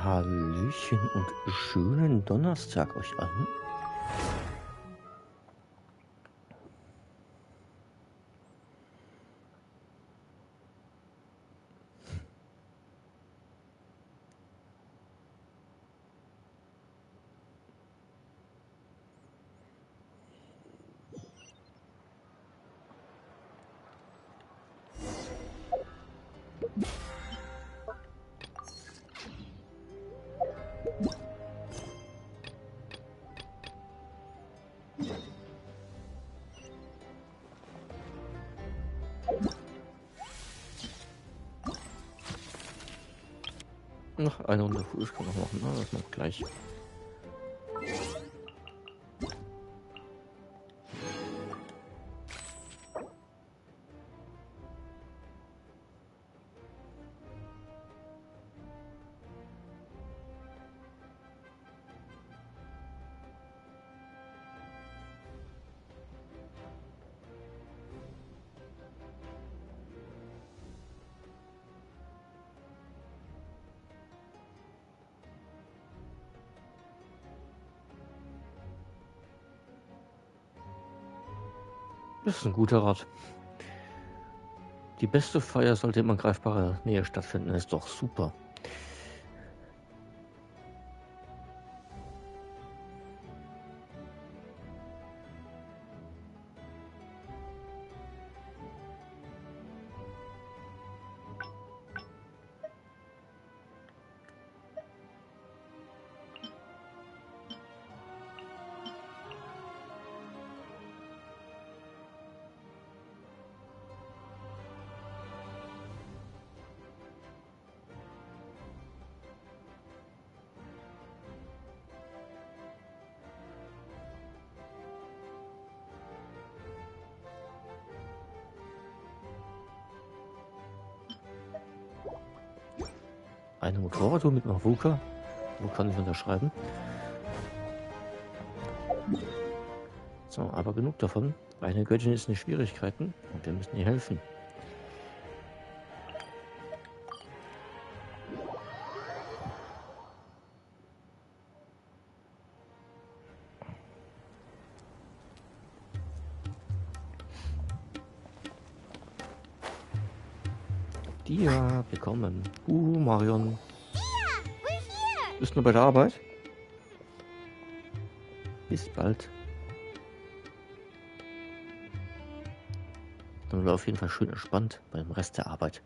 Hallöchen und schönen Donnerstag euch allen. Noch eine Runde Fuß kann man noch machen, ne? Das macht gleich. Das ist ein guter Rat. Die beste Feier sollte immer in greifbarer Nähe stattfinden, das ist doch super. Eine Motorradtour mit Mavuka. Wo kann ich unterschreiben? So, aber genug davon. Eine Göttin ist in Schwierigkeiten und wir müssen ihr helfen. Dia, willkommen. Marion. Bist du bei der Arbeit? Bis bald. Dann war auf jeden Fall schön entspannt beim Rest der Arbeit.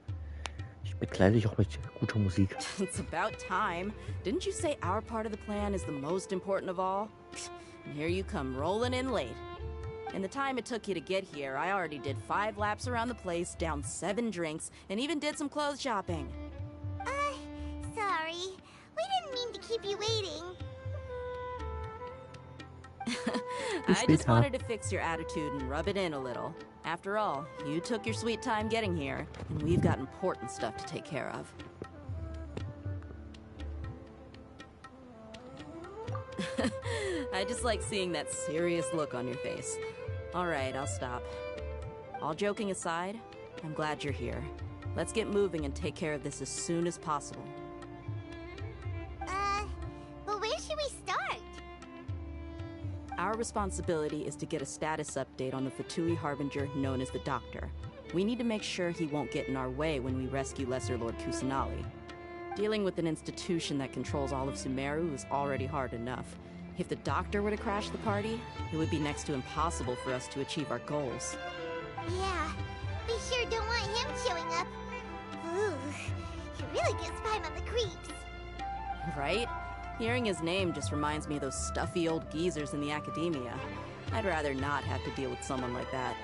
Ich bekleide dich auch mit guter Musik. It's about time. Didn't you say our part of the plan is the most important of all? And here you come rolling in late. In the time it took you to get here, I already did 5 laps around the place, downed 7 drinks, and even did some clothes shopping. Sorry. We didn't mean to keep you waiting. I just wanted to fix your attitude and rub it in a little. After all, you took your sweet time getting here, and we've got important stuff to take care of. I just like seeing that serious look on your face. All right, I'll stop. All joking aside, I'm glad you're here. Let's get moving and take care of this as soon as possible. But where should we start? Our responsibility is to get a status update on the Fatui Harbinger known as the Doctor. We need to make sure he won't get in our way when we rescue Lesser Lord Kusanali. Dealing with an institution that controls all of Sumeru is already hard enough. If the Doctor were to crash the party, it would be next to impossible for us to achieve our goals. Yeah, we sure don't want him showing up. Ooh, he really gets Paimon the creeps. Right? Hearing his name just reminds me of those stuffy old geezers in the academia. I'd rather not have to deal with someone like that.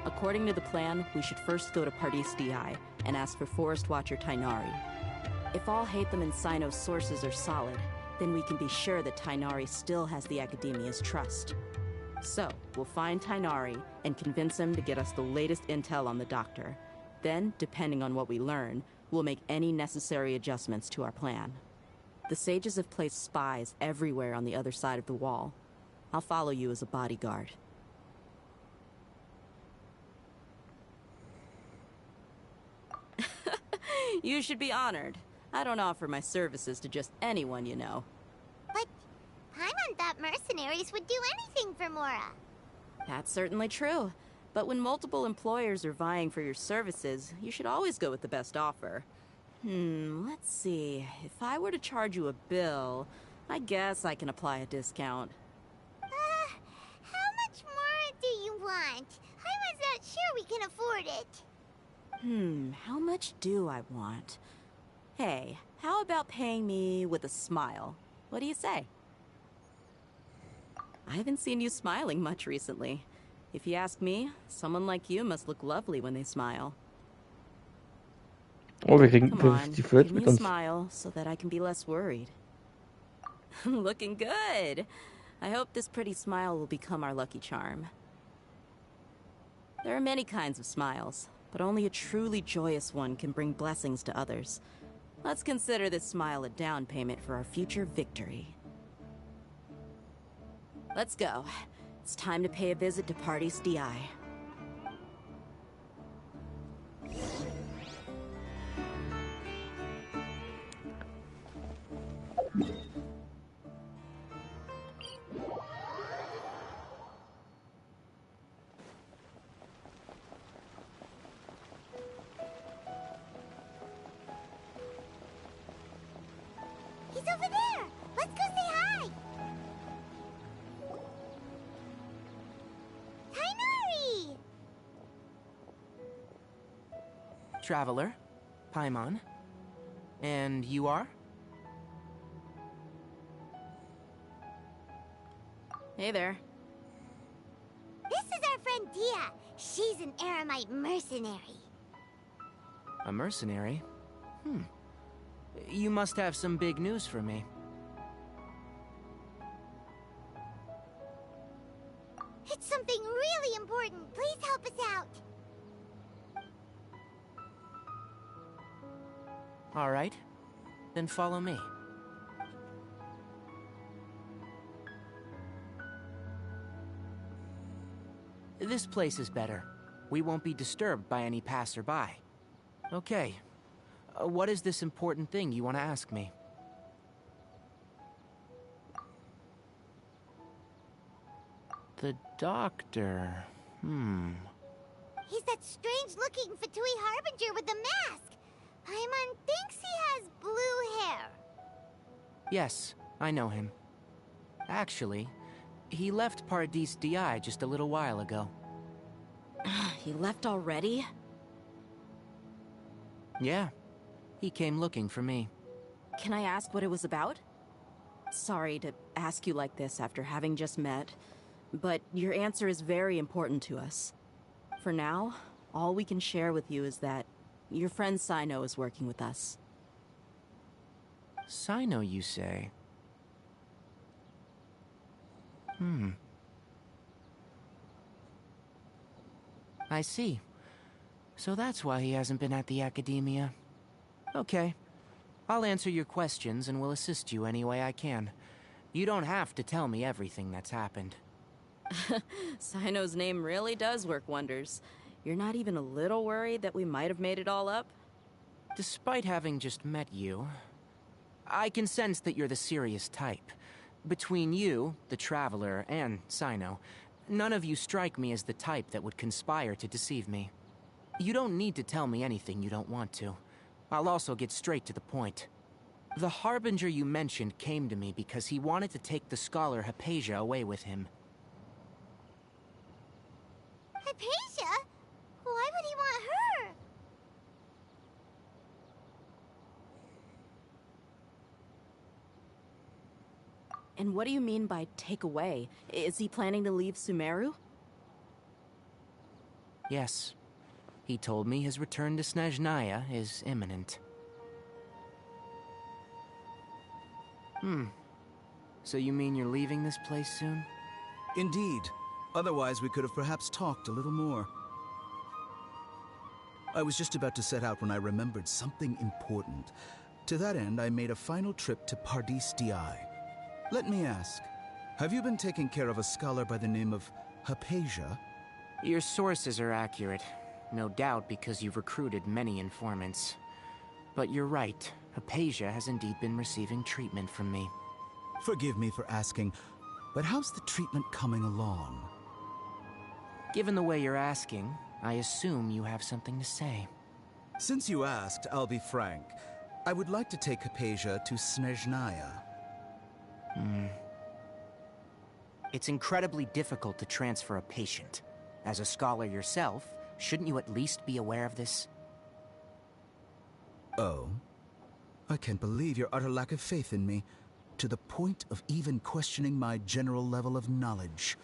According to the plan, we should first go to Pardis DI and ask for Forest Watcher Tainari. If all Hatham and Sino's sources are solid, then we can be sure that Tainari still has the Academia's trust. So, we'll find Tainari and convince him to get us the latest intel on the Doctor. Then, depending on what we learn, we'll make any necessary adjustments to our plan. The sages have placed spies everywhere on the other side of the wall. I'll follow you as a bodyguard. You should be honored. I don't offer my services to just anyone, you know. But Paimon thought mercenaries would do anything for Mora. That's certainly true. But when multiple employers are vying for your services, you should always go with the best offer. Let's see. If I were to charge you a bill, I guess I can apply a discount. How much more do you want? Paimon's not sure we can afford it. How much do I want? Hey, how about paying me with a smile? What do you say? I haven't seen you smiling much recently. If you ask me, someone like you must look lovely when they smile. Oh, wir kriegen Come on, die Flirt give me mit a uns. smile so that I can be less worried. Looking good. I hope this pretty smile will become our lucky charm. There are many kinds of smiles, but only a truly joyous one can bring blessings to others. Let's consider this smile a down payment for our future victory. Let's go. It's time to pay a visit to Party's DI. He's over there! Let's go say hi! Tainari! Traveler, Paimon. And you are? Hey there. This is our friend Dia. She's an Aramite mercenary. A mercenary? You must have some big news for me. It's something really important. Please help us out. All right. Then follow me. This place is better. We won't be disturbed by any passerby. Okay. What is this important thing you want to ask me? The doctor. He's that strange-looking Fatui Harbinger with the mask. Paimon thinks he has blue hair. Yes, I know him. Actually, he left Paradis DI just a little while ago. He left already? Yeah, he came looking for me. Can I ask what it was about? Sorry to ask you like this after having just met, but your answer is very important to us. For now, all we can share with you is that your friend Sino is working with us. Sino, you say? I see. So that's why he hasn't been at the academia. Okay. I'll answer your questions and will assist you any way I can. You don't have to tell me everything that's happened. Sino's name really does work wonders. You're not even a little worried that we might have made it all up? Despite having just met you, I can sense that you're the serious type. Between you, the Traveler, and Sino, none of you strike me as the type that would conspire to deceive me. You don't need to tell me anything you don't want to. I'll also get straight to the point. The Harbinger you mentioned came to me because he wanted to take the scholar Hypatia away with him. Hypatia? Why would he want her? And what do you mean by take away? Is he planning to leave Sumeru? Yes. He told me his return to Snezhnaya is imminent. So you mean you're leaving this place soon? Indeed. Otherwise, we could have perhaps talked a little more. I was just about to set out when I remembered something important. To that end, I made a final trip to Paradis DI. Let me ask, have you been taking care of a scholar by the name of Hypatia? Your sources are accurate. No doubt because you've recruited many informants. But you're right. Hypatia has indeed been receiving treatment from me. Forgive me for asking, but how's the treatment coming along? Given the way you're asking, I assume you have something to say. Since you asked, I'll be frank. I would like to take Hypatia to Snezhnaya. It's incredibly difficult to transfer a patient. As a scholar yourself, shouldn't you at least be aware of this? Oh? I can't believe your utter lack of faith in me, to the point of even questioning my general level of knowledge.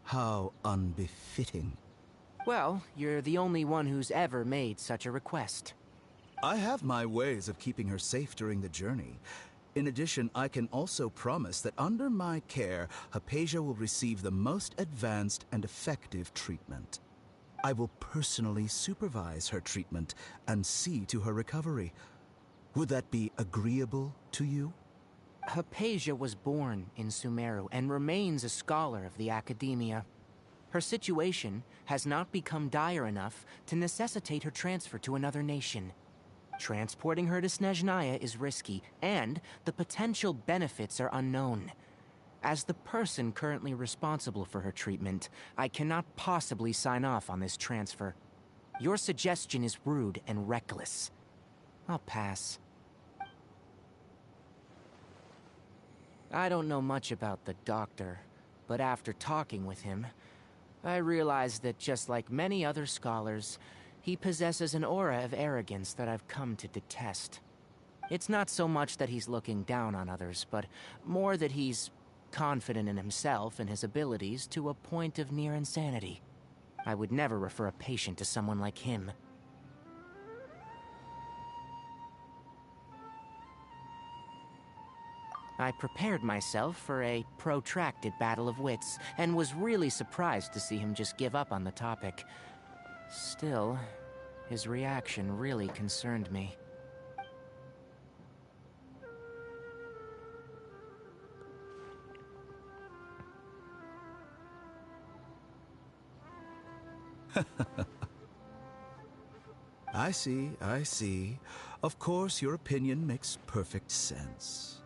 How unbefitting. Well, you're the only one who's ever made such a request. I have my ways of keeping her safe during the journey. In addition, I can also promise that under my care, Hypatia will receive the most advanced and effective treatment. I will personally supervise her treatment and see to her recovery. Would that be agreeable to you? Hypatia was born in Sumeru and remains a scholar of the Academia. Her situation has not become dire enough to necessitate her transfer to another nation. Transporting her to Snezhnaya is risky, and the potential benefits are unknown. As the person currently responsible for her treatment, I cannot possibly sign off on this transfer. Your suggestion is rude and reckless. I'll pass. I don't know much about the doctor, but after talking with him, I realized that just like many other scholars, he possesses an aura of arrogance that I've come to detest. It's not so much that he's looking down on others, but more that he's confident in himself and his abilities to a point of near insanity. I would never refer a patient to someone like him. I prepared myself for a protracted battle of wits, and was really surprised to see him just give up on the topic. Still, his reaction really concerned me. I see. Of course, your opinion makes perfect sense.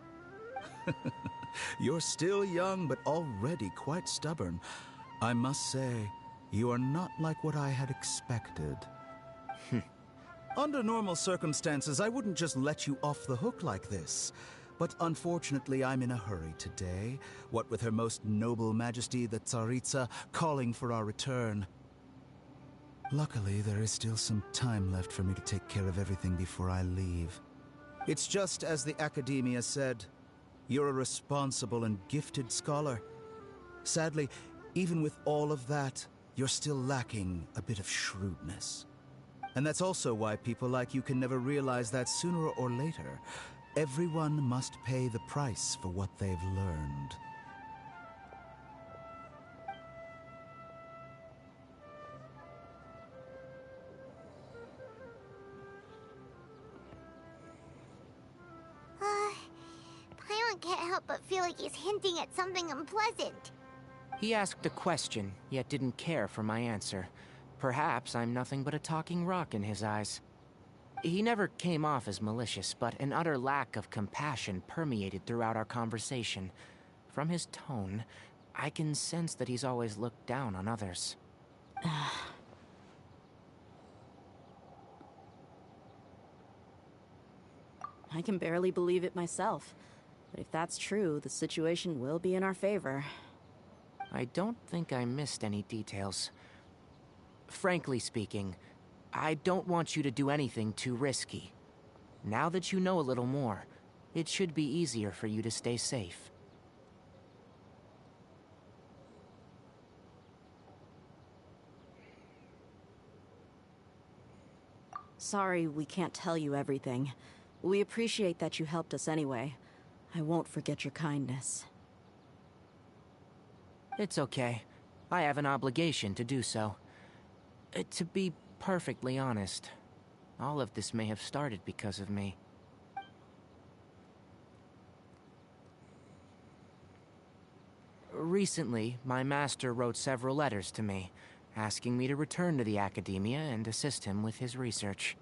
You're still young, but already quite stubborn. I must say, you are not like what I had expected. Under normal circumstances, I wouldn't just let you off the hook like this. But unfortunately, I'm in a hurry today, what with Her Most Noble Majesty the Tsaritsa calling for our return. Luckily, there is still some time left for me to take care of everything before I leave. It's just as the Academia said. You're a responsible and gifted scholar. Sadly, even with all of that, you're still lacking a bit of shrewdness. And that's also why people like you can never realize that sooner or later, everyone must pay the price for what they've learned. Paimon can't help but feel like he's hinting at something unpleasant. He asked a question, yet didn't care for my answer. Perhaps I'm nothing but a talking rock in his eyes. He never came off as malicious, but an utter lack of compassion permeated throughout our conversation. From his tone, I can sense that he's always looked down on others. I can barely believe it myself. But if that's true, the situation will be in our favor. I don't think I missed any details. Frankly speaking, I don't want you to do anything too risky. Now that you know a little more, it should be easier for you to stay safe. Sorry we can't tell you everything. We appreciate that you helped us anyway. I won't forget your kindness. It's okay. I have an obligation to do so. To be perfectly honest, all of this may have started because of me. Recently, my master wrote several letters to me, asking me to return to the Academia and assist him with his research.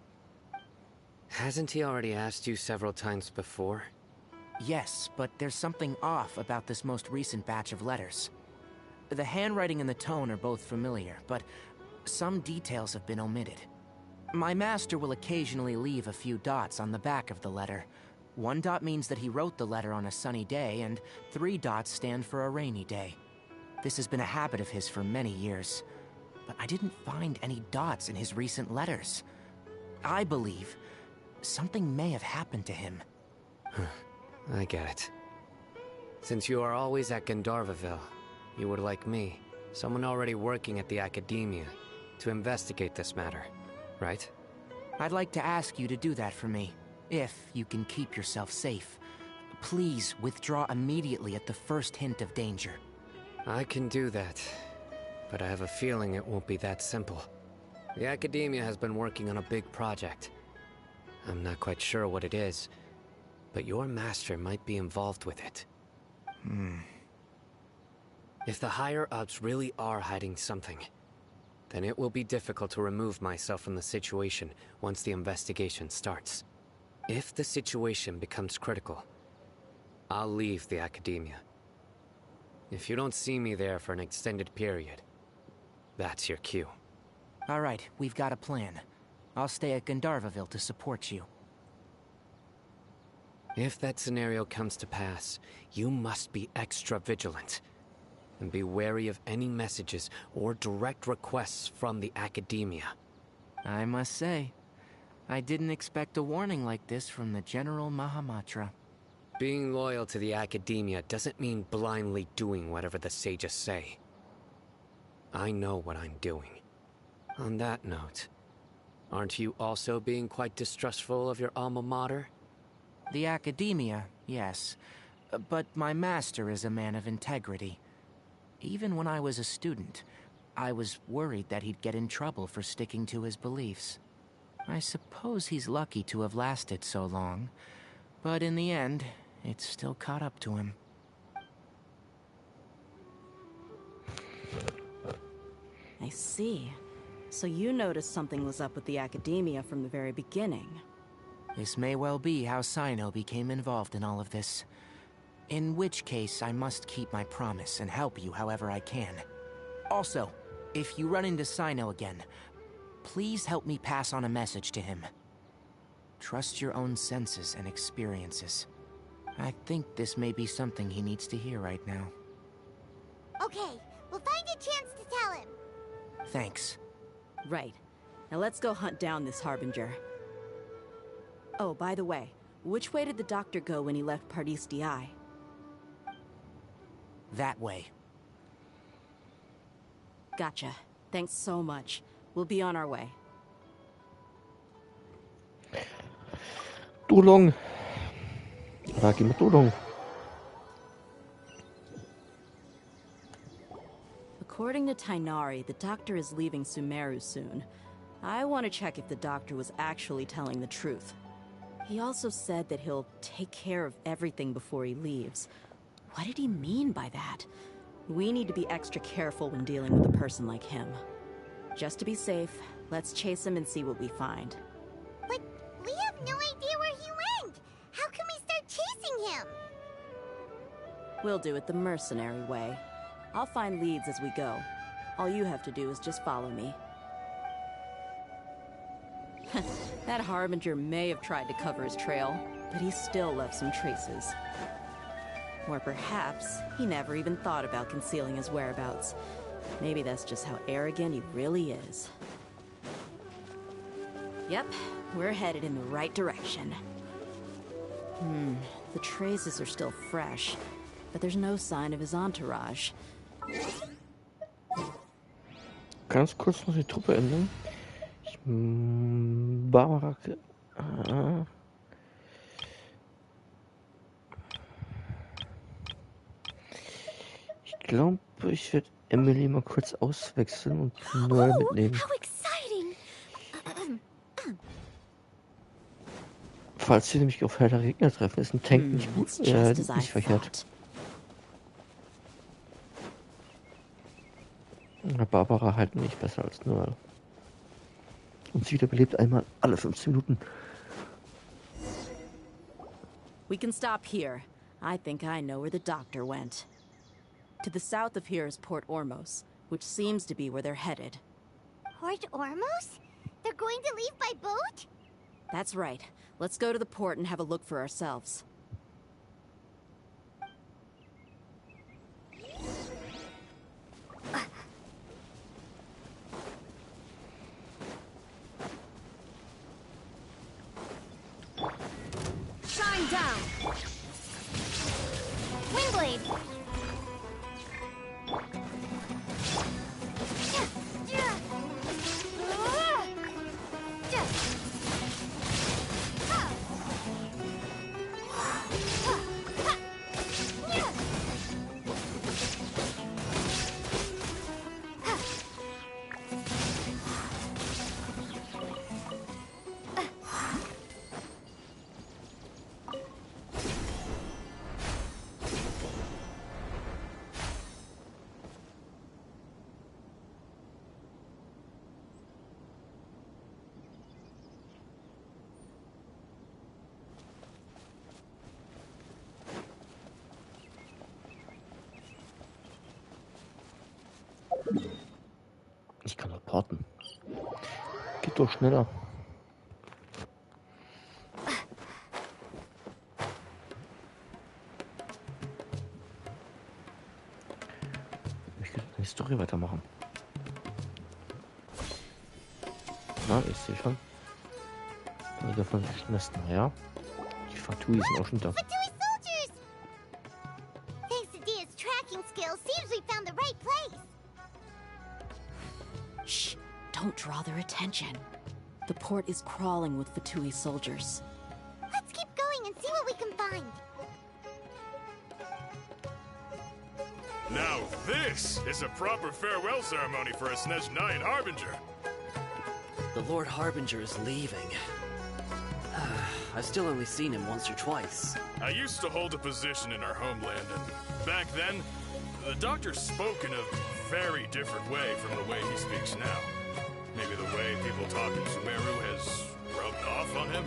Hasn't he already asked you several times before? Yes, but there's something off about this most recent batch of letters. The handwriting and the tone are both familiar, but some details have been omitted. My master will occasionally leave a few dots on the back of the letter. 1 dot means that he wrote the letter on a sunny day, and 3 dots stand for a rainy day. This has been a habit of his for many years, but I didn't find any dots in his recent letters. I believe something may have happened to him. I get it. Since you are always at Gandharvaville, you would like me, someone already working at the Academia, to investigate this matter, right? I'd like to ask you to do that for me, if you can keep yourself safe. Please withdraw immediately at the first hint of danger. I can do that, but I have a feeling it won't be that simple. The Academia has been working on a big project. I'm not quite sure what it is, but your master might be involved with it. If the higher-ups really are hiding something, then it will be difficult to remove myself from the situation once the investigation starts. If the situation becomes critical, I'll leave the Academia. If you don't see me there for an extended period, that's your cue. All right, we've got a plan. I'll stay at Gandharvaville to support you. If that scenario comes to pass, you must be extra vigilant. And be wary of any messages or direct requests from the Academia. I must say, I didn't expect a warning like this from the General Mahamatra. Being loyal to the Academia doesn't mean blindly doing whatever the sages say. I know what I'm doing. On that note, aren't you also being quite distrustful of your alma mater? The Academia, yes. But my master is a man of integrity. Even when I was a student, I was worried that he'd get in trouble for sticking to his beliefs. I suppose he's lucky to have lasted so long, but in the end, it's still caught up to him. I see. So you noticed something was up with the Academia from the very beginning. This may well be how Sino became involved in all of this. In which case, I must keep my promise and help you however I can. Also, if you run into Sino again, please help me pass on a message to him. Trust your own senses and experiences. I think this may be something he needs to hear right now. Okay, we'll find a chance to tell him. Thanks. Right. Now let's go hunt down this Harbinger. Oh, by the way, which way did the doctor go when he left Pardis Di? That way. Gotcha. Thanks so much. We'll be on our way. Tulong. Lagi mo tulong. According to Tainari, the doctor is leaving Sumeru soon. I want to check if the doctor was actually telling the truth. He also said that he'll take care of everything before he leaves. What did he mean by that? We need to be extra careful when dealing with a person like him. Just to be safe, let's chase him and see what we find. But we have no idea where he went. How can we start chasing him? We'll do it the mercenary way. I'll find leads as we go. All you have to do is just follow me. That Harbinger may have tried to cover his trail, but he still left some traces. Or perhaps he never even thought about concealing his whereabouts. Maybe that's just how arrogant he really is. Yep, we're headed in the right direction. The traces are still fresh, but there's no sign of his entourage. Ganz kurz noch die Truppe ändern. Barbara. Ich glaube, ich werde Emily mal kurz auswechseln und Noel mitnehmen. How exciting! Falls sie nämlich auf Herr der Regner treffen, ist ein Tank nicht gut, It's just as I nicht verkehrt. thought. Barbara halt nicht besser als Noel. Und sie wiederbelebt einmal alle 15 Minuten. We can stop here. I think I know where the doctor went. To the south of here is Port Ormos, which seems to be where they're headed. Port Ormos? They're going to leave by boat? That's right. Let's go to the port and have a look for ourselves. Shine down! Windblade! Ich kann doch porten. Geht doch schneller. Ich will die Story weitermachen. Na, ich sehe schon. Wieder von den Nesten, ja. Die Fatui sind auch schon da. Fatui soldiers! Thanks to Dia's tracking skills, seems we found the right place. Shh! Don't draw their attention. The port is crawling with Fatui soldiers. Let's keep going and see what we can find. Now this is a proper farewell ceremony for a Snezhnayan Harbinger. The Lord Harbinger is leaving. I've still only seen him once or twice. I used to hold a position in our homeland, and back then, the doctor spoke in a very different way from the way he speaks now. Maybe the way people talk in Sumeru has rubbed off on him?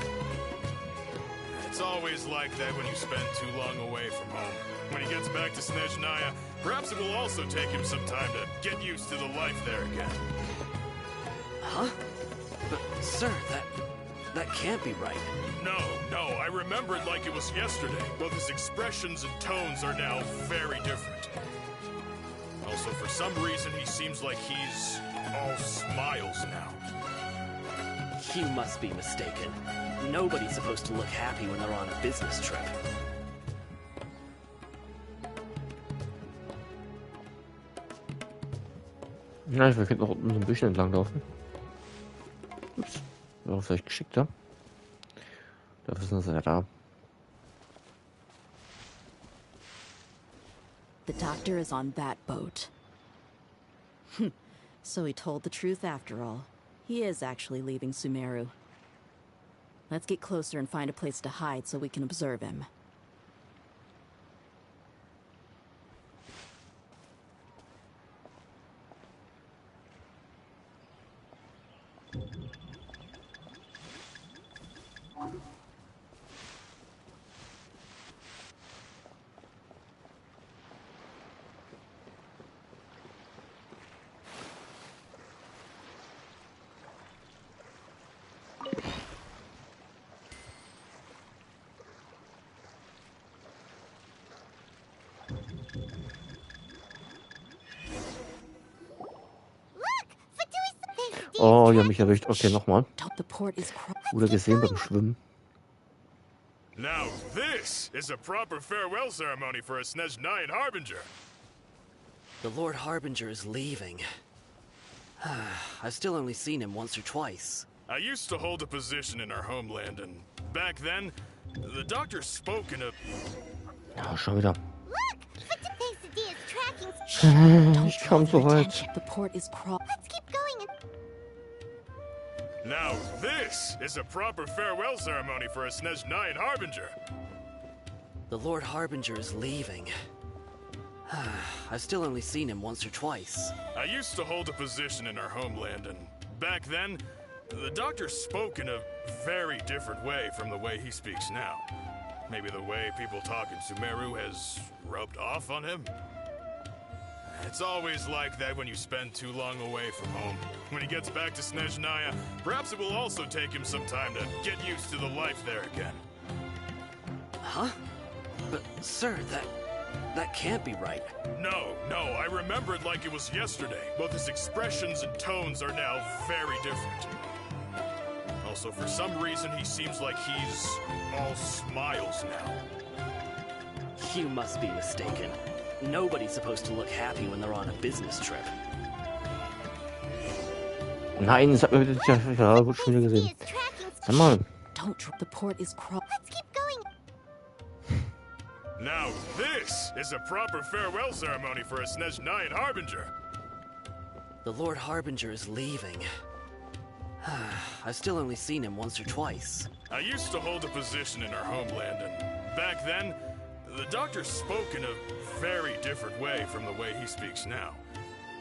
It's always like that when you spend too long away from home. When he gets back to Snezhnaya, perhaps it will also take him some time to get used to the life there again. Huh? But, sir, that can't be right. No, I remember it like it was yesterday, but his expressions and tones are now very different. Also, for some reason, he seems like he's all smiles now. You must be mistaken. Nobody's supposed to look happy when they're on a business trip. Ja, wir könnten noch unten so ein bisschen entlang laufen. Ups, wäre vielleicht geschickter. Dafür sind sie ja da. The doctor is on that boat. So he told the truth after all. He is actually leaving Sumeru. Let's get closer and find a place to hide so we can observe him. Oh, die haben mich erwischt. Okay, nochmal. The port is Oder gesehen beim Schwimmen. Now this is a proper farewell ceremony for a Snezhnayan Harbinger. The Lord Harbinger is leaving. I've still only seen him once or twice. I used to hold a position in our homeland, and back then, the doctor spoke in a... Ja, schon wieder. Look! Thanks to Dia's tracking Ich kam so weit. The port is Let's keep going and... Now this is a proper farewell ceremony for a Snezhnayan Harbinger. The Lord Harbinger is leaving. I've still only seen him once or twice. I used to hold a position in our homeland, and back then, the doctor spoke in a very different way from the way he speaks now. Maybe the way people talk in Sumeru has rubbed off on him? It's always like that when you spend too long away from home. When he gets back to Snezhnaya, perhaps it will also take him some time to get used to the life there again. Huh? But, sir, that can't be right. No, I remember it like it was yesterday. Both his expressions and tones are now very different. Also, for some reason, he seems like he's all smiles now. You must be mistaken. Nobody's supposed to look happy when they're on a business trip. Nein, das hat man ja gut schon wieder gesehen. Sag mal. Don't trip. The port is Let's keep going. Now this is a proper farewell ceremony for a Snezhnayan Harbinger. The Lord Harbinger is leaving. I've still only seen him once or twice. I used to hold a position in our homeland, and back then, the doctor spoke in a very different way from the way he speaks now.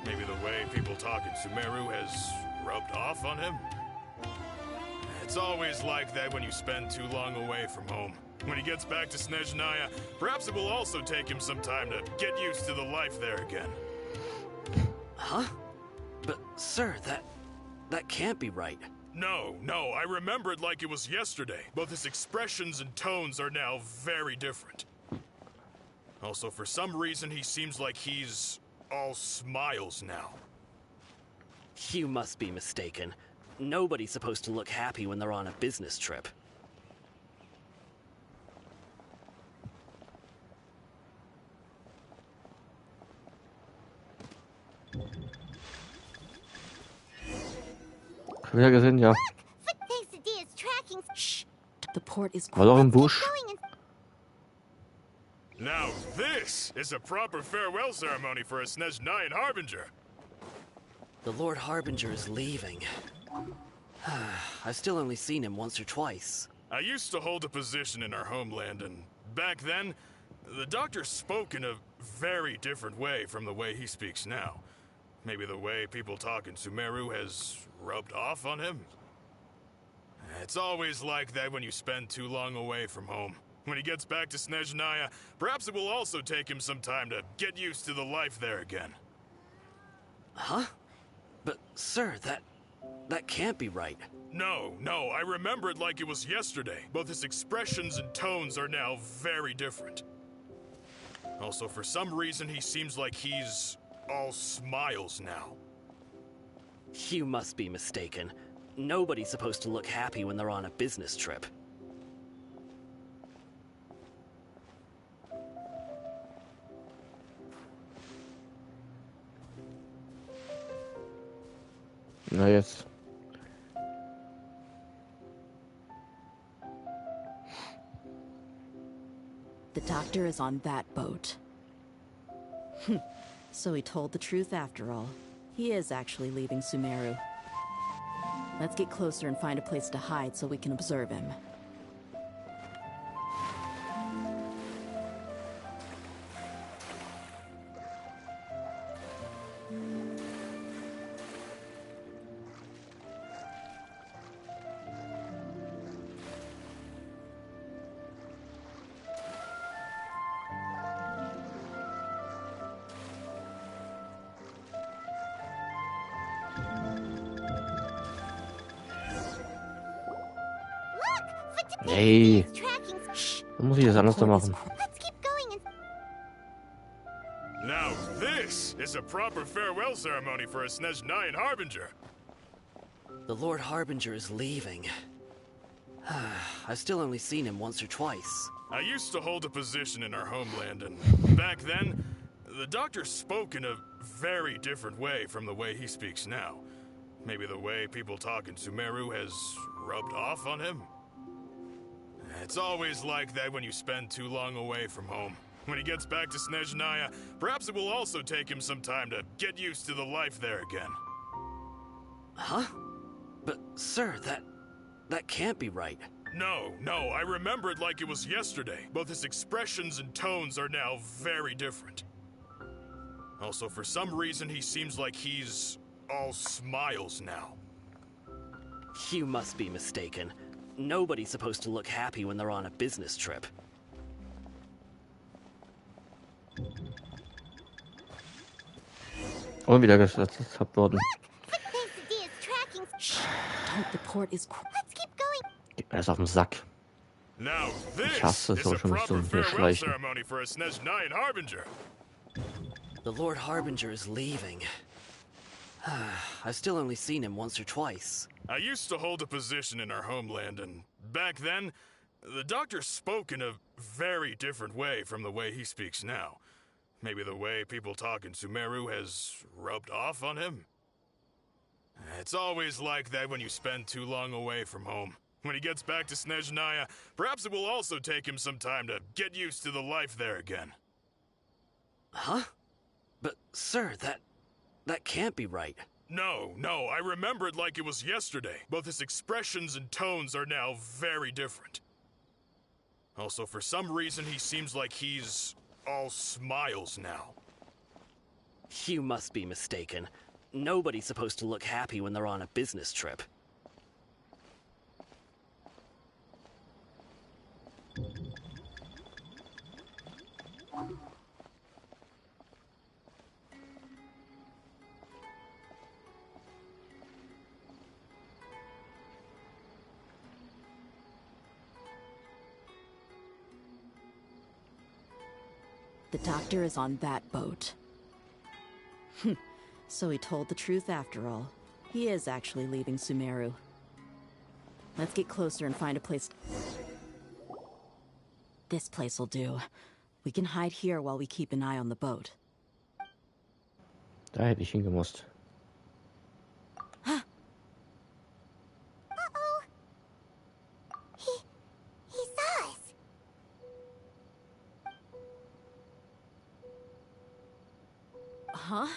Maybe the way people talk in Sumeru has rubbed off on him? It's always like that when you spend too long away from home. When he gets back to Snezhnaya, perhaps it will also take him some time to get used to the life there again. Huh? But, sir, that can't be right. No, I remember it like it was yesterday. Both his expressions and tones are now very different. Also, for some reason, he seems like he's all smiles now. You must be mistaken. Nobody's supposed to look happy when they're on a business trip. Hab ich ja gesehen, ja. Quesadilla's tracking. Shh. The port is War doch im Busch. Now this is a proper farewell ceremony for a Snezhnayan Harbinger. The Lord Harbinger is leaving. I've still only seen him once or twice. I used to hold a position in our homeland, and back then, the doctor spoke in a very different way from the way he speaks now. Maybe the way people talk in Sumeru has rubbed off on him? It's always like that when you spend too long away from home. When he gets back to Snezhnaya, perhaps it will also take him some time to get used to the life there again. Huh? But, sir, that can't be right. No, I remember it like it was yesterday. Both his expressions and tones are now very different. Also, for some reason, he seems like he's all smiles now. You must be mistaken. Nobody's supposed to look happy when they're on a business trip. Na jetzt. The doctor is on that boat. So he told the truth after all. He is actually leaving Sumeru. Let's get closer and find a place to hide so we can observe him. Hey, dann muss ich das anders da machen. Let's keep going. Now this is a proper farewell ceremony for a Snezhnayan Harbinger. The Lord Harbinger is leaving. I've still only seen him once or twice. I used to hold a position in our homeland, and back then, the doctor spoke in a very different way from the way he speaks now. Maybe the way people talk in Sumeru has rubbed off on him? It's always like that when you spend too long away from home. When he gets back to Snezhnaya, perhaps it will also take him some time to get used to the life there again. Huh? But, sir, that can't be right. No, I remember it like it was yesterday. Both his expressions and tones are now very different. Also, for some reason, he seems like he's all smiles now. You must be mistaken. Nobody's supposed to look happy when they're on a business trip. Und wieder getappt worden. Quesadilla's tracking. Shh! Don't. The port is. Let's keep going. Geht mir erst auf den Sack. Now Ich hasse this es is auch a schon mit so proper einem hier farewell Schleichen. ceremony for a Snezhnayan Harbinger. The Lord Harbinger is leaving. I've still only seen him once or twice. I used to hold a position in our homeland, and back then, the doctor spoke in a very different way from the way he speaks now. Maybe the way people talk in Sumeru has rubbed off on him? It's always like that when you spend too long away from home. When he gets back to Snezhnaya, perhaps it will also take him some time to get used to the life there again. Huh? But, sir, that can't be right. No, I remember it like it was yesterday. Both his expressions and tones are now very different. Also, for some reason, he seems like he's all smiles now. You must be mistaken. Nobody's supposed to look happy when they're on a business trip. The doctor is on that boat. So he told the truth after all. He is actually leaving Sumeru. Let's get closer and find a place. This place will do. We can hide here while we keep an eye on the boat. Da hätte ich hingemusst. Uh-oh. He saw us. Huh?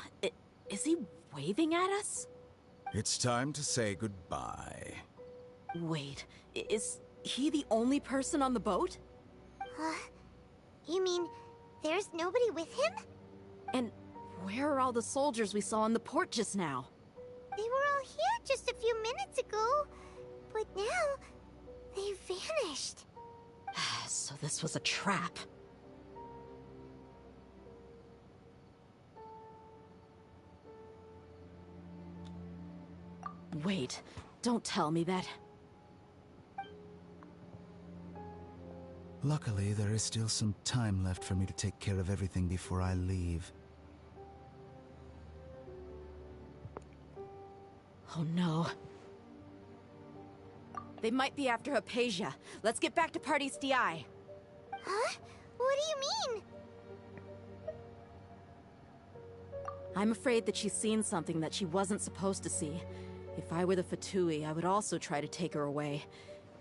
Is he waving at us? It's time to say goodbye. Wait, is he the only person on the boat? You mean there's nobody with him? And where are all the soldiers we saw in the port just now? They were all here just a few minutes ago, but now they vanished. So this was a trap. Wait, don't tell me that. Luckily, there is still some time left for me to take care of everything before I leave. Oh no. They might be after Hypatia. Let's get back to Party's DI. Huh? What do you mean? I'm afraid that she's seen something that she wasn't supposed to see. If I were the Fatui, I would also try to take her away.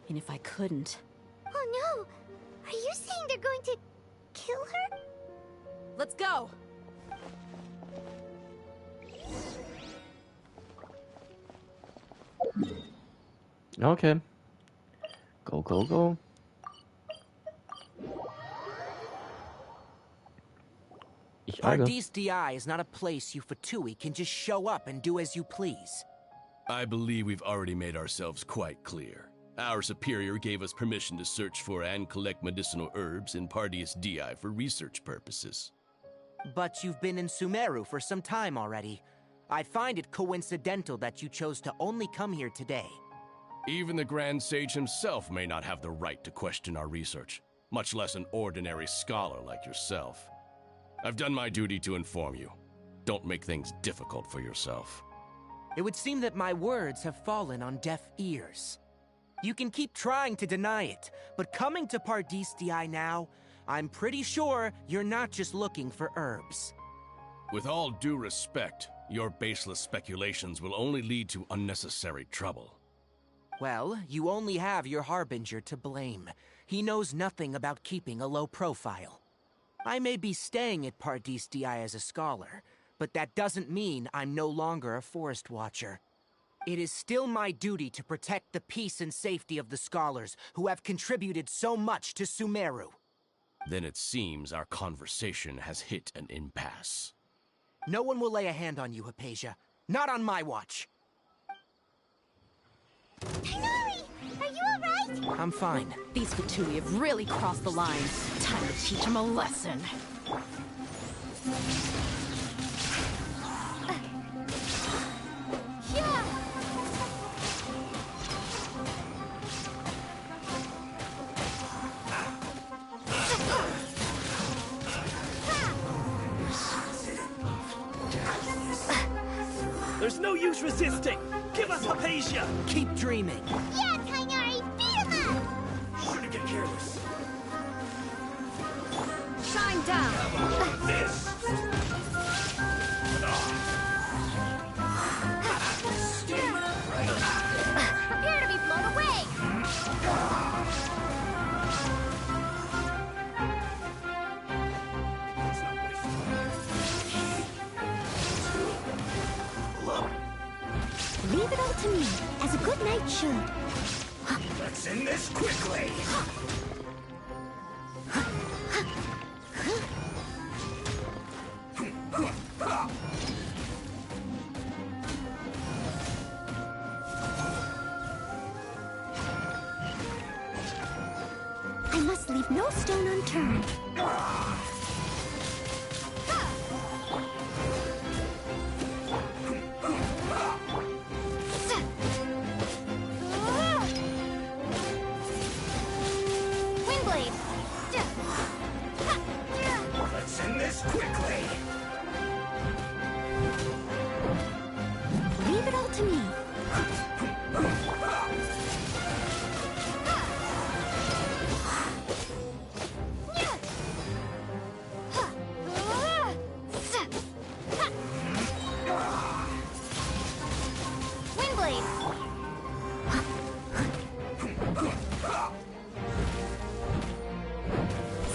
And if I couldn't... Oh no! Are you saying they're going to kill her? Let's go! Okay. Go, go, go. Ich eile. Pardees DI is not a place you Fatui can just show up and do as you please. I believe we've already made ourselves quite clear. Our superior gave us permission to search for and collect medicinal herbs in Pardees DI for research purposes. But you've been in Sumeru for some time already. I find it coincidental that you chose to only come here today. Even the Grand Sage himself may not have the right to question our research, much less an ordinary scholar like yourself. I've done my duty to inform you. Don't make things difficult for yourself. It would seem that my words have fallen on deaf ears. You can keep trying to deny it, but coming to Pardees DI now, I'm pretty sure you're not just looking for herbs. With all due respect, your baseless speculations will only lead to unnecessary trouble. Well, you only have your Harbinger to blame. He knows nothing about keeping a low profile. I may be staying at Pardees DI as a scholar, but that doesn't mean I'm no longer a forest watcher. It is still my duty to protect the peace and safety of the scholars who have contributed so much to Sumeru. Then it seems our conversation has hit an impasse. No one will lay a hand on you, Hypatia. Not on my watch. Tighnari! Are you alright? I'm fine. These Fatui have really crossed the line. Time to teach them a lesson. There's no use resisting! Give us Hypatia! Keep dreaming. Yeah, Tainari, beat him up! Shouldn't get careless. Shine down! This! Prepare to be blown away! Leave it all to me, as a good knight should. Let's end this quickly! I must leave no stone unturned. Windblade! Let's end this quickly! Leave it all to me. Windblade!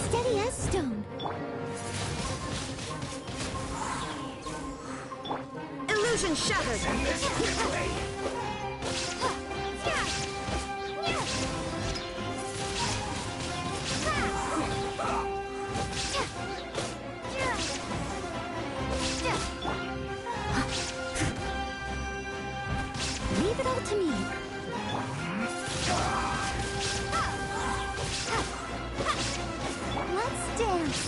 Steady as stone. Illusion shattered. End this quickly! Leave it all to me. Let's dance.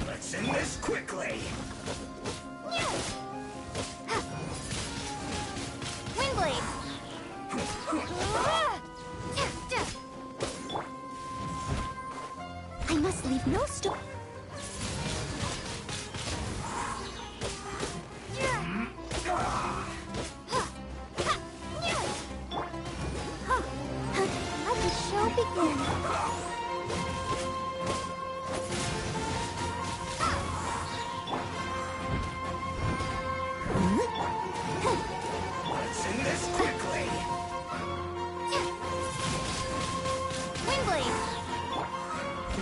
Let's end this quickly! Windblade! I must leave no stone. Let the show begin. Let's end this quickly! Windblade!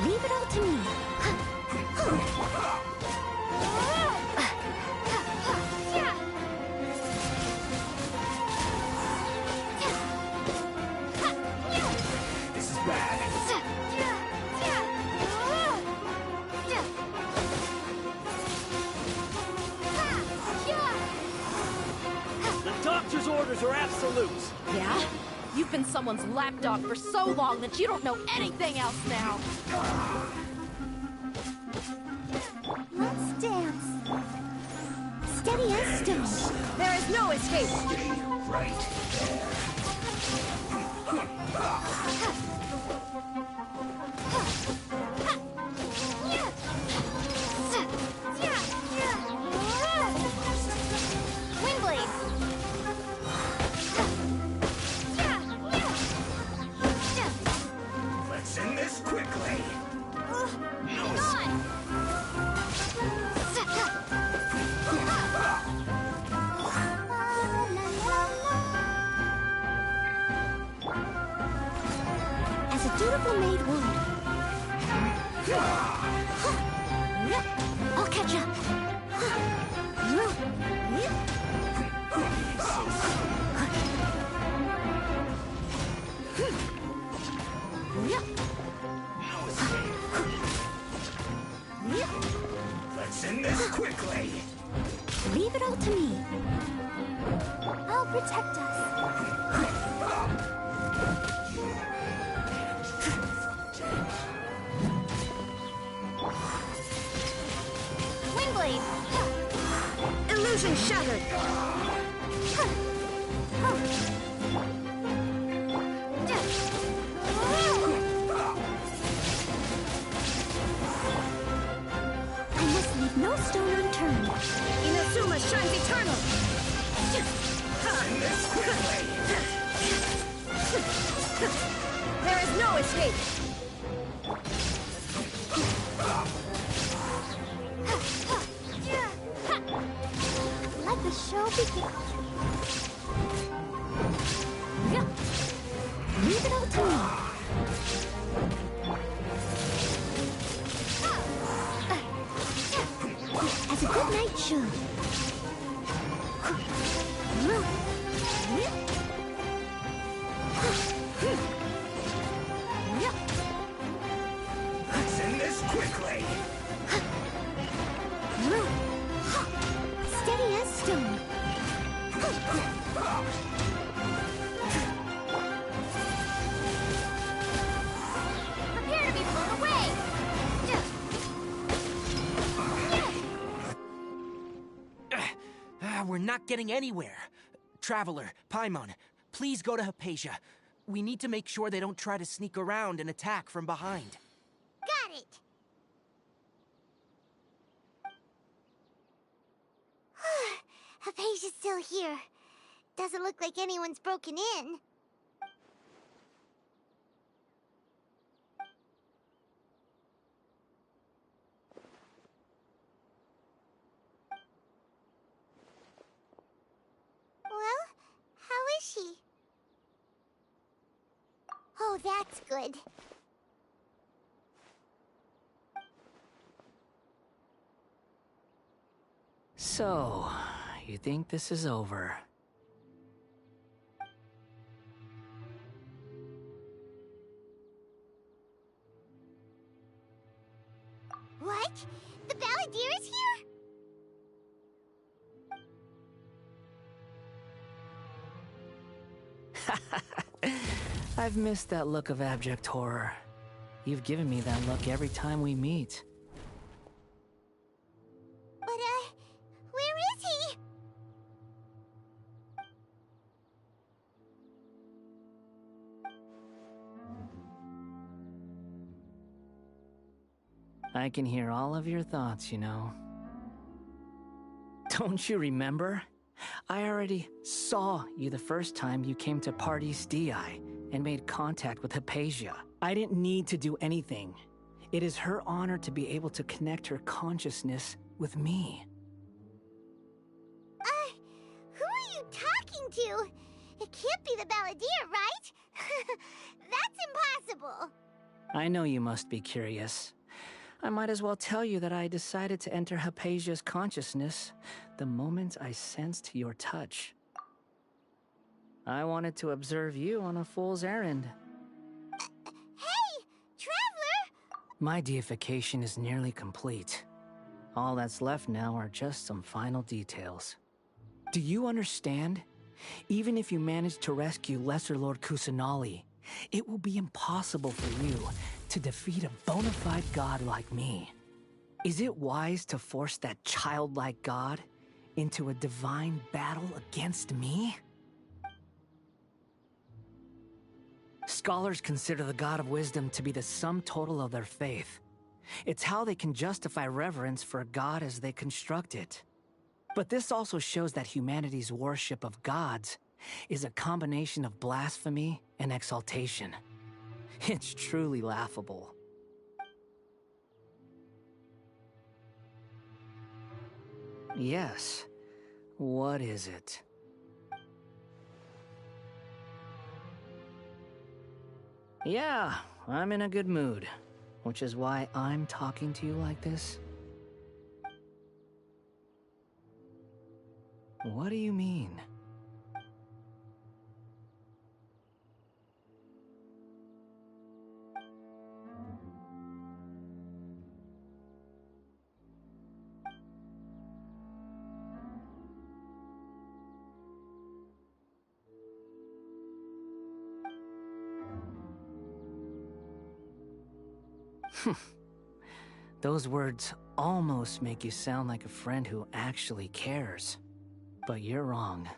Leave it all to me. This is bad! The doctor's orders are absolute! Yeah? You've been someone's lapdog for so long that you don't know anything else now. Let's dance. Steady as stone. There is no escape. Right there. Windblade! Let's end this quickly! Hang on! As a dutiful maid would. I'll catch up. Let's end this quickly! Leave it all to me. I'll protect us. Windblade! Illusion shattered! I must leave no stone unturned. Inazuma shines eternal! There is no escape! Let the show begin. Leave it all to me. As a good knight should. Let's end this quickly. Steady as stone. Prepare to be blown away. We're not getting anywhere. Traveler, Paimon, please go to Hypatia. We need to make sure they don't try to sneak around and attack from behind. Got it. Hypatia's still here. Doesn't look like anyone's broken in. Well, how is she? Oh, that's good. So, you think this is over? What? The Balladeer is here? I've missed that look of abject horror. You've given me that look every time we meet. But, where is he? I can hear all of your thoughts, you know. Don't you remember? I already saw you the first time you came to Party's DI and made contact with Hypatia. I didn't need to do anything. It is her honor to be able to connect her consciousness with me. Who are you talking to? It can't be the Balladeer, right? That's impossible. I know you must be curious. I might as well tell you that I decided to enter Hypatia's consciousness the moment I sensed your touch. I wanted to observe you on a fool's errand. Hey, Traveler! My deification is nearly complete. All that's left now are just some final details. Do you understand? Even if you manage to rescue Lesser Lord Kusanali, it will be impossible for you to defeat a bona fide god like me. Is it wise to force that childlike god into a divine battle against me? Scholars consider the God of Wisdom to be the sum total of their faith. It's how they can justify reverence for a god as they construct it. But this also shows that humanity's worship of gods is a combination of blasphemy and exaltation. It's truly laughable. Yes. What is it? Yeah, I'm in a good mood, which is why I'm talking to you like this. What do you mean? Those words almost make you sound like a friend who actually cares. But you're wrong.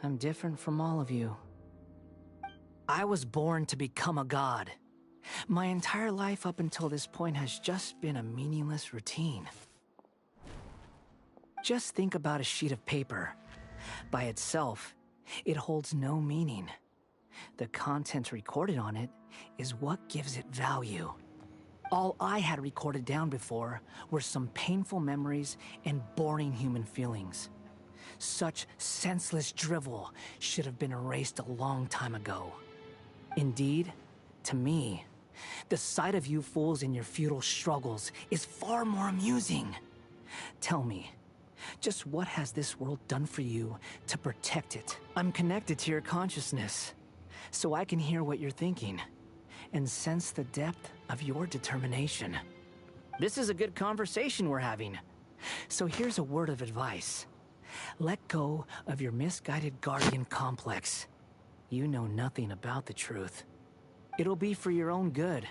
I'm different from all of you. I was born to become a god. My entire life up until this point has just been a meaningless routine. Just think about a sheet of paper. By itself, it holds no meaning. The content recorded on it is what gives it value. All I had recorded down before were some painful memories and boring human feelings. Such senseless drivel should have been erased a long time ago. Indeed, to me, the sight of you fools in your futile struggles is far more amusing. Tell me, just what has this world done for you to protect it? I'm connected to your consciousness, so I can hear what you're thinking and sense the depth of your determination. This is a good conversation we're having. So here's a word of advice. Let go of your misguided guardian complex. You know nothing about the truth. It'll be for your own good,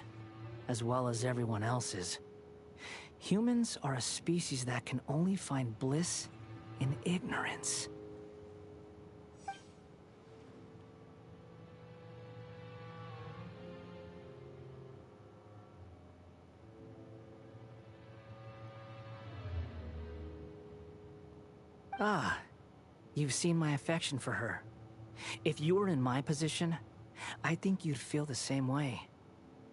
as well as everyone else's. Humans are a species that can only find bliss in ignorance. Ah, you've seen my affection for her. If you were in my position, I think you'd feel the same way.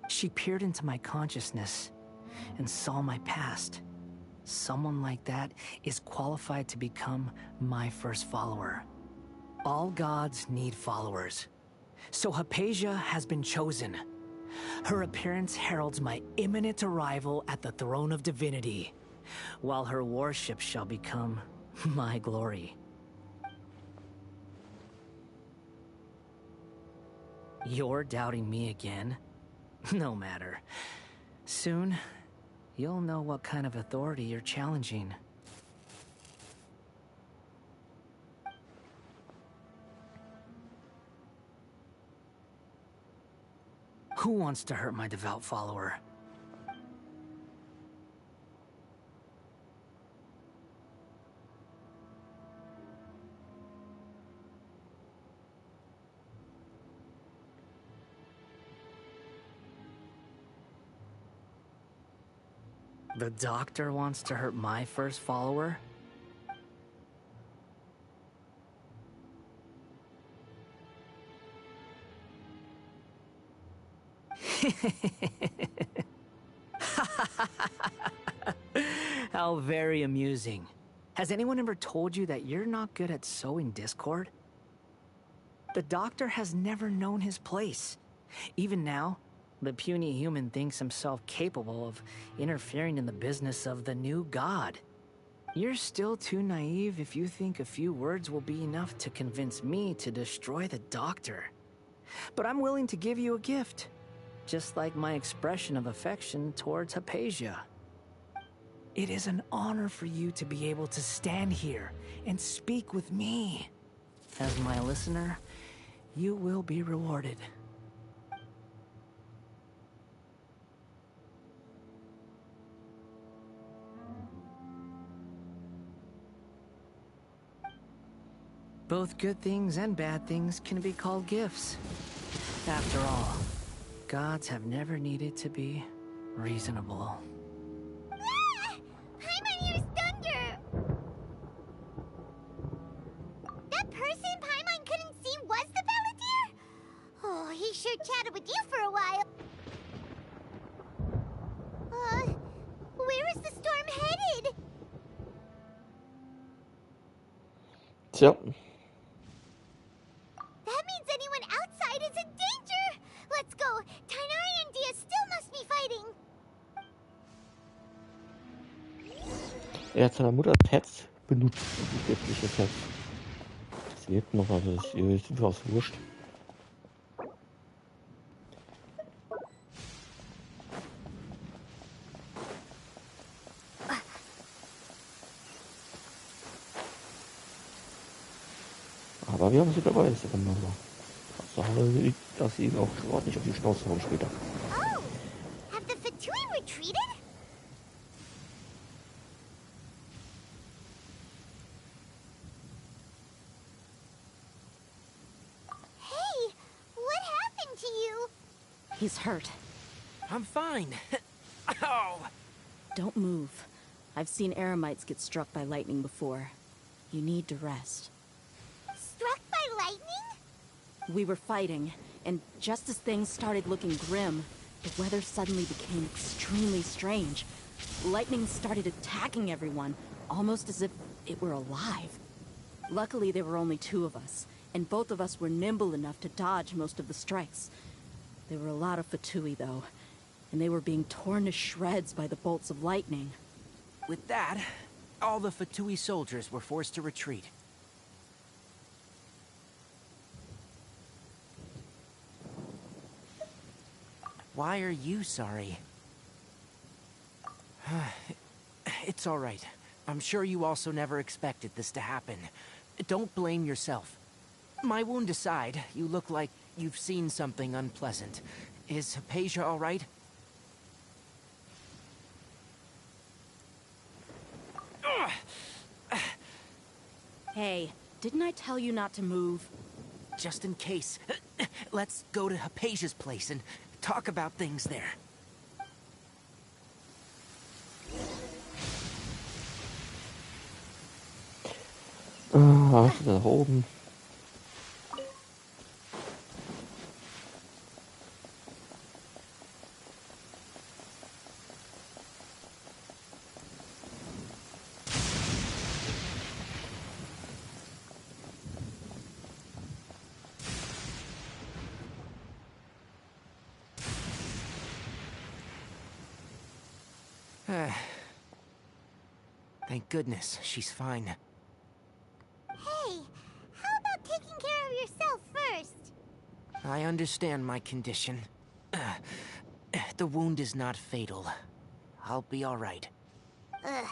She peered into my consciousness and saw my past. Someone like that is qualified to become my first follower. All gods need followers. So Hypatia has been chosen. Her appearance heralds my imminent arrival at the throne of divinity, while her worship shall become my glory. You're doubting me again? No matter. Soon, you'll know what kind of authority you're challenging. Who wants to hurt my devout follower? The doctor wants to hurt my first follower? How very amusing. Has anyone ever told you that you're not good at sowing discord? The doctor has never known his place. Even now, the puny human thinks himself capable of interfering in the business of the new god. You're still too naive if you think a few words will be enough to convince me to destroy the doctor. But I'm willing to give you a gift, just like my expression of affection towards Hypatia. It is an honor for you to be able to stand here and speak with me. As my listener, you will be rewarded. Both good things and bad things can be called gifts. After all, gods have never needed to be reasonable. Ah! Paimon hears thunder! That person Paimon couldn't see was the Palantir? Oh, he sure chatted with you for a while. Where is the storm headed? Tja. That means anyone outside is in danger! Let's go! Tainari and Dia still must be fighting! Er hat seiner Mutter Pets benutzt, die göttliche Pets. Sie lebt noch, also ist überaus wurscht. Aber wir haben sie dabei, ist ja wunderbar. Hauptsache, dass sie ihm auch ordentlich auf die Schnauze hauen später. Oh! Have the Fatui retreated? Hey, what happened to you? He's hurt. I'm fine. Ow! Don't move. I've seen eremites get struck by lightning before. You need to rest. Struck by lightning? We were fighting, and just as things started looking grim, the weather suddenly became extremely strange. Lightning started attacking everyone, almost as if it were alive. Luckily, there were only two of us, and both of us were nimble enough to dodge most of the strikes. There were a lot of Fatui, though, and they were being torn to shreds by the bolts of lightning. With that, all the Fatui soldiers were forced to retreat. Why are you sorry? It's all right. I'm sure you also never expected this to happen. Don't blame yourself. My wound aside, you look like you've seen something unpleasant. Is Hypatia all right? Hey, didn't I tell you not to move? Just in case, let's go to Hypatia's place and talk about things there. Was ist da oben? Thank goodness, she's fine. Hey, how about taking care of yourself first? I understand my condition. The wound is not fatal. I'll be all right. Ugh.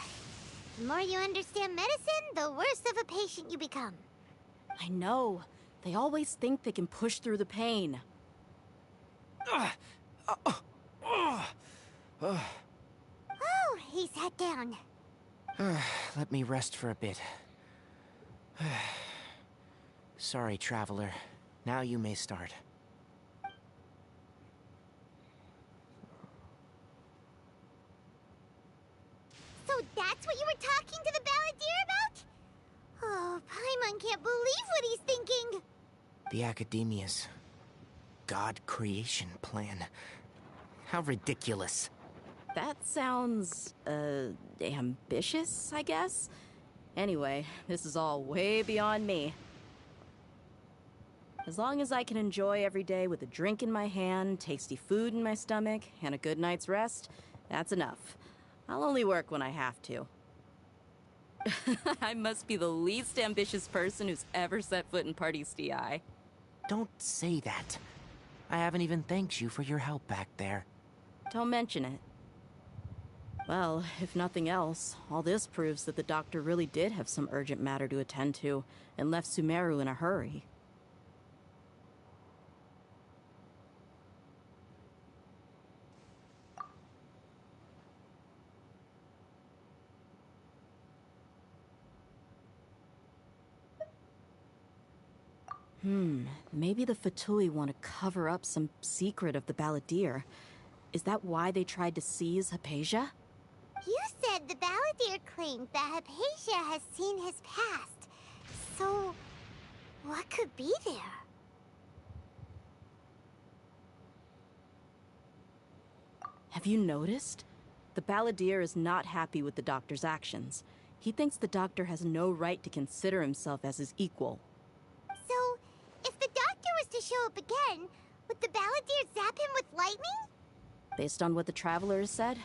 The more you understand medicine, the worse of a patient you become. I know. They always think they can push through the pain. Oh, he sat down. Let me rest for a bit. Sorry, traveler. Now you may start. So that's what you were talking to the Balladeer about? Oh, Paimon can't believe what he's thinking. The Academia's God creation plan. How ridiculous. That sounds, ambitious, I guess? Anyway, this is all way beyond me. As long as I can enjoy every day with a drink in my hand, tasty food in my stomach, and a good night's rest, that's enough. I'll only work when I have to. I must be the least ambitious person who's ever set foot in Party DI. Don't say that. I haven't even thanked you for your help back there. Don't mention it. Well, if nothing else, all this proves that the doctor really did have some urgent matter to attend to, and left Sumeru in a hurry. Maybe the Fatui want to cover up some secret of the Balladeer. Is that why they tried to seize Hypatia? You said the Balladeer claimed that Hypatia has seen his past. So, what could be there? Have you noticed? The Balladeer is not happy with the doctor's actions. He thinks the doctor has no right to consider himself as his equal. So, if the doctor was to show up again, would the Balladeer zap him with lightning? Based on what the Traveler has said,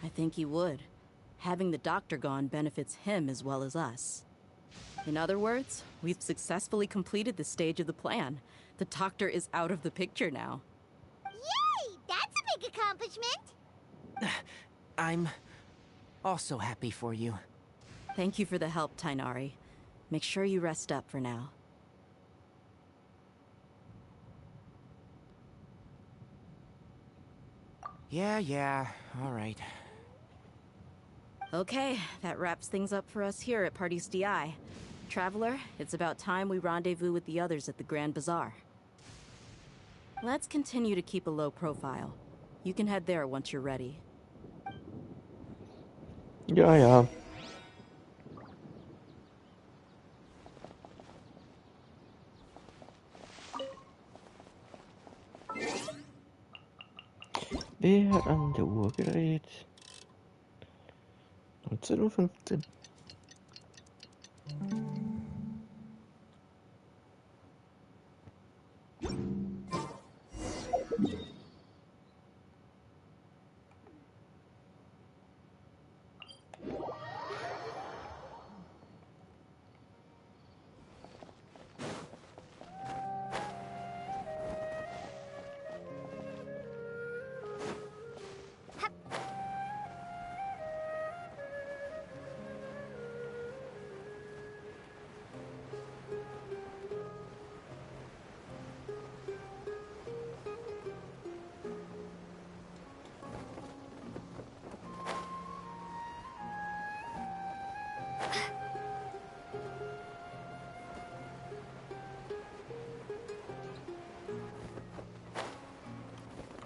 I think he would. Having the doctor gone benefits him as well as us. In other words, we've successfully completed this stage of the plan. The doctor is out of the picture now. Yay! That's a big accomplishment! I'm also happy for you. Thank you for the help, Tainari. Make sure you rest up for now. Yeah, all right. Okay, that wraps things up for us here at Party's DI. Traveler, it's about time we rendezvous with the others at the Grand Bazaar. Let's continue to keep a low profile. You can head there once you're ready. Ja, ja. Wer an der Uhr gerät? 19:15 Uhr.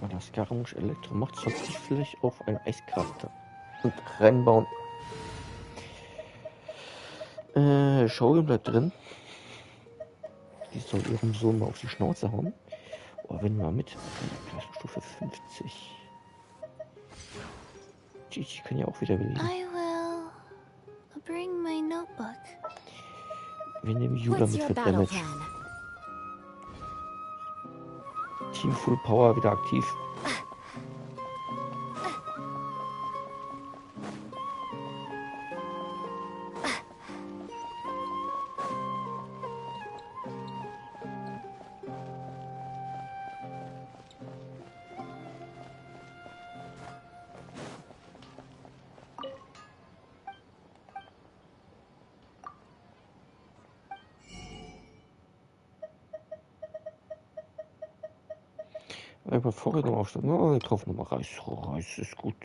Oh, das Scaramouche Elektro macht, sollte ich vielleicht auf einen Eischarakter und reinbauen. Shogun bleibt drin. Die soll ihrem Sohn mal auf die Schnauze hauen. Oh, wenn wir mal mit. Stufe 50. Gigi kann ja auch wieder belegen. I will bring my notebook. Wir nehmen Yuda What's mit your für battle Damage. plan? Team Full Power wieder aktiv. Einfach Vorräte aufstellen. Oh, ich kaufe nochmal Reis. Oh, Reis ist gut.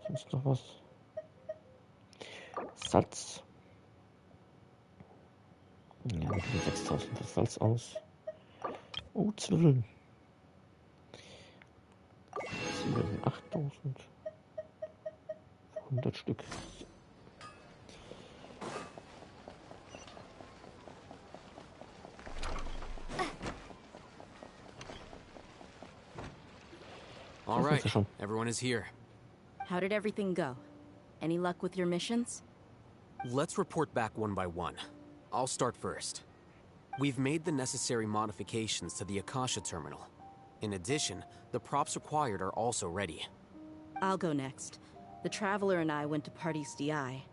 Sonst noch was? Salz. Ja, wir geben 6000 für Salz aus. Oh, Zwiebeln. 8000. 100 Stück. All right, everyone is here. How did everything go? Any luck with your missions? Let's report back one by one. I'll start first. We've made the necessary modifications to the Akasha terminal. In addition, the props required are also ready. I'll go next. The Traveler and I went to Party's DI.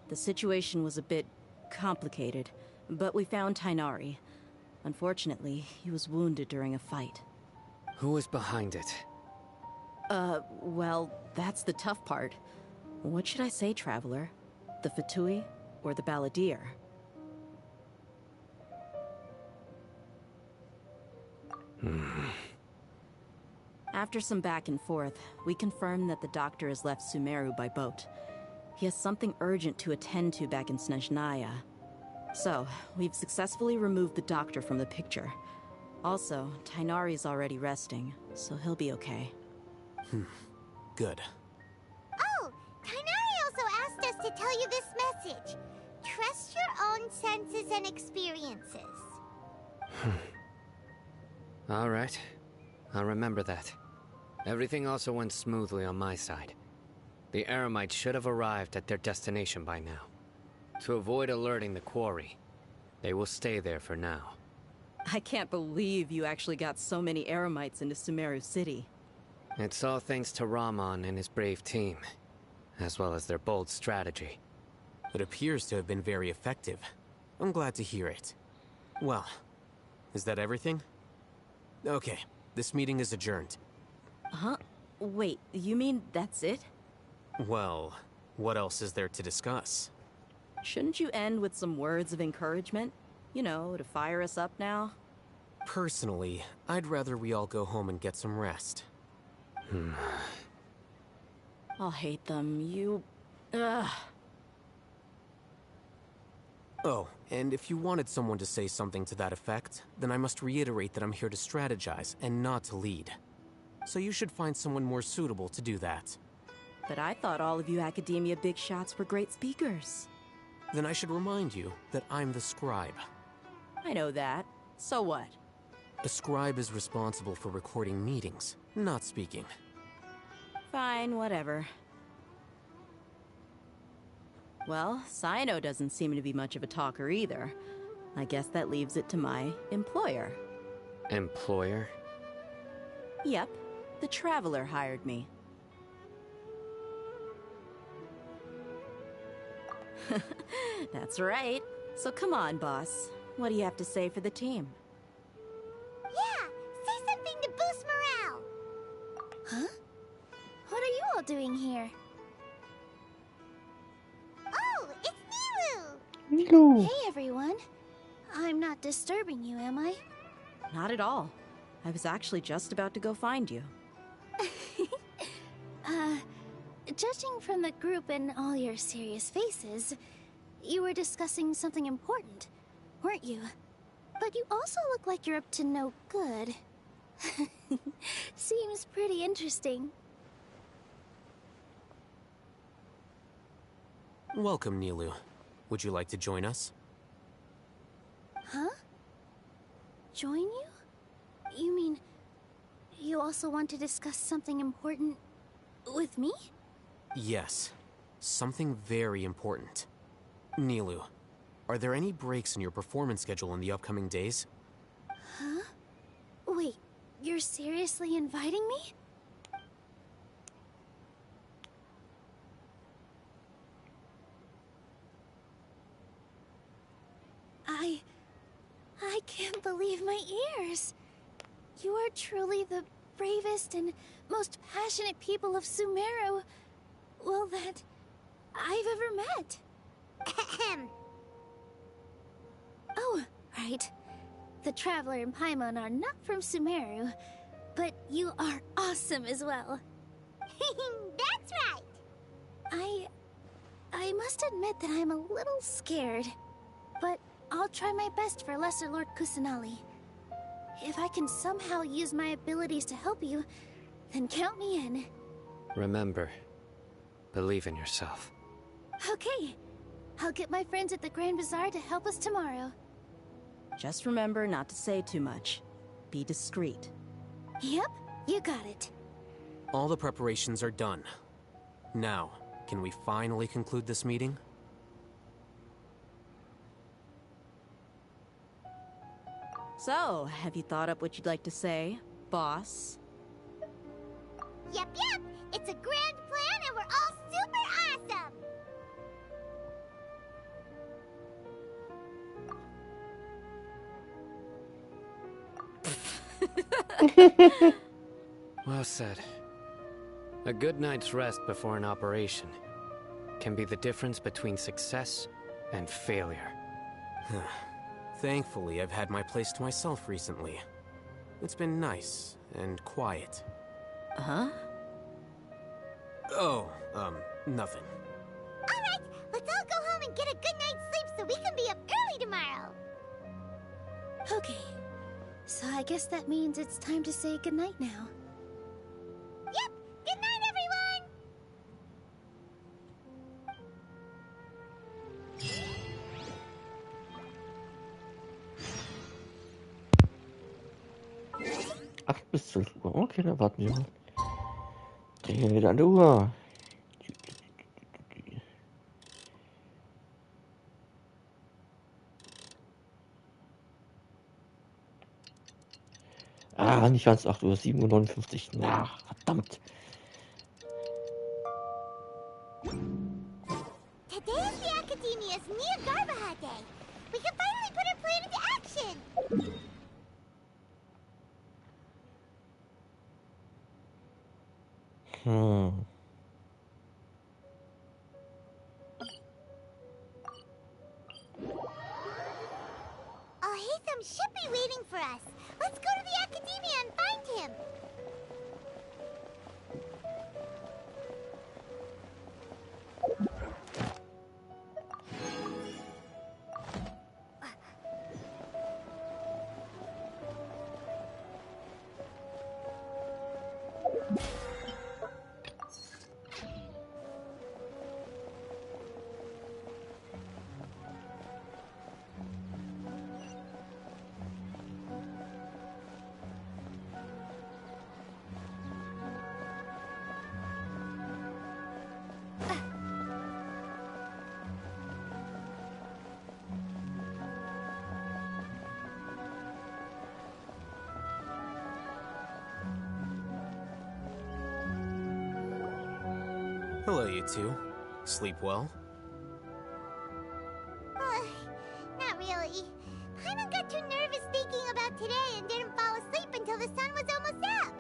The situation was a bit complicated, but we found Tainari. Unfortunately, he was wounded during a fight. Who was behind it? Well, that's the tough part. What should I say, Traveler? The Fatui or the Balladeer? After some back and forth, we confirmed that the doctor has left Sumeru by boat. He has something urgent to attend to back in Snezhnaya. So, we've successfully removed the doctor from the picture. Also, Tainari's already resting, so he'll be okay. Good. Oh, Tainari also asked us to tell you this message. Trust your own senses and experiences. All right. I'll remember that. Everything also went smoothly on my side. The Eremites should have arrived at their destination by now. To avoid alerting the quarry, they will stay there for now. I can't believe you actually got so many Eremites into Sumeru City. It's all thanks to Rahman and his brave team, as well as their bold strategy. It appears to have been very effective. I'm glad to hear it. Well, is that everything? Okay, this meeting is adjourned. Huh? Wait, you mean that's it? Well, what else is there to discuss? Shouldn't you end with some words of encouragement? You know, to fire us up now? Personally, I'd rather we all go home and get some rest. I'll hate them. Ugh. Oh, and if you wanted someone to say something to that effect, then I must reiterate that I'm here to strategize and not to lead. So you should find someone more suitable to do that. But I thought all of you academia big shots were great speakers. Then I should remind you that I'm the scribe. I know that. So what? A scribe is responsible for recording meetings, not speaking. Fine, whatever. Well, Sino doesn't seem to be much of a talker either. I guess that leaves it to my employer. Employer? Yep, the Traveler hired me. That's right. So come on, boss. What do you have to say for the team? Yeah, say something to boost morale. Huh? What are you all doing here? Oh, it's Nilu! Nilu! Hey, everyone. I'm not disturbing you, am I? Not at all. I was actually just about to go find you. Judging from the group and all your serious faces, you were discussing something important, weren't you? But you also look like you're up to no good. Seems pretty interesting. Welcome, Nilu. Would you like to join us? Huh? Join you? You mean, you also want to discuss something important with me? Yes. Something very important. Nilu, are there any breaks in your performance schedule in the upcoming days? Huh? Wait, you're seriously inviting me? I can't believe my ears. You are truly the bravest and most passionate people of Sumeru, well, that I've ever met. Oh, right. The Traveler and Paimon are not from Sumeru, but you are awesome as well. That's right. I must admit that I'm a little scared, but I'll try my best for Lesser Lord Kusanali. If I can somehow use my abilities to help you, then count me in. Remember, believe in yourself. Okay. I'll get my friends at the Grand Bazaar to help us tomorrow. Just remember not to say too much. Be discreet. Yep, you got it. All the preparations are done. Now, can we finally conclude this meeting? So, have you thought up what you'd like to say, boss? Yep. It's a grand plan and we're all super awesome. Well said. A good night's rest before an operation can be the difference between success and failure. Thankfully, I've had my place to myself recently. It's been nice and quiet. Huh? Oh, nothing. Alright, let's all go home and get a good night's sleep so we can be up early tomorrow. Okay, so I guess that means it's time to say goodnight now. Yep, good night, everyone! Bis 12 Uhr. Okay, dann warten wir mal. Drehen wir wieder an der Uhr. Ah, nicht ganz 8 Uhr, 7:59 Uhr. Na, verdammt. Today's the Academia's Nia Garbaha Day. We can finally put our plan into action. Haytham should be waiting for us. Let's go to the Academia and find him. Hello, you two. Sleep well? Not really. Paimon got too nervous thinking about today and didn't fall asleep until the sun was almost up.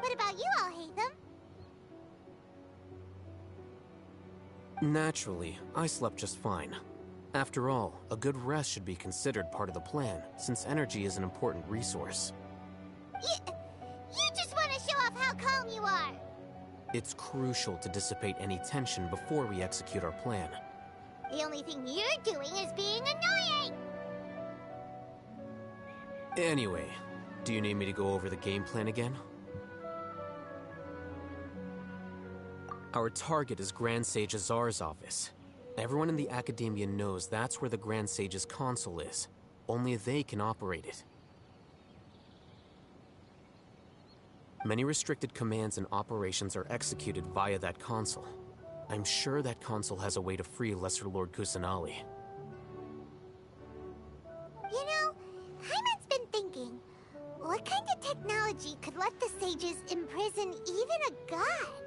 What about you all, Haytham? Naturally, I slept just fine. After all, a good rest should be considered part of the plan, since energy is an important resource. You just want to show off how calm you are. It's crucial to dissipate any tension before we execute our plan. The only thing you're doing is being annoying! Anyway, do you need me to go over the game plan again? Our target is Grand Sage Azar's office. Everyone in the Academia knows that's where the Grand Sage's console is. Only they can operate it. Many restricted commands and operations are executed via that console. I'm sure that console has a way to free Lesser Lord Kusanali. You know, Paimon's been thinking, what kind of technology could let the sages imprison even a god?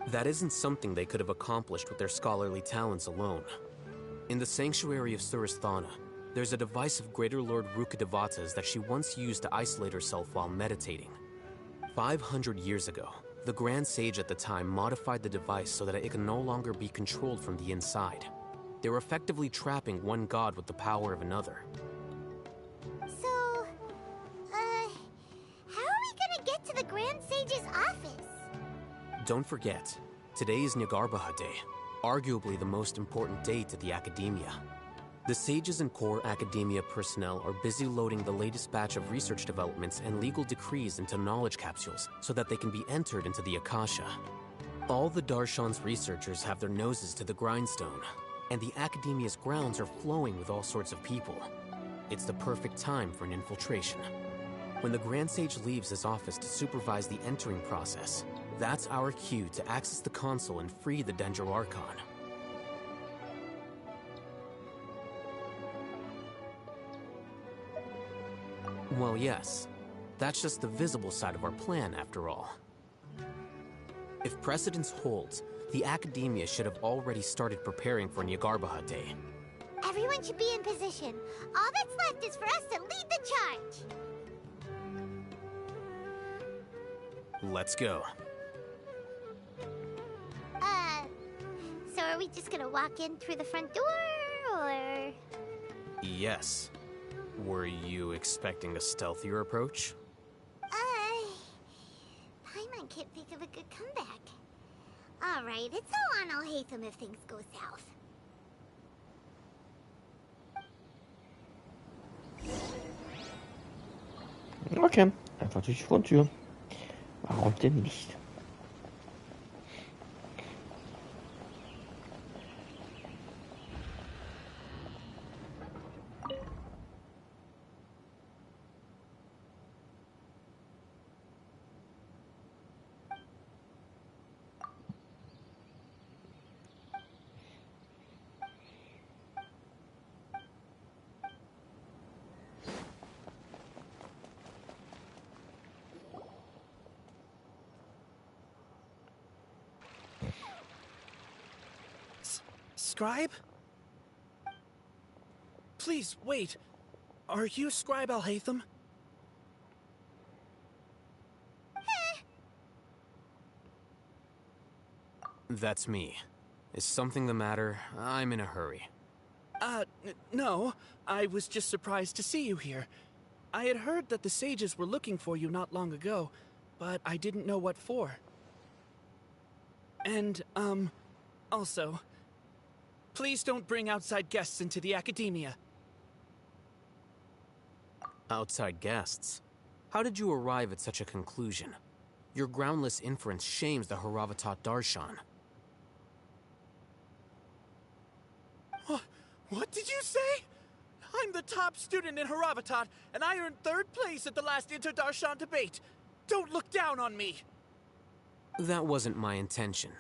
That isn't something they could have accomplished with their scholarly talents alone. In the Sanctuary of Surasthana, there's a device of Greater Lord Rukkhadevata's that she once used to isolate herself while meditating. 500 years ago, the Grand Sage at the time modified the device so that it can no longer be controlled from the inside. They were effectively trapping one god with the power of another. So, how are we gonna get to the Grand Sage's office? Don't forget, today is Nyagarbha Day, arguably the most important day to the Academia. The Sages and core Academia personnel are busy loading the latest batch of research developments and legal decrees into knowledge capsules so that they can be entered into the Akasha. All the Darshan's researchers have their noses to the grindstone, and the Academia's grounds are flowing with all sorts of people. It's the perfect time for an infiltration. When the Grand Sage leaves his office to supervise the entering process, that's our cue to access the console and free the Dendro Archon. Well, yes. That's just the visible side of our plan, after all. If precedence holds, the Academia should have already started preparing for Nyagarbha Day. Everyone should be in position. All that's left is for us to lead the charge. Let's go. So are we just gonna walk in through the front door, or...? Yes. Were you expecting a stealthier approach? Paimon can't think of a good comeback. Alright, it's all on Alhaitham if things go south. Okay, einfach durch die Fronttür. Warum denn nicht? Scribe? Please, wait. Are you Scribe Alhaitham? That's me. Is something the matter? I'm in a hurry. No. I was just surprised to see you here. I had heard that the sages were looking for you not long ago, but I didn't know what for. And, also, please don't bring outside guests into the academia. Outside guests? How did you arrive at such a conclusion? Your groundless inference shames the Haravatat Darshan. What did you say? I'm the top student in Haravatat, and I earned 3rd place at the last Inter-Darshan debate. Don't look down on me! That wasn't my intention.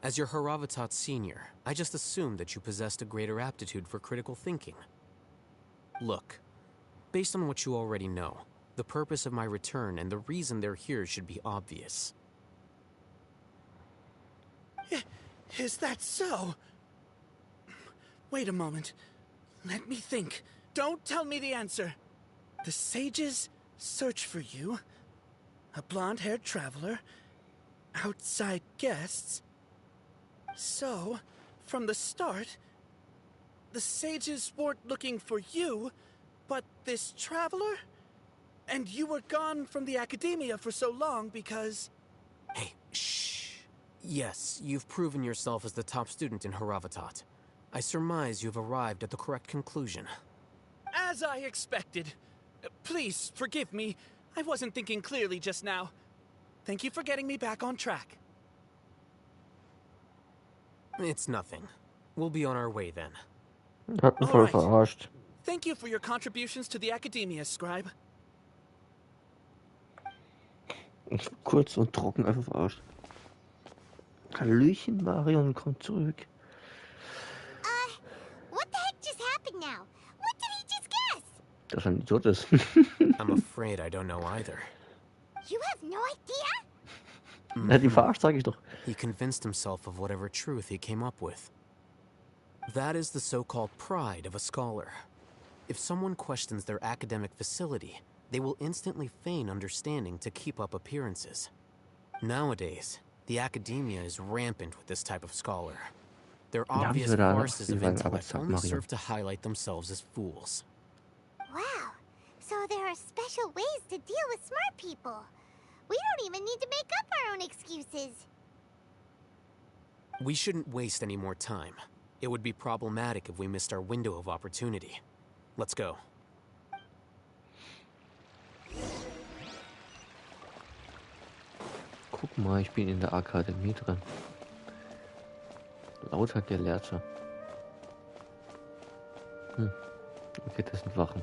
As your Haravatat senior, I just assumed that you possessed a greater aptitude for critical thinking. Look, based on what you already know, the purpose of my return and the reason they're here should be obvious. Is that so? Wait a moment. Let me think. Don't tell me the answer. The sages search for you. A blonde-haired traveler. Outside guests. So, from the start, the sages weren't looking for you, but this traveler? And you were gone from the academia for so long because... Hey, shh. Yes, you've proven yourself as the top student in Haravatat. I surmise you've arrived at the correct conclusion. As I expected. Please, forgive me. I wasn't thinking clearly just now. Thank you for getting me back on track. It's nothing. We'll be on our way then. Hat mich voll verarscht. Thank you for your contributions to the academia, Scribe. Kurz und trocken einfach verarscht. Hallöchen, Marion, komm zurück. What the heck just happened now? What did he just guess? Dass er ein Idiot ist. I'm afraid I don't know either. You have no idea? Er hat ihn verarscht, sag ich doch. He convinced himself of whatever truth he came up with. That is the so-called pride of a scholar. If someone questions their academic facility, they will instantly feign understanding to keep up appearances. Nowadays, the academia is rampant with this type of scholar. Their obvious farces of intellect only serve to highlight themselves as fools. Wow. So there are special ways to deal with smart people. We don't even need to make up our own excuses. We shouldn't waste any more time. It would be problematic if we missed our window of opportunity. Let's go. Guck mal, ich bin in der Akademie drin. Lauter Gelehrte. Okay, das sind Wachen.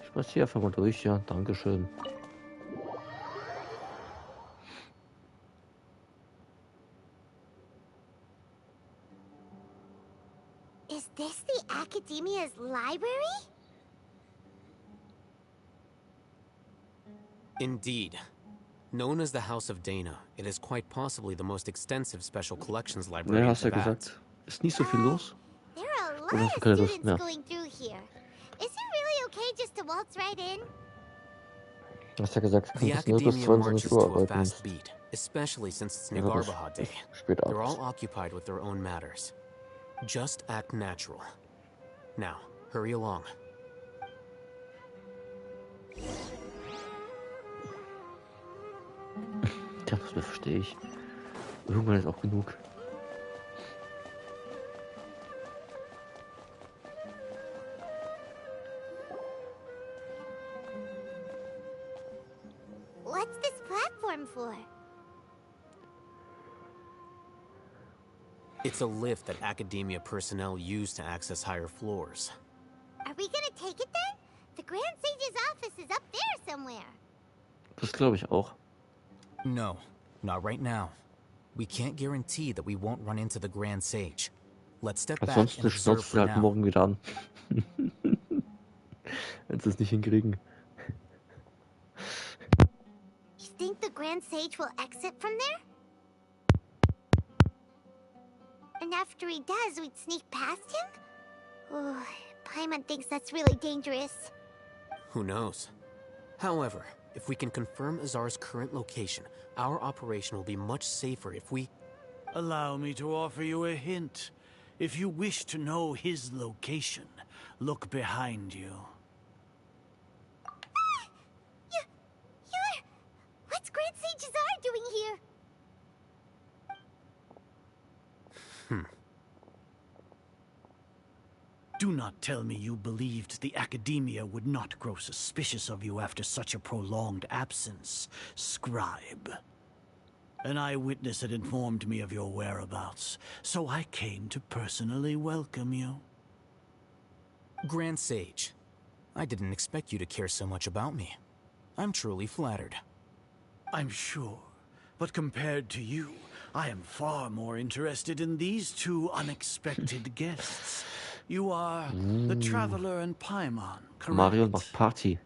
Ich spaziere einfach mal durch, ja. Dankeschön. Is this the Academia's library? Indeed. Known as the House of Dana, it is quite possibly the most extensive special collections library. Ja, hast ja gesagt. Ist nicht so viel los. There are a lot of students going through here. Is it really okay just to waltz right in? Du hast ja gesagt, du The kannst nur bis Academia 22 marches Uhr to a arbeiten. fast beat, especially since it's Nagarbaha Day. Spät They're all abends. occupied with their own matters. Just act natural. Now, hurry along. Ja, das verstehe ich. Irgendwann ist auch genug. What's this platform for? It's a lift that Academia personnel use to access higher floors. Are we gonna take it then? The Grand Sage's office is up there somewhere. Das glaube ich auch. No, not right now. We can't guarantee that we won't run into the Grand Sage. Let's step back and Ansonsten observe schnauzt for sie halt now. morgen wieder an. Wenn sie es nicht hinkriegen. You think the Grand Sage will exit from there? And after he does, we'd sneak past him? Oh, Paimon thinks that's really dangerous. Who knows? However, if we can confirm Azar's current location, our operation will be much safer if we... Allow me to offer you a hint. If you wish to know his location, look behind you. You're... What's Grand Sage Azar doing here? Do not tell me you believed the Academia would not grow suspicious of you after such a prolonged absence, scribe. An eyewitness had informed me of your whereabouts, so I came to personally welcome you. Grand Sage, I didn't expect you to care so much about me. I'm truly flattered. I'm sure, but compared to you, I am far more interested in these two unexpected guests. You are the Traveler and Paimon, correct? Mario macht Party.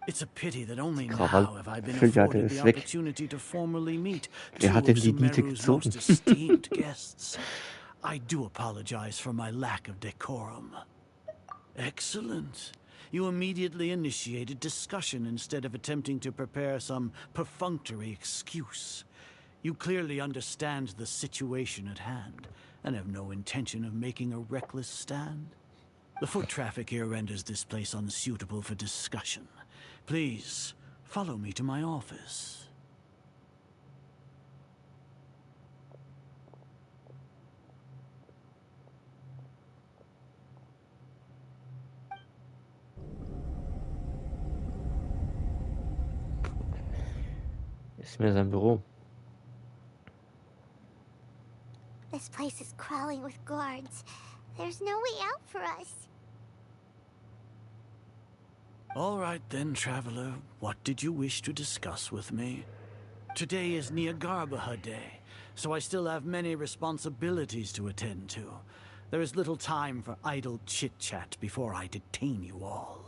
It's a pity that only Krawall. now have I been Fülljacke afforded the ist weg. opportunity to formally meet Wer two hat of denn die Niete Sumeru's gezogen? most esteemed guests. I do apologize for my lack of decorum. Excellent. You immediately initiated discussion instead of attempting to prepare some perfunctory excuse. You clearly understand the situation at hand, and have no intention of making a reckless stand. The foot traffic here renders this place unsuitable for discussion. Please, follow me to my office. Ist mir sein Büro. This place is crawling with guards. There's no way out for us. All right then, Traveler. What did you wish to discuss with me? Today is Niagarbaha Day, so I still have many responsibilities to attend to. There is little time for idle chit-chat before I detain you all.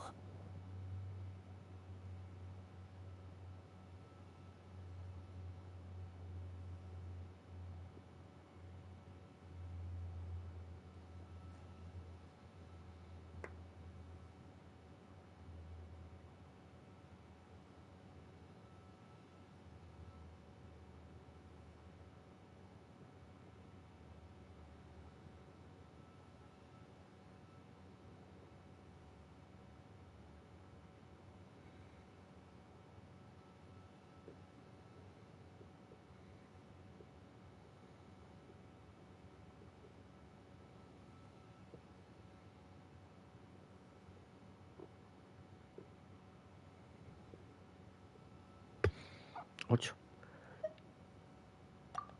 Ouch.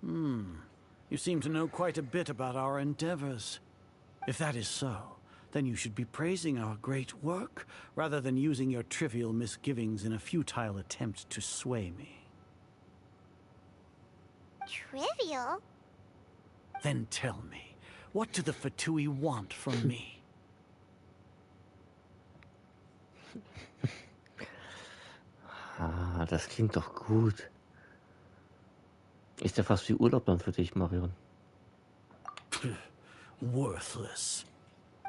You seem to know quite a bit about our endeavors. If that is so, then you should be praising our great work, rather than using your trivial misgivings in a futile attempt to sway me. Trivial? Then tell me, what do the Fatui want from me? Ah, das klingt doch gut. Ist ja fast wie Urlaub dann für dich, Marion. Worthless.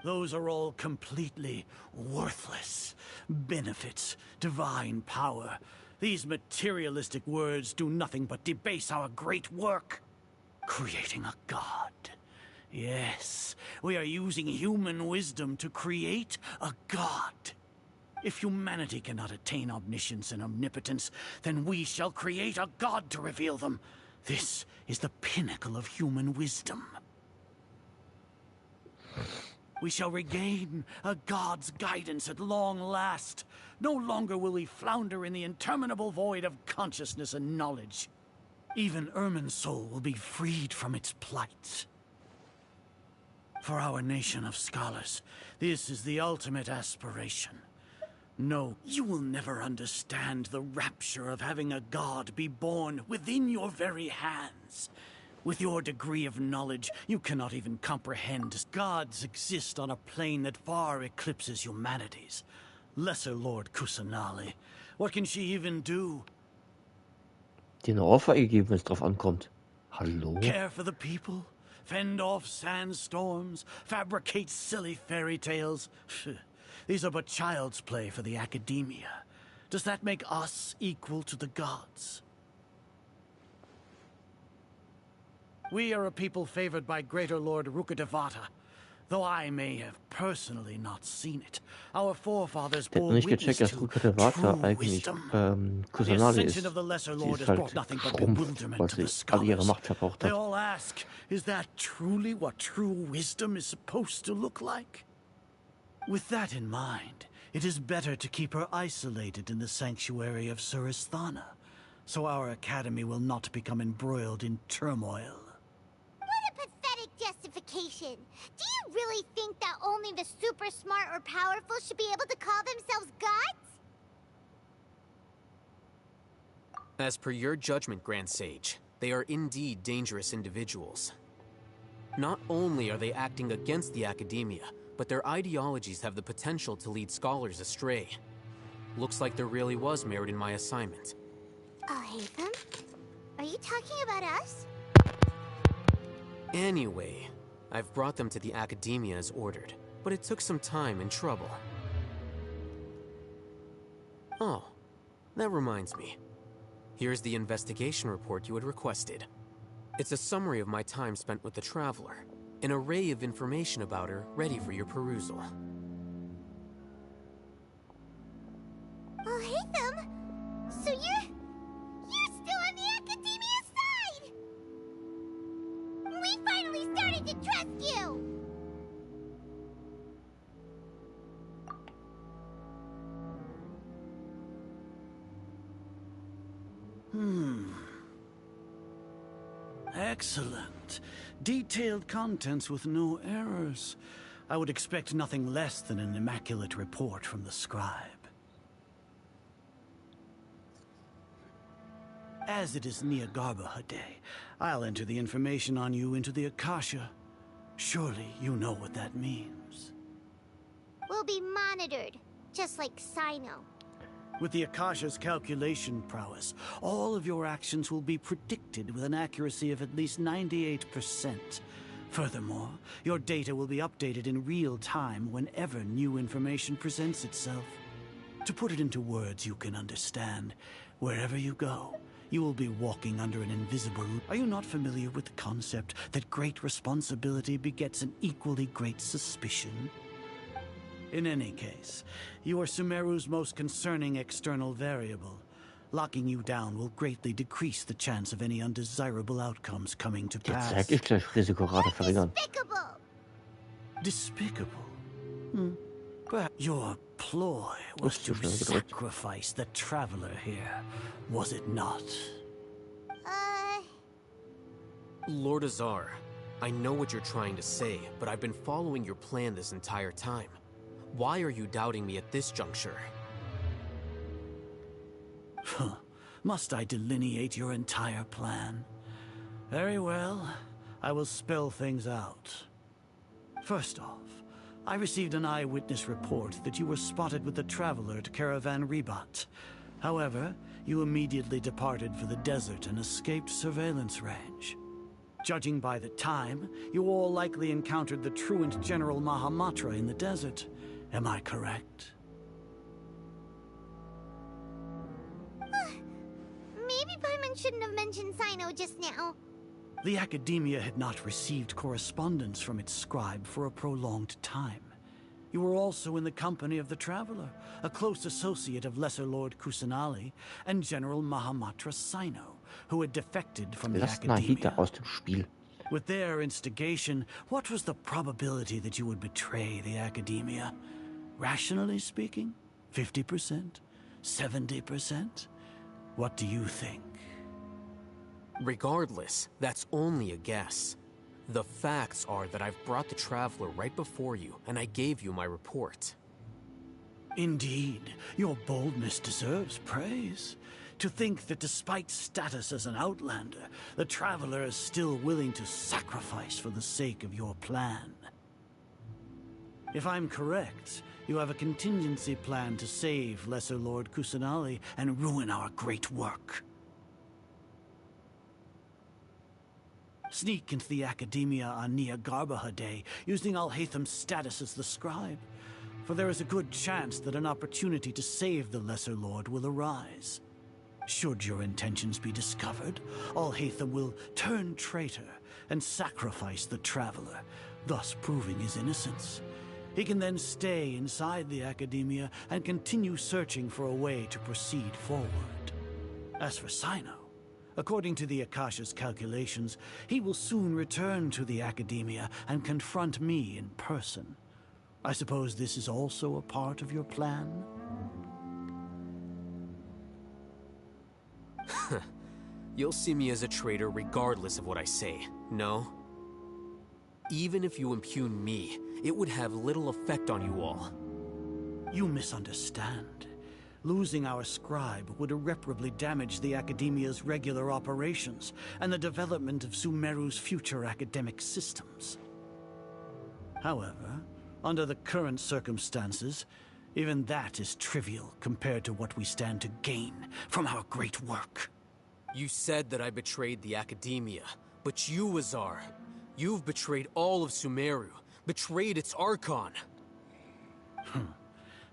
Those are all completely worthless. Benefits, divine power. These materialistic words do nothing but debase our great work. Creating a god. Yes, we are using human wisdom to create a god. If humanity cannot attain omniscience and omnipotence, then we shall create a god to reveal them. This is the pinnacle of human wisdom. We shall regain a god's guidance at long last. No longer will we flounder in the interminable void of consciousness and knowledge. Even Ermin's soul will be freed from its plight. For our nation of scholars, this is the ultimate aspiration. No, you will never understand the rapture of having a god be born within your very hands. With your degree of knowledge, you cannot even comprehend gods exist on a plane that far eclipses humanity's. Lesser Lord Kusanali, what can she even do? Die eine Ohrfeige geben, wenn es drauf ankommt. Hallo? Care for the people? Fend off sandstorms? Fabricate silly fairy tales? These are but child's play for the Academia. Does that make us equal to the gods? We are a people favored by Greater Lord Rukkhadevata. Though I may have personally not seen it, our forefathers Der hat bore noch nicht witness gecheckt, dass to Rukkhadevata true eigentlich wisdom. The Kusanali ascension of ist. the Lesser Sie Lord ist has halt brought nothing but schrumpft, bewilderment weil to the sie alle ihre scholars. Macht verbraucht They hat. all ask, is that truly what true wisdom is supposed to look like? With that in mind, it is better to keep her isolated in the sanctuary of Suristhana, so our academy will not become embroiled in turmoil. What a pathetic justification. Do you really think that only the super smart or powerful should be able to call themselves gods? As per your judgment, Grand Sage, they are indeed dangerous individuals. Not only are they acting against the academia, but their ideologies have the potential to lead scholars astray. Looks like there really was merit in my assignment. Oh, Hatham? Are you talking about us? Anyway, I've brought them to the academia as ordered, but it took some time and trouble. Oh, that reminds me. Here's the investigation report you had requested. It's a summary of my time spent with the Traveler. An array of information about her ready for your perusal. Oh, Hatham! So you're still on the Academia's side! We finally started to trust you! Excellent. Detailed contents with no errors. I would expect nothing less than an immaculate report from the scribe. As it is Niagarbha Day, I'll enter the information on you into the Akasha. Surely you know what that means. We'll be monitored, just like Sino. With the Akasha's calculation prowess, all of your actions will be predicted with an accuracy of at least 98%. Furthermore, your data will be updated in real time whenever new information presents itself. To put it into words you can understand, wherever you go, you will be walking under an invisible... Are you not familiar with the concept that great responsibility begets an equally great suspicion? In any case, you are Sumeru's most concerning external variable. Locking you down will greatly decrease the chance of any undesirable outcomes coming to pass. Jetzt zeig ich gleich Risikorate verringern. Despicable? But your ploy was to sacrifice the Traveler here, was it not? Lord Azar, I know what you're trying to say, but I've been following your plan this entire time. Why are you doubting me at this juncture? Must I delineate your entire plan? Very well. I will spell things out. First off, I received an eyewitness report that you were spotted with the Traveler at Caravan Ribat. However, you immediately departed for the desert and escaped surveillance range. Judging by the time, you all likely encountered the truant General Mahamatra in the desert. Am I correct? Maybe Paimon shouldn't have mentioned Sino just now. The Academia had not received correspondence from its scribe for a prolonged time. You were also in the company of the Traveler, a close associate of Lesser Lord Kusanali and General Mahamatra Sino, who had defected from the Academia. Aus dem Spiel. With their instigation, what was the probability that you would betray the Academia? Rationally speaking, 50%? 70%? What do you think? Regardless, that's only a guess. The facts are that I've brought the Traveler right before you, and I gave you my report. Indeed, your boldness deserves praise. To think that despite status as an outlander, the Traveler is still willing to sacrifice for the sake of your plan. If I'm correct, you have a contingency plan to save Lesser Lord Kusanali and ruin our great work. Sneak into the Academia on Niagarbha Day, using Alhatham's status as the scribe. For there is a good chance that an opportunity to save the Lesser Lord will arise. Should your intentions be discovered, Alhatham will turn traitor and sacrifice the Traveler, thus proving his innocence. He can then stay inside the Academia and continue searching for a way to proceed forward. As for Sino, according to the Akasha's calculations, he will soon return to the Academia and confront me in person. I suppose this is also a part of your plan? You'll see me as a traitor regardless of what I say, no? Even if you impugn me, it would have little effect on you all. You misunderstand. Losing our scribe would irreparably damage the Academia's regular operations and the development of Sumeru's future academic systems. However, under the current circumstances, even that is trivial compared to what we stand to gain from our great work. You said that I betrayed the Academia, but you, Azar, you've betrayed all of Sumeru, betrayed its Archon.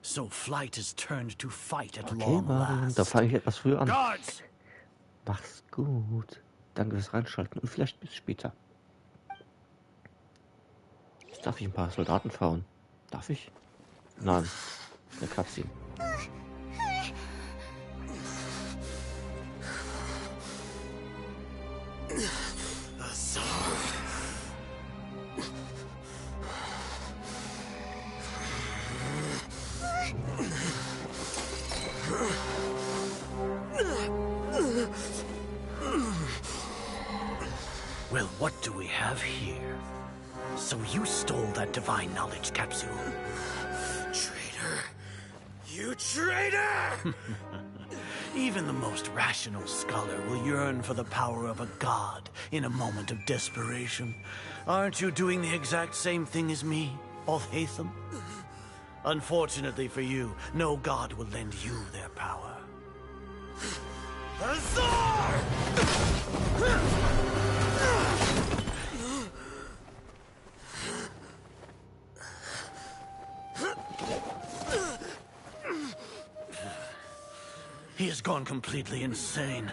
So flight has turned to fight at Okay, long Marion, da last. fange ich etwas früher an. Guards! Mach's gut. Danke fürs Reinschalten und vielleicht bis später. Jetzt darf ich ein paar Soldaten fahren. Darf ich? Nein. Eine Cutscene. Well, what do we have here? So you stole that divine knowledge capsule? Traitor! You traitor! Even the most rational scholar will yearn for the power of a god in a moment of desperation. Aren't you doing the exact same thing as me, Alhaitham? Unfortunately for you, no god will lend you their power. Azar! He has gone completely insane.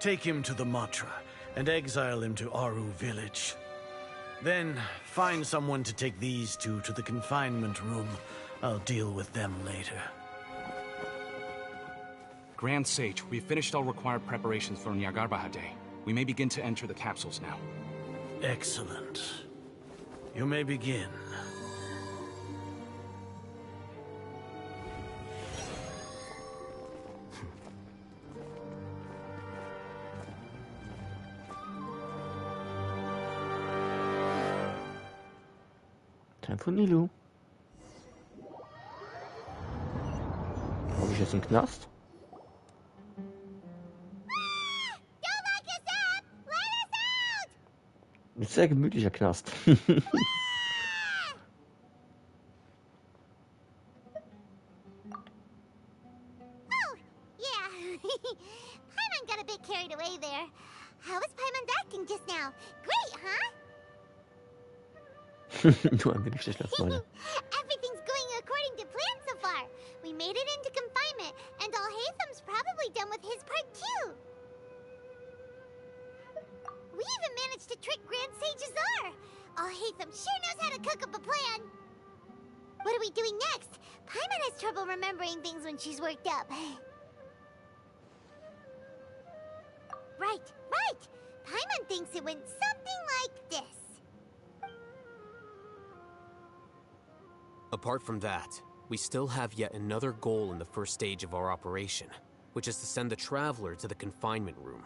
Take him to the Matra and exile him to Aru village. Then find someone to take these two to the confinement room. I'll deal with them later. Grand Sage, we've finished all required preparations for Nyagarbahad Day. We may begin to enter the capsules now. Excellent. You may begin. Time for Nilu. Habe ich jetzt einen Knast? Ein sehr gemütlicher Knast. Paimon got a bit carried away there. How was Paimon acting just now? Great, huh? Nur ein wenig schlechter als meine. Everything's going according to plan so far. We made it into confinement, and Alhaitham's probably done with his part too. We even managed to trick Grand Sage Azar. Alhaitham sure knows how to cook up a plan. What are we doing next? Paimon has trouble remembering things when she's worked up. Right. Paimon thinks it went something like this. Apart from that, we still have yet another goal in the first stage of our operation, which is to send the Traveler to the confinement room.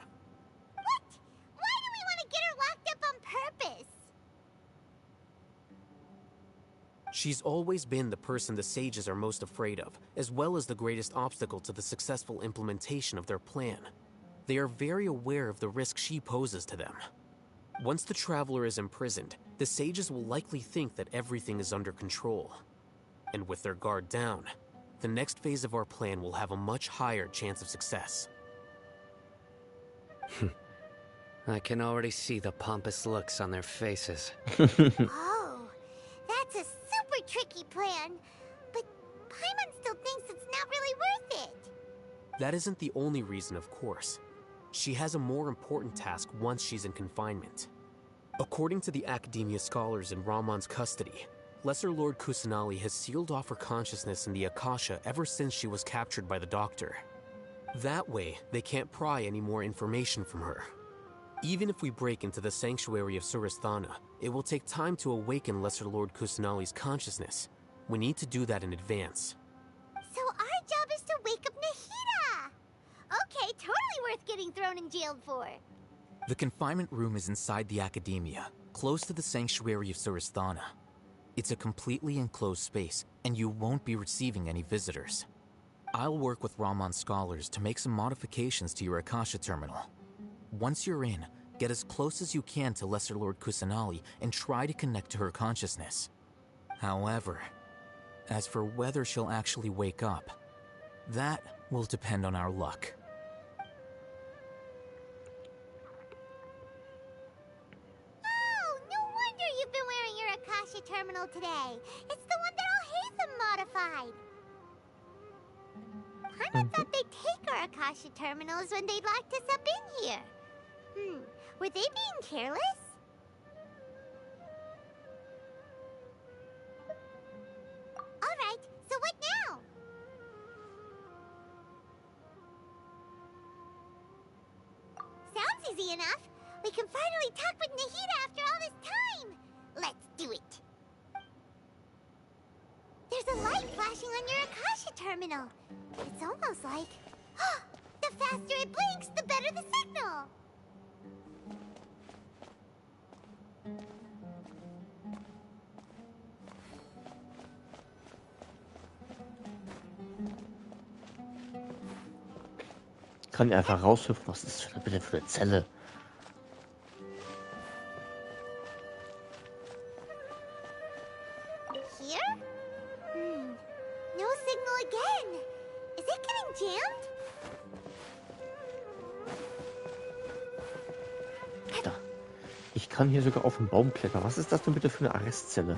What? Why do we want to get her locked up on purpose? She's always been the person the sages are most afraid of, as well as the greatest obstacle to the successful implementation of their plan. They are very aware of the risk she poses to them. Once the Traveler is imprisoned, the sages will likely think that everything is under control. And with their guard down, the next phase of our plan will have a much higher chance of success. I can already see the pompous looks on their faces. Oh, that's a super tricky plan. But it's not really worth it. That isn't the only reason, of course. She has a more important task once she's in confinement. According to the Academia scholars in Ramon's custody, Lesser Lord Kusanali has sealed off her consciousness in the Akasha ever since she was captured by the Doctor. That way, they can't pry any more information from her. Even if we break into the sanctuary of Surasthana, it will take time to awaken Lesser Lord Kusanali's consciousness. We need to do that in advance. So our job is to wake up Nahida! Okay, totally worth getting thrown in jail for. The confinement room is inside the Academia, close to the sanctuary of Surasthana. It's a completely enclosed space, and you won't be receiving any visitors. I'll work with Ramon's scholars to make some modifications to your Akasha terminal. Once you're in, get as close as you can to Lesser Lord Kusanali and try to connect to her consciousness. However, as for whether she'll actually wake up, that will depend on our luck. Oh, no wonder you've been wearing your Akasha terminal today. It's the one that Al-Haytham modified. Paimon thought they'd take our Akasha terminals when they'd locked us up in here. Were they being careless? Alright, so what now? Sounds easy enough. We can finally talk with Nahida after all this time. Let's do it. There's a light flashing on your Akasha terminal. It's almost like... the faster it blinks, the better the signal. Kann er einfach raushüpfen? Was ist das bitte für eine Zelle? Here? No signal again. Is it getting jammed? Da. Ich kann hier sogar auf den Baum klettern. Was ist das denn bitte für eine Arrestzelle?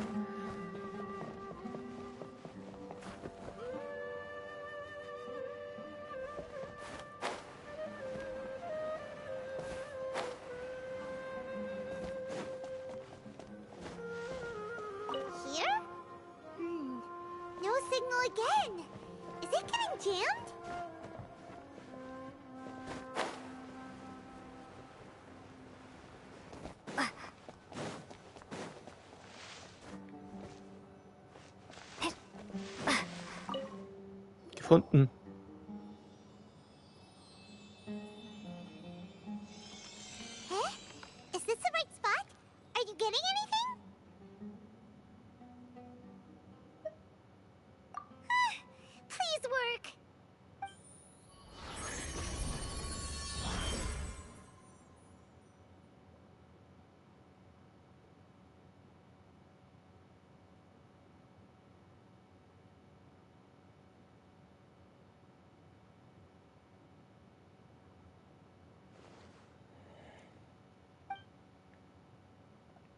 Here? No signal again. Is it getting jammed? Gefunden. Huh? Is this the right spot? Are you getting anything? Please work.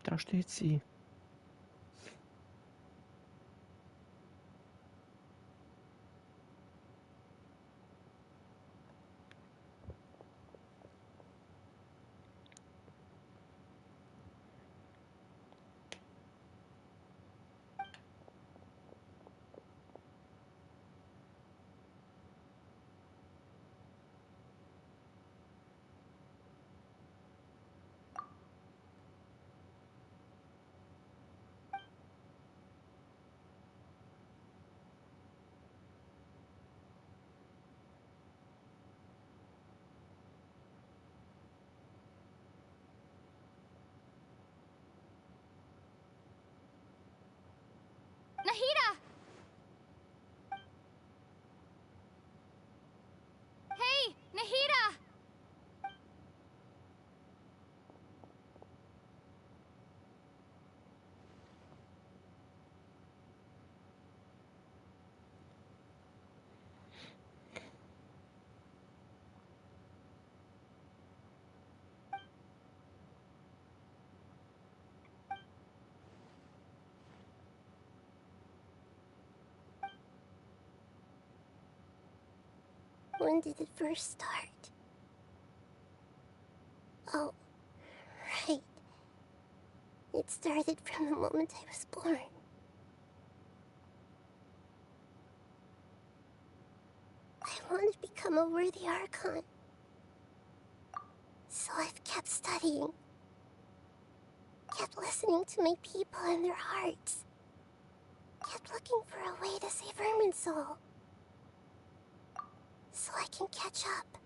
Da steht sie. Nahida! Hey, Nahida! When did it first start? Oh, right. It started from the moment I was born. I want to become a worthy Archon. So I've kept studying. Kept listening to my people and their hearts. Kept looking for a way to save Irminsul. So I can catch up.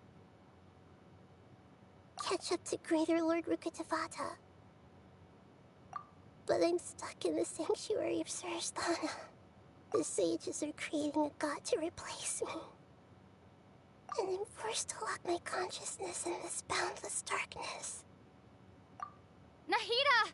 Catch up to Greater Lord Rukkhadevata. But I'm stuck in the sanctuary of Surasthana. The sages are creating a god to replace me. And I'm forced to lock my consciousness in this boundless darkness. Nahida!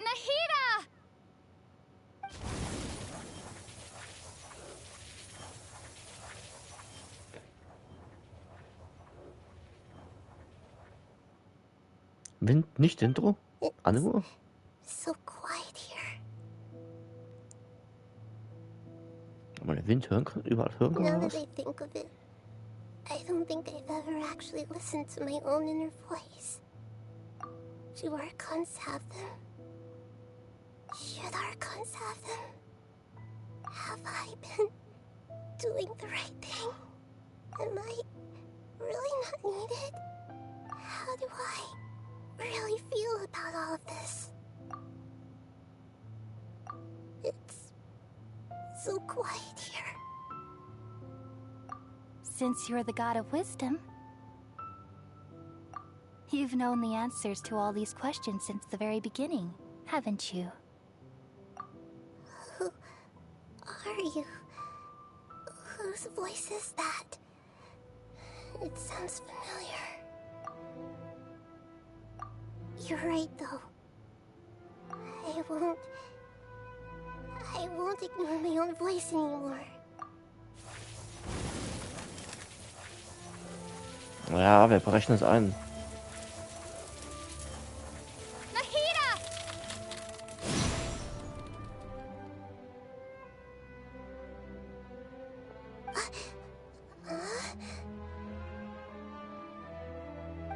Nahida! Wind nicht Intro? Animo? So quiet here. Ob man den Wind hören kann, überall hören kann Now oder that was? I think of it, I don't think I've ever actually listened to my own inner voice. Do Archons have them? Should Archons have them? Have I been doing the right thing? Am I really not needed? How do I really feel about all of this? It's so quiet here. Since you're the god of wisdom, you've known the answers to all these questions since the very beginning, haven't you? Who are you? Whose voice is that? It sounds familiar. You're right, though. I won't ignore my own voice anymore. Ja, wir brechen es ein.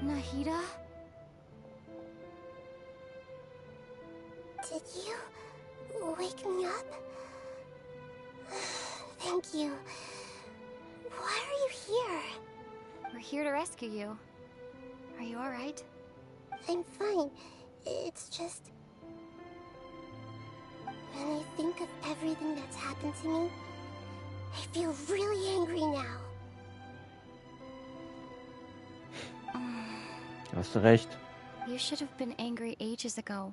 Nahida? Did you wake me up? Thank you. Why are you here? We're here to rescue you. Are you alright? I'm fine. It's just... when I think of everything that's happened to me, I feel really angry now. Hast du recht. You should have been angry ages ago.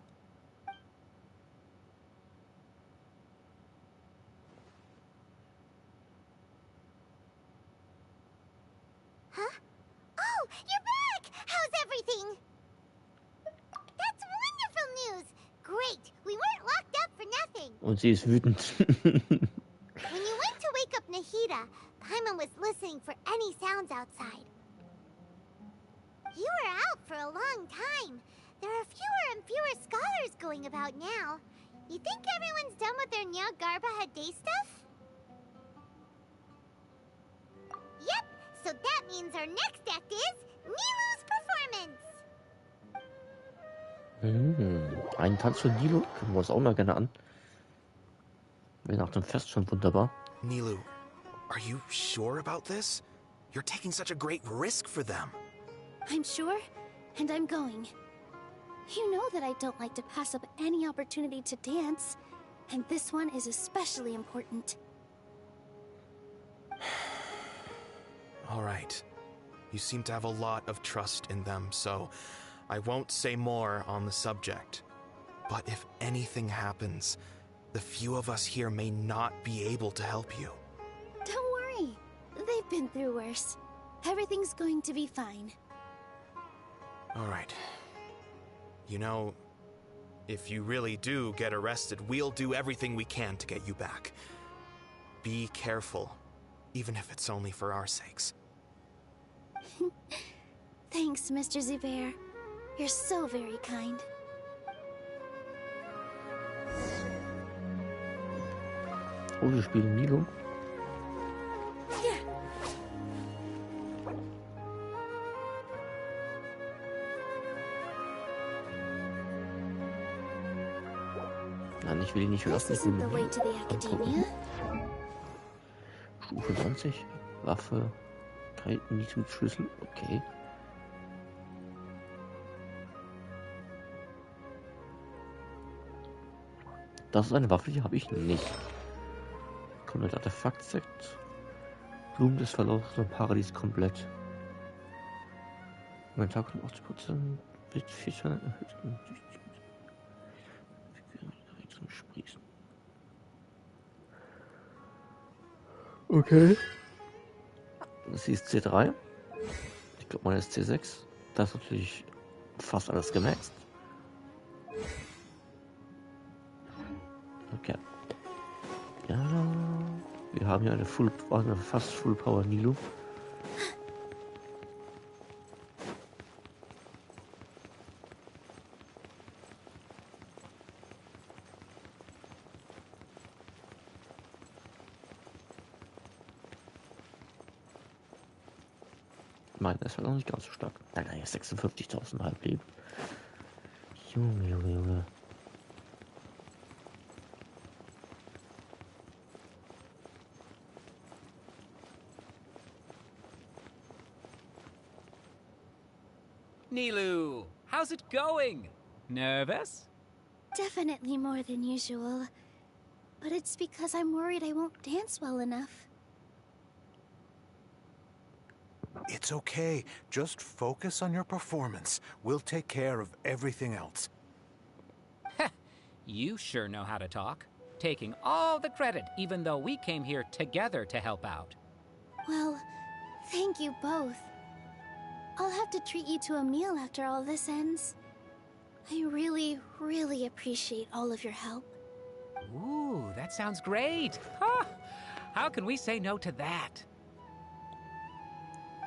Huh? Oh, you're back! How's everything? That's wonderful news! Great! We weren't locked up for nothing! Und sie ist wütend. When you went to wake up Nahida, Paimon was listening for any sounds outside. You were out for a long time. There are fewer and fewer scholars going about now. You think everyone's done with their Nyagarbha Day stuff? Yep, so that means our next act is Nilu's performance. Einen Tanz für Nilo gucken wir uns auch mal gerne an. Wäre nach dem Fest schon wunderbar. Nilu, are you sure about this? You're taking such a great risk for them. I'm sure, and I'm going. You know that I don't like to pass up any opportunity to dance, And this one is especially important. All right. You seem to have a lot of trust in them, so I won't say more on the subject. But if anything happens, the few of us here may not be able to help you. Don't worry. They've been through worse. Everything's going to be fine. All right. You know, if you really do get arrested, we'll do everything we can to get you back. Be careful, even if it's only for our sakes. Thanks, Mr. Zubair. You're so very kind. Oh, wir spielen Nilo. Nein, ich will ihn nicht verlassen. Ich will mit ihm angucken. Stufe 90. Waffe. Niedrigschlüssel. Okay. Das ist eine Waffe, die habe ich nicht. Komplett Artefakt-Set. Blumen des verlorenen Paradies komplett. Momentan kommt 80% mit Fischern erhöht. Zum Sprießen. Okay. Das hier ist C3. Ich glaube, meine ist C6. Da ist natürlich fast alles gemaxt. Okay. Ja, wir haben hier eine fast Full Power Nilo. Meine ist halt noch nicht ganz so stark. Nein, 56.000 Halbleben. Junge, Junge, Junge. Nilu, how's it going? Nervous? Definitely more than usual. But it's because I'm worried I won't dance well enough. It's okay. Just focus on your performance. We'll take care of everything else. You sure know how to talk. Taking all the credit, even though we came here together to help out. Well, thank you both. I'll have to treat you to a meal after all this ends. I really, really appreciate all of your help. Ooh, that sounds great. Huh. How can we say no to that?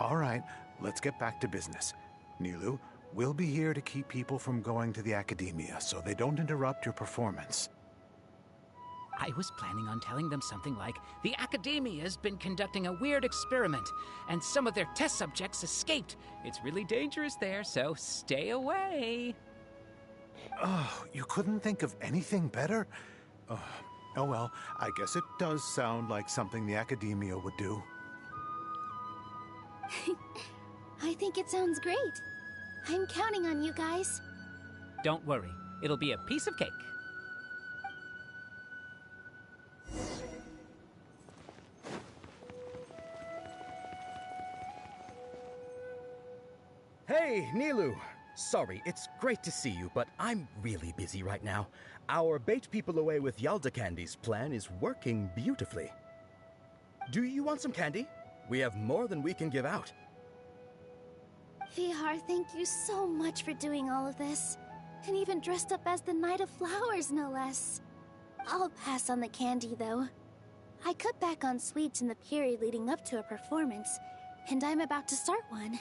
All right, let's get back to business. Nilu, we'll be here to keep people from going to the academia so they don't interrupt your performance. I was planning on telling them something like, the Academia's been conducting a weird experiment, and some of their test subjects escaped. It's really dangerous there, so stay away. Oh, you couldn't think of anything better? Oh well, I guess it does sound like something the Academia would do. I think it sounds great. I'm counting on you guys. Don't worry, it'll be a piece of cake. Hey, Nilu! Sorry, it's great to see you, but I'm really busy right now. Our Bait People Away with Yalda Candies plan is working beautifully. Do you want some candy? We have more than we can give out. Vihar, thank you so much for doing all of this. And even dressed up as the Knight of Flowers, no less. I'll pass on the candy, though. I cut back on sweets in the period leading up to a performance, and I'm about to start one.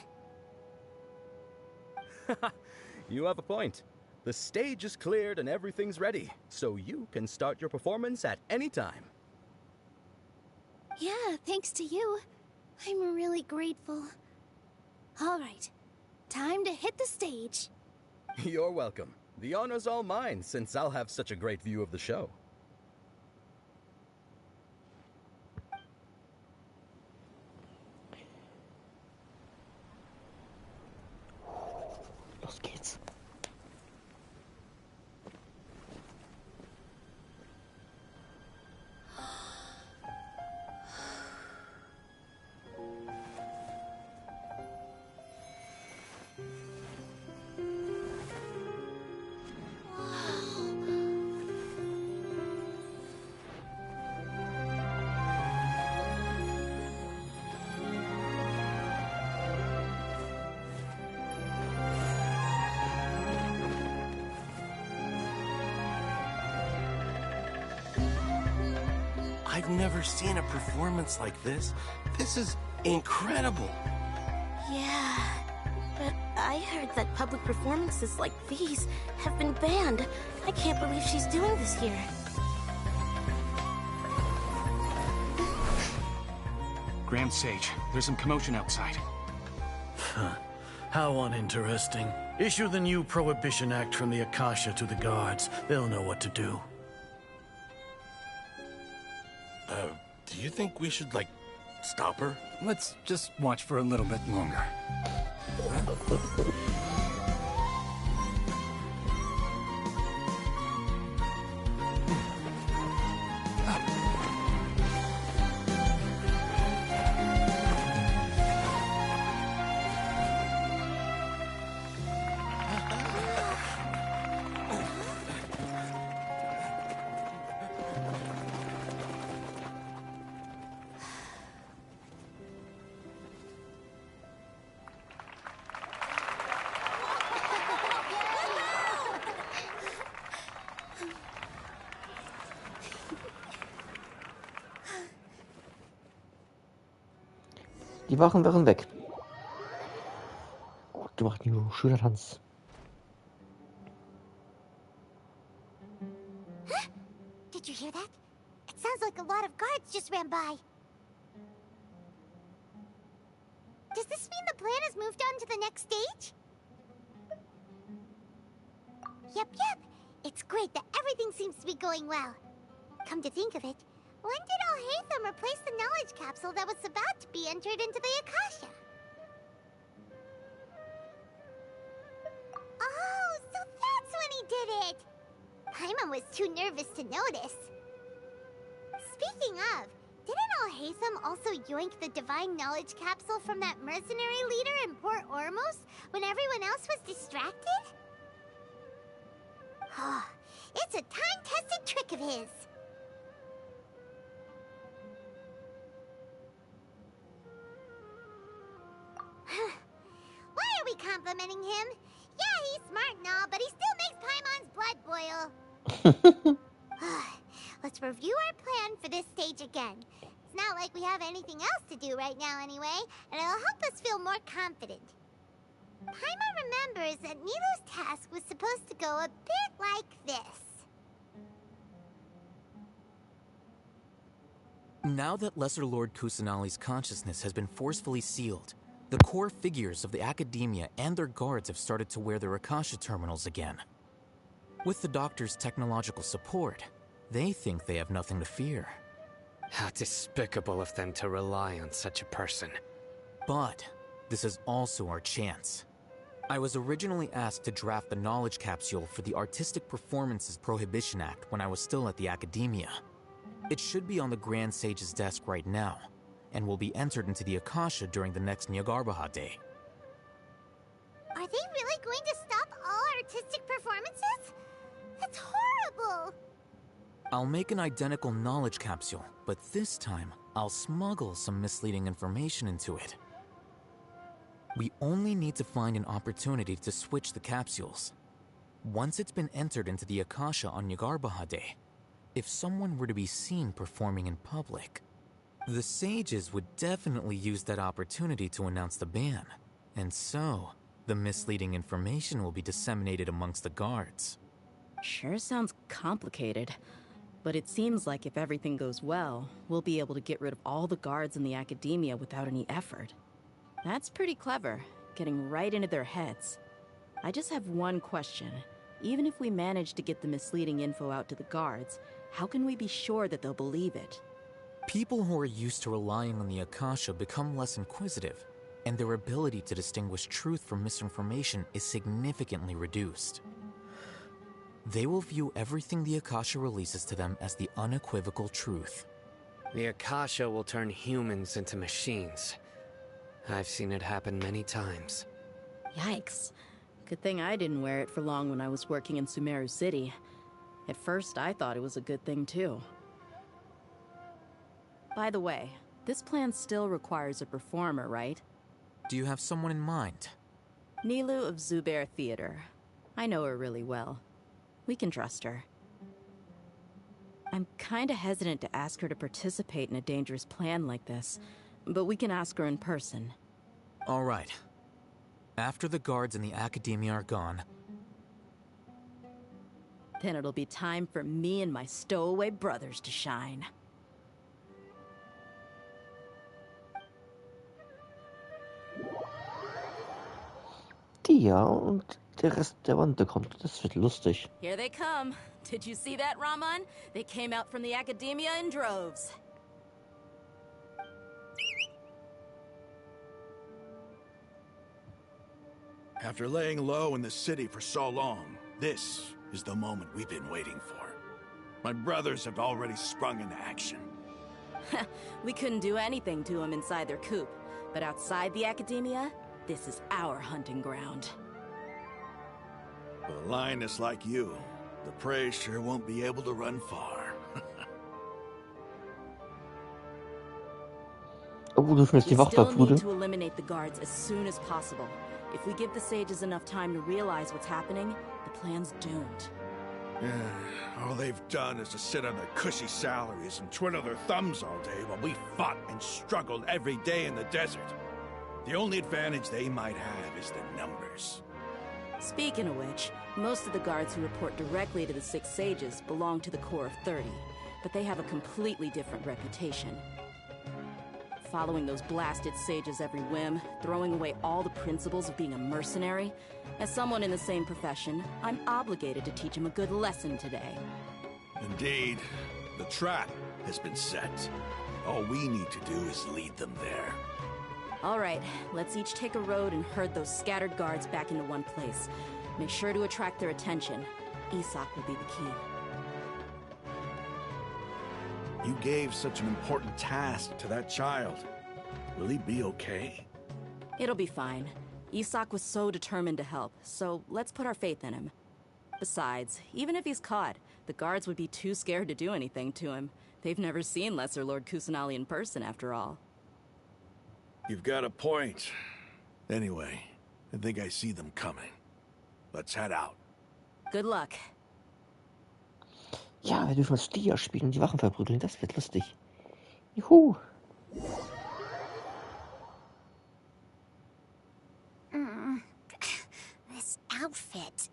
You have a point. The stage is cleared and everything's ready, so you can start your performance at any time. Yeah, thanks to you. I'm really grateful. All right, time to hit the stage. You're welcome. The honor's all mine, since I'll have such a great view of the show. Los geht's. I've never seen a performance like this. This is incredible. Yeah, but I heard that public performances like these have been banned. I can't believe she's doing this here. Grand Sage, there's some commotion outside. How uninteresting. Issue the new Prohibition Act from the Akasha to the guards. They'll know what to do. Do you think we should, like, stop her? Let's just watch for a little bit longer. Die Wachen waren weg. Gut gemacht, Nilo. Schöner Tanz. Huh? Did you hear that? It sounds like a lot of guards just ran by. Does this mean the plan has moved on to the next stage? Yep. It's great that everything seems to be going well. Come to think of it, when did Alhaitham replace the knowledge capsule that was about to be entered into the Akasha? Oh, so that's when he did it! Paimon was too nervous to notice. Speaking of, didn't Alhaitham also yoink the divine knowledge capsule from that mercenary leader in Port Ormos when everyone else was distracted? Oh, it's a time-tested trick of his. Why are we complimenting him? Yeah, he's smart and all, but he still makes Paimon's blood boil. Let's review our plan for this stage again. It's not like we have anything else to do right now anyway, and it'll help us feel more confident. Paimon remembers that Nilou's task was supposed to go a bit like this. Now that Lesser Lord Kusanali's consciousness has been forcefully sealed, the core figures of the Academia and their guards have started to wear their Akasha terminals again. With the Doctor's technological support, they think they have nothing to fear. How despicable of them to rely on such a person. But this is also our chance. I was originally asked to draft the knowledge capsule for the Artistic Performances Prohibition Act when I was still at the Academia. It should be on the Grand Sage's desk right now, and will be entered into the Akasha during the next Nyargarbaha Day. Are they really going to stop all artistic performances? That's horrible! I'll make an identical knowledge capsule, but this time, I'll smuggle some misleading information into it. We only need to find an opportunity to switch the capsules. Once it's been entered into the Akasha on Nyargarbaha Day, if someone were to be seen performing in public, the sages would definitely use that opportunity to announce the ban, and so the misleading information will be disseminated amongst the guards. Sure sounds complicated, but it seems like if everything goes well, we'll be able to get rid of all the guards in the Academia without any effort. That's pretty clever, getting right into their heads. I just have one question. Even if we manage to get the misleading info out to the guards, how can we be sure that they'll believe it? People who are used to relying on the Akasha become less inquisitive, and their ability to distinguish truth from misinformation is significantly reduced. They will view everything the Akasha releases to them as the unequivocal truth. The Akasha will turn humans into machines. I've seen it happen many times. Yikes. Good thing I didn't wear it for long when I was working in Sumeru City. At first, I thought it was a good thing too. By the way, this plan still requires a performer, right? Do you have someone in mind? Nilou of Zubair Theater. I know her really well. We can trust her. I'm kinda hesitant to ask her to participate in a dangerous plan like this, but we can ask her in person. All right. After the guards in the Academia are gone, then it'll be time for me and my stowaway brothers to shine. Ja, und der Rest der Bande kommt. Das wird lustig. Here they come. Did you see that, Raman? They came out from the Academia in droves. After laying low in the city for so long, this is the moment we've been waiting for. My brothers have already sprung into action. We couldn't do anything to them inside their coop, but outside the Academia, this is our hunting ground. With a lioness like you, the prey sure won't be able to run far. Obwohl du jetzt die We still Wachwaffe need to eliminate the guards as soon as possible. If we give the sages enough time to realize what's happening, the plan's doomed. All they've done is to sit on their cushy salaries and twiddle their thumbs all day while we fought and struggled every day in the desert. The only advantage they might have is the numbers. Speaking of which, most of the guards who report directly to the Six Sages belong to the Corps of 30, but they have a completely different reputation. Following those blasted sages every whim, throwing away all the principles of being a mercenary. As someone in the same profession, I'm obligated to teach them a good lesson today. Indeed, the trap has been set. All we need to do is lead them there. All right, let's each take a road and herd those scattered guards back into one place. Make sure to attract their attention. Isak will be the key. You gave such an important task to that child. Will he be okay? It'll be fine. Isak was so determined to help, so let's put our faith in him. Besides, even if he's caught, the guards would be too scared to do anything to him. They've never seen Lesser Lord Kusanali in person, after all. You've got a point. Anyway, I think I see them coming. Let's head out. Good luck. Ja, wir dürfen als Dia spielen und die Wachen verprügeln. Das wird lustig. Juhu. This outfit.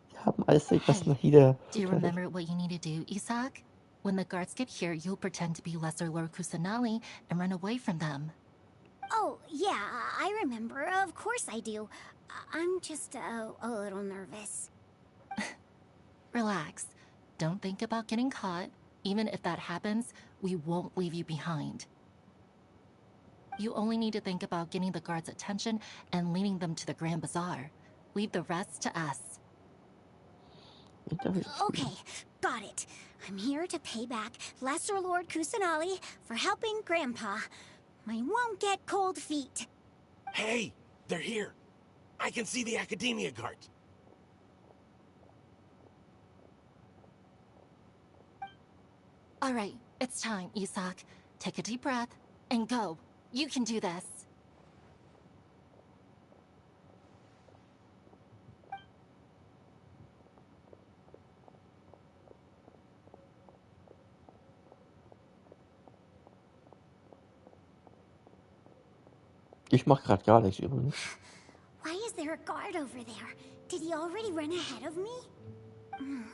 Wir haben alles etwas nach wieder. Do you remember what you need to do, Isak? When the guards get here, you'll pretend to be Lesser Lord Kusanali and run away from them. Oh, yeah, I remember. Of course I do. I'm just a little nervous. Relax. Don't think about getting caught. Even if that happens, we won't leave you behind. You only need to think about getting the guards' attention and leading them to the Grand Bazaar. Leave the rest to us. Okay, got it. I'm here to pay back Lesser Lord Kusanali for helping Grandpa. I won't get cold feet. Hey, they're here. I can see the Academia guards. All right, it's time, Isak. Take a deep breath and go. You can do this. Ich mach grad gar nichts übrigens. Why is there a guard over there? Did he already run ahead of me?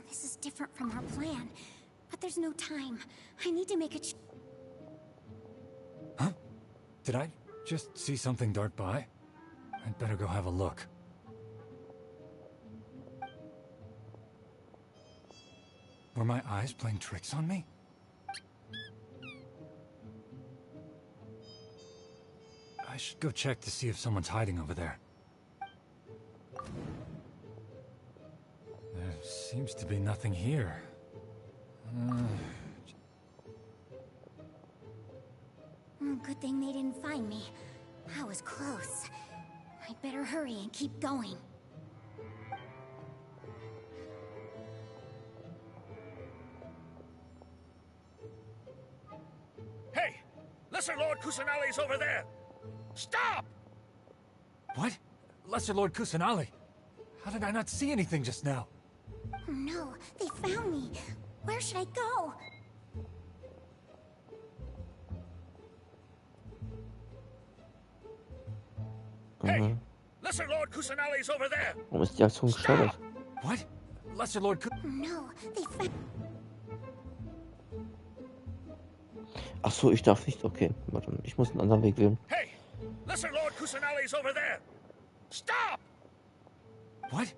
This is different from our plan. But there's no time. I need to make a Huh? Did I just see something dart by? I'd better go have a look. Were my eyes playing tricks on me? I should go check to see if someone's hiding over there. There seems to be nothing here. Good thing they didn't find me. I was close. I'd better hurry and keep going. Hey! Lesser Lord Kusanali's over there! Stop! What? Lesser Lord Kusanali? How did I not see anything just now? No, they found me. Where should I go? Mhm. Lesser Lord Kusanali's over there. Warum ist die Aktion gescheitert? What? Lesser Lord No, they found... Ach so, ich darf nicht. Okay, warte, ich muss einen anderen Weg wählen. Hey! Lesser Lord Kusanali's over there! Stop! What?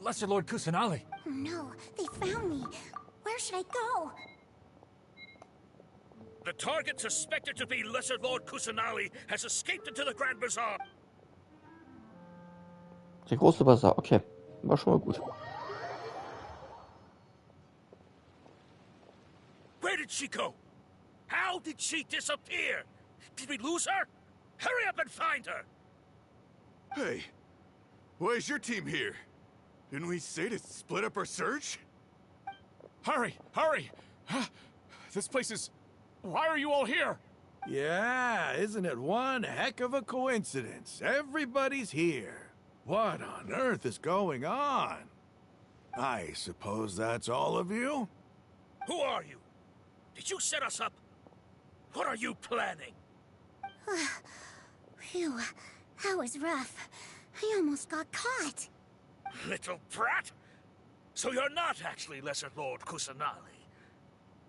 Lesser Lord Kusanali? No, they found me. Where should I go? The target suspected to be Lesser Lord Kusanali has escaped into the Grand Bazaar. Der große Bazar, okay. War schon mal gut. Where did she go? How did she disappear? Did we lose her? Hurry up and find her! Hey, why is your team here? Didn't we say to split up our search? Hurry! Hurry! This place is... Why are you all here? Yeah, isn't it one heck of a coincidence? Everybody's here. What on earth is going on? I suppose that's all of you? Who are you? Did you set us up? What are you planning? Phew, that was rough. I almost got caught. Little brat! So you're not actually Lesser Lord Kusanali.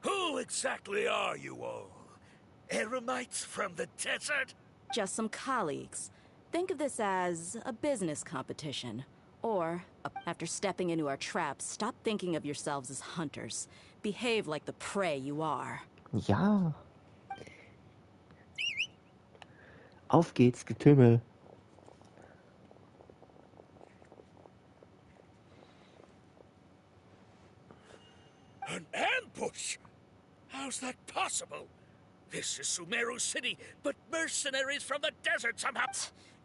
Who exactly are you all? Eremites from the desert? Just some colleagues. Think of this as a business competition. Or, after stepping into our traps, stop thinking of yourselves as hunters. Behave like the prey you are. Ja. Auf geht's, Getümmel. An ambush? How's that possible? This is Sumeru City, but mercenaries from the desert somehow...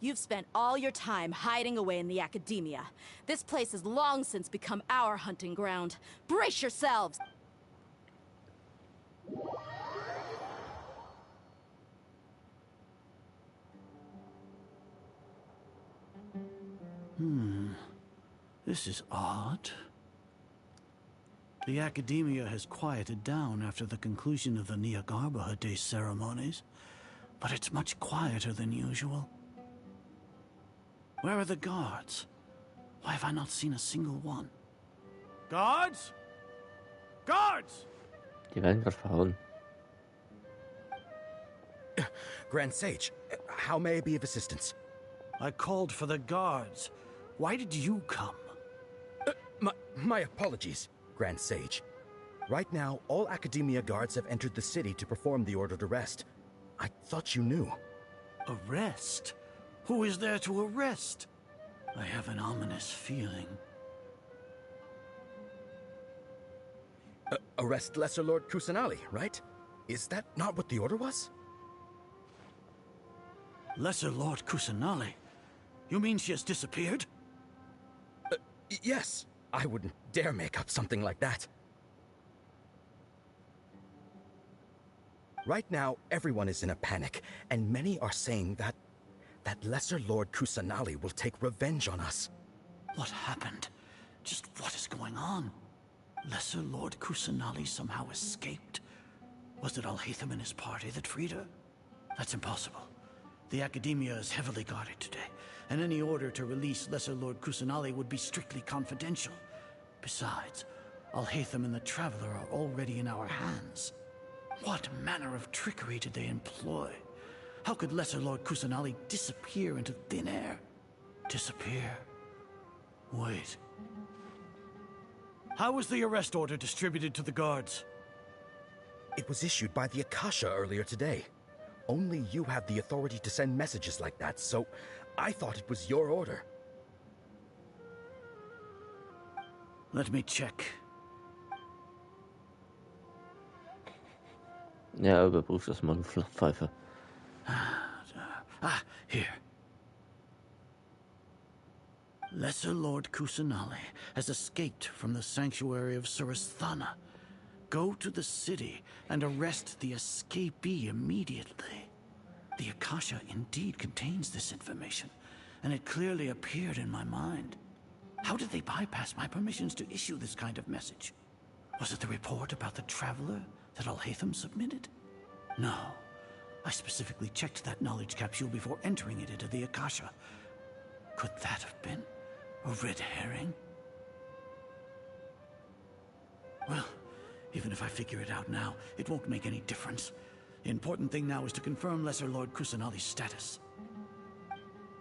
You've spent all your time hiding away in the academia. This place has long since become our hunting ground. Brace yourselves! This is odd. The academia has quieted down after the conclusion of the Niagarbaha Day ceremonies, but it's much quieter than usual. Where are the guards? Why have I not seen a single one? Guards? Guards! Die werden gerade verhauen. Grand Sage, how may I be of assistance? I called for the guards. Why did you come? My apologies, Grand Sage. Right now, all Academia guards have entered the city to perform the ordered arrest. I thought you knew. Arrest? Who is there to arrest? I have an ominous feeling. Arrest Lesser Lord Kusanali, right? Is that not what the order was? Lesser Lord Kusanali? You mean she has disappeared? Yes. I wouldn't dare make up something like that. Right now, everyone is in a panic, and many are saying that Lesser Lord Kusanali will take revenge on us. What happened? Just what is going on? Lesser Lord Kusanali somehow escaped? Was it Alhaitham and his party that freed her? That's impossible. The Academia is heavily guarded today, and any order to release Lesser Lord Kusanali would be strictly confidential. Besides, Alhaitham and the Traveler are already in our hands. What manner of trickery did they employ? How could Lesser Lord Kusanali disappear into thin air? Disappear? Wait. How was the arrest order distributed to the guards? It was issued by the Akasha earlier today. Only you have the authority to send messages like that, so I thought it was your order. Let me check. Ja, überprüf das mal, du Flachpfeife. Here. Lesser Lord Kusanali has escaped from the sanctuary of Surasthana. Go to the city and arrest the escapee immediately. The Akasha indeed contains this information, and it clearly appeared in my mind. How did they bypass my permissions to issue this kind of message? Was it the report about the Traveler that Alhaitham submitted? No. I specifically checked that knowledge capsule before entering it into the Akasha. Could that have been a red herring? Well, even if I figure it out now, it won't make any difference. The important thing now is to confirm Lesser Lord Kusanali's status.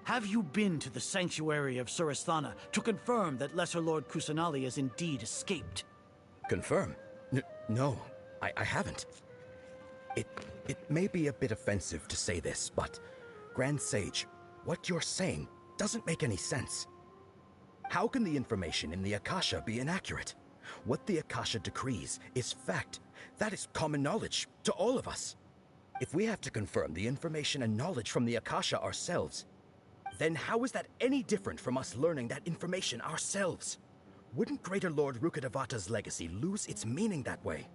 Have you been to the Sanctuary of Surasthana to confirm that Lesser Lord Kusanali has indeed escaped? Confirm? No, I haven't. It may be a bit offensive to say this, but Grand Sage, what you're saying doesn't make any sense. How can the information in the Akasha be inaccurate? What the Akasha decrees is fact. That is common knowledge to all of us. If we have to confirm the information and knowledge from the Akasha ourselves, then how is that any different from us learning that information ourselves? Wouldn't Greater Lord Rukkhadevata's legacy lose its meaning that way?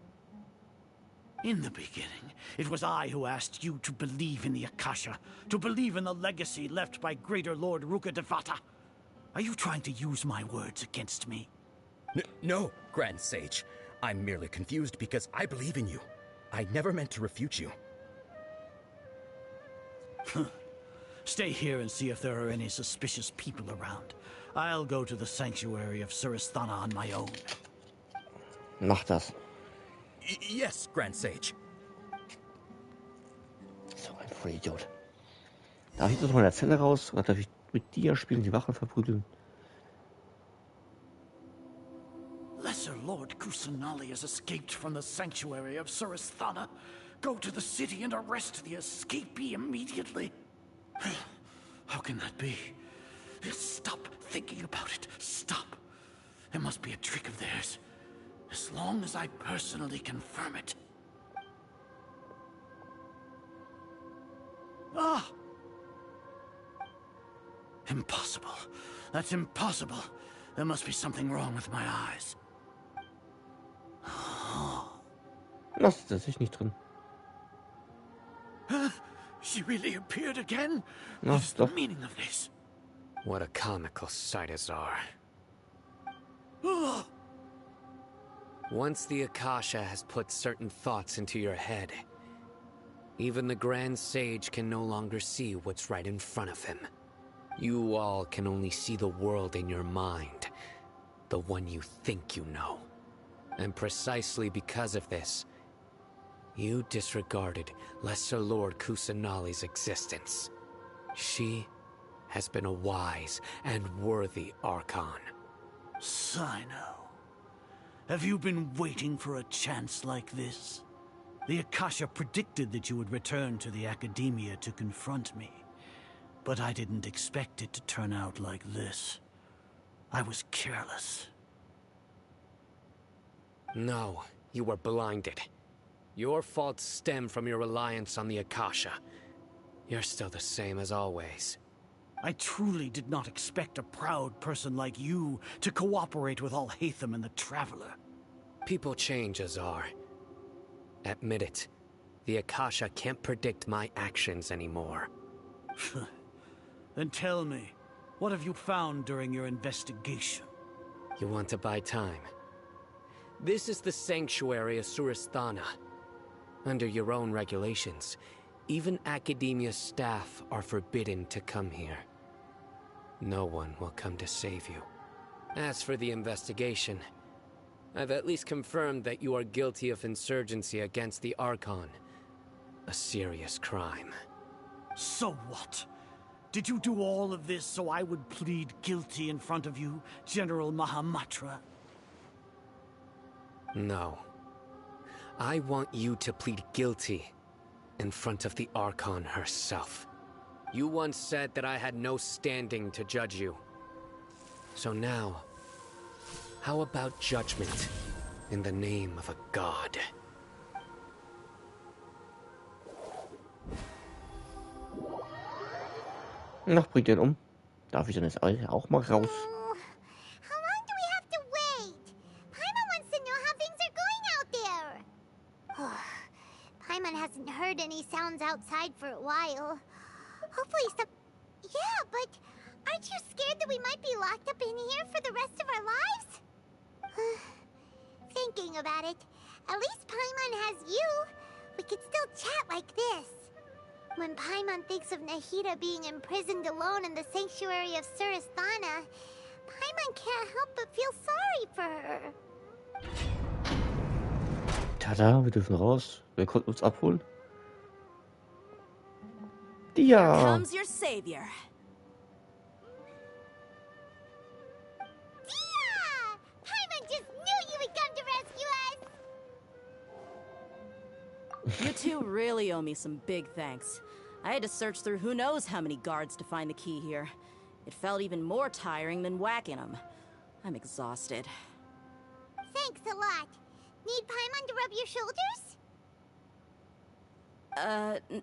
In the beginning, it was I who asked you to believe in the Akasha, to believe in the legacy left by Greater Lord Rukkhadevata. Are you trying to use my words against me? No, Grand Sage. I'm merely confused because I believe in you. I never meant to refute you. Stay here and see if there are any suspicious people around. I'll go to the Sanctuary of Surasthana on my own. Mach das. Yes, Grand Sage. So ein Vollidiot. Darf ich jetzt von der Zelle raus? Oder darf ich mit dir spielen, die Wachen verprügeln? Lesser Lord Kusanali has escaped from the Sanctuary of Surasthana. Go to the city and arrest the escapee immediately. How can that be? Stop thinking about it. Stop. It must be a trick of theirs. As long as I personally confirm it. Ah! Impossible. That's impossible. There must be something wrong with my eyes. Das ist tatsächlich nicht drin. She really appeared again? No, What is the meaning of this? What a comical sight, Azar. Once the Akasha has put certain thoughts into your head, even the Grand Sage can no longer see what's right in front of him. You all can only see the world in your mind, the one you think you know. And precisely because of this, you disregarded Lesser Lord Kusanali's existence. She has been a wise and worthy Archon. Sino, have you been waiting for a chance like this? The Akasha predicted that you would return to the Academia to confront me. But I didn't expect it to turn out like this. I was careless. No, you were blinded. Your faults stem from your reliance on the Akasha. You're still the same as always. I truly did not expect a proud person like you to cooperate with Alhaitham and the Traveler. People change, Azar. Admit it. The Akasha can't predict my actions anymore. Then tell me, what have you found during your investigation? You want to buy time? This is the Sanctuary of Surasthana. Under your own regulations, even Academia staff are forbidden to come here. No one will come to save you. As for the investigation, I've at least confirmed that you are guilty of insurgency against the Archon. A serious crime. So what? Did you do all of this so I would plead guilty in front of you, General Mahamatra? No. I want you to plead guilty in front of the Archon herself. You once said that I had no standing to judge you. So now, how about judgment in the name of a god? Na, bringt den um. Darf ich dann jetzt auch mal raus? How long do we have to wait? Paimon wants to know how things are going out there. Paimon hasn't heard any sounds outside for a while. Hopefully some... Yeah, but Aren't you scared that we might be locked up in here for the rest of our lives? Thinking about it, at least Paimon has you. We could still chat like this. When Paimon thinks of Nahida being imprisoned alone in the sanctuary of Surasthana, Paimon can't help but feel sorry for her. Tada, wir dürfen raus. Wer konnte uns abholen? Dia! Here comes your savior. Dia! Paimon just knew you would come to rescue us! You two really owe me some big thanks. I had to search through who knows how many guards to find the key here. It felt even more tiring than whacking them. I'm exhausted. Thanks a lot. Need Paimon to rub your shoulders?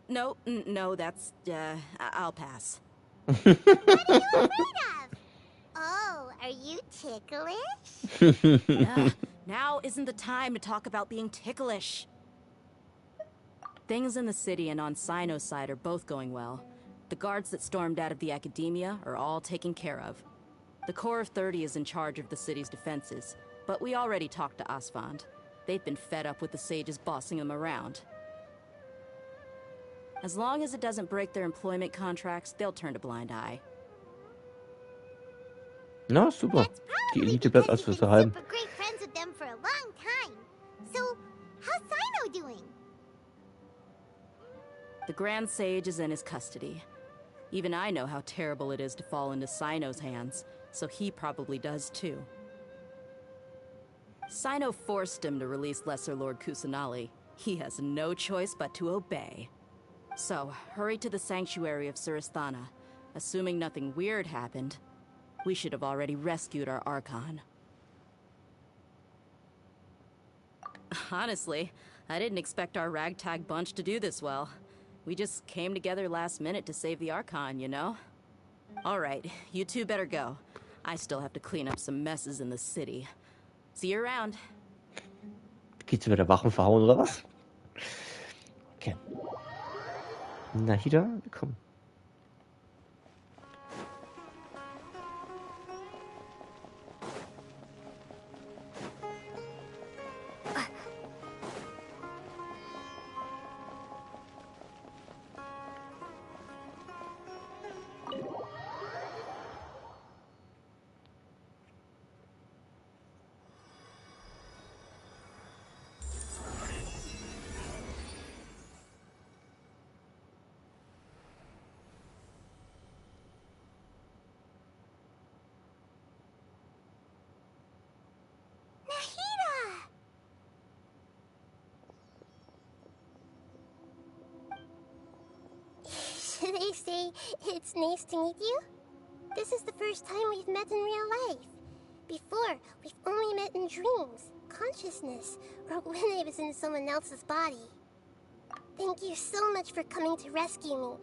No, that's, I'll pass. What are you afraid of? Oh, are you ticklish? Now isn't the time to talk about being ticklish. Things in the city and on Sino's side are both going well. The guards that stormed out of the Academia are all taken care of. The Corps of 30 is in charge of the city's defenses, but we already talked to Asfand. They've been fed up with the sages bossing them around. As long as it doesn't break their employment contracts, they'll turn a blind eye. Na, super. Die Elite bleibt als fürs Geheim. Super great friends with them for a long time. So, how's Sino doing? The Grand Sage is in his custody. Even I know how terrible it is to fall into Sino's hands, so he probably does too. Sino forced him to release Lesser Lord Kusanali. He has no choice but to obey. So, hurry to the sanctuary of Surasthana. Assuming nothing weird happened, we should have already rescued our Archon. Honestly, I didn't expect our ragtag bunch to do this well. We just came together last minute to save the Archon, you know? Alright, you two better go. I still have to clean up some messes in the city. See you around. Geht's wieder Wachen verhauen oder was? Okay. Nahida, komm. Should I say it's nice to meet you? This is the first time we've met in real life. Before, we've only met in dreams, consciousness, or when I was in someone else's body. Thank you so much for coming to rescue me,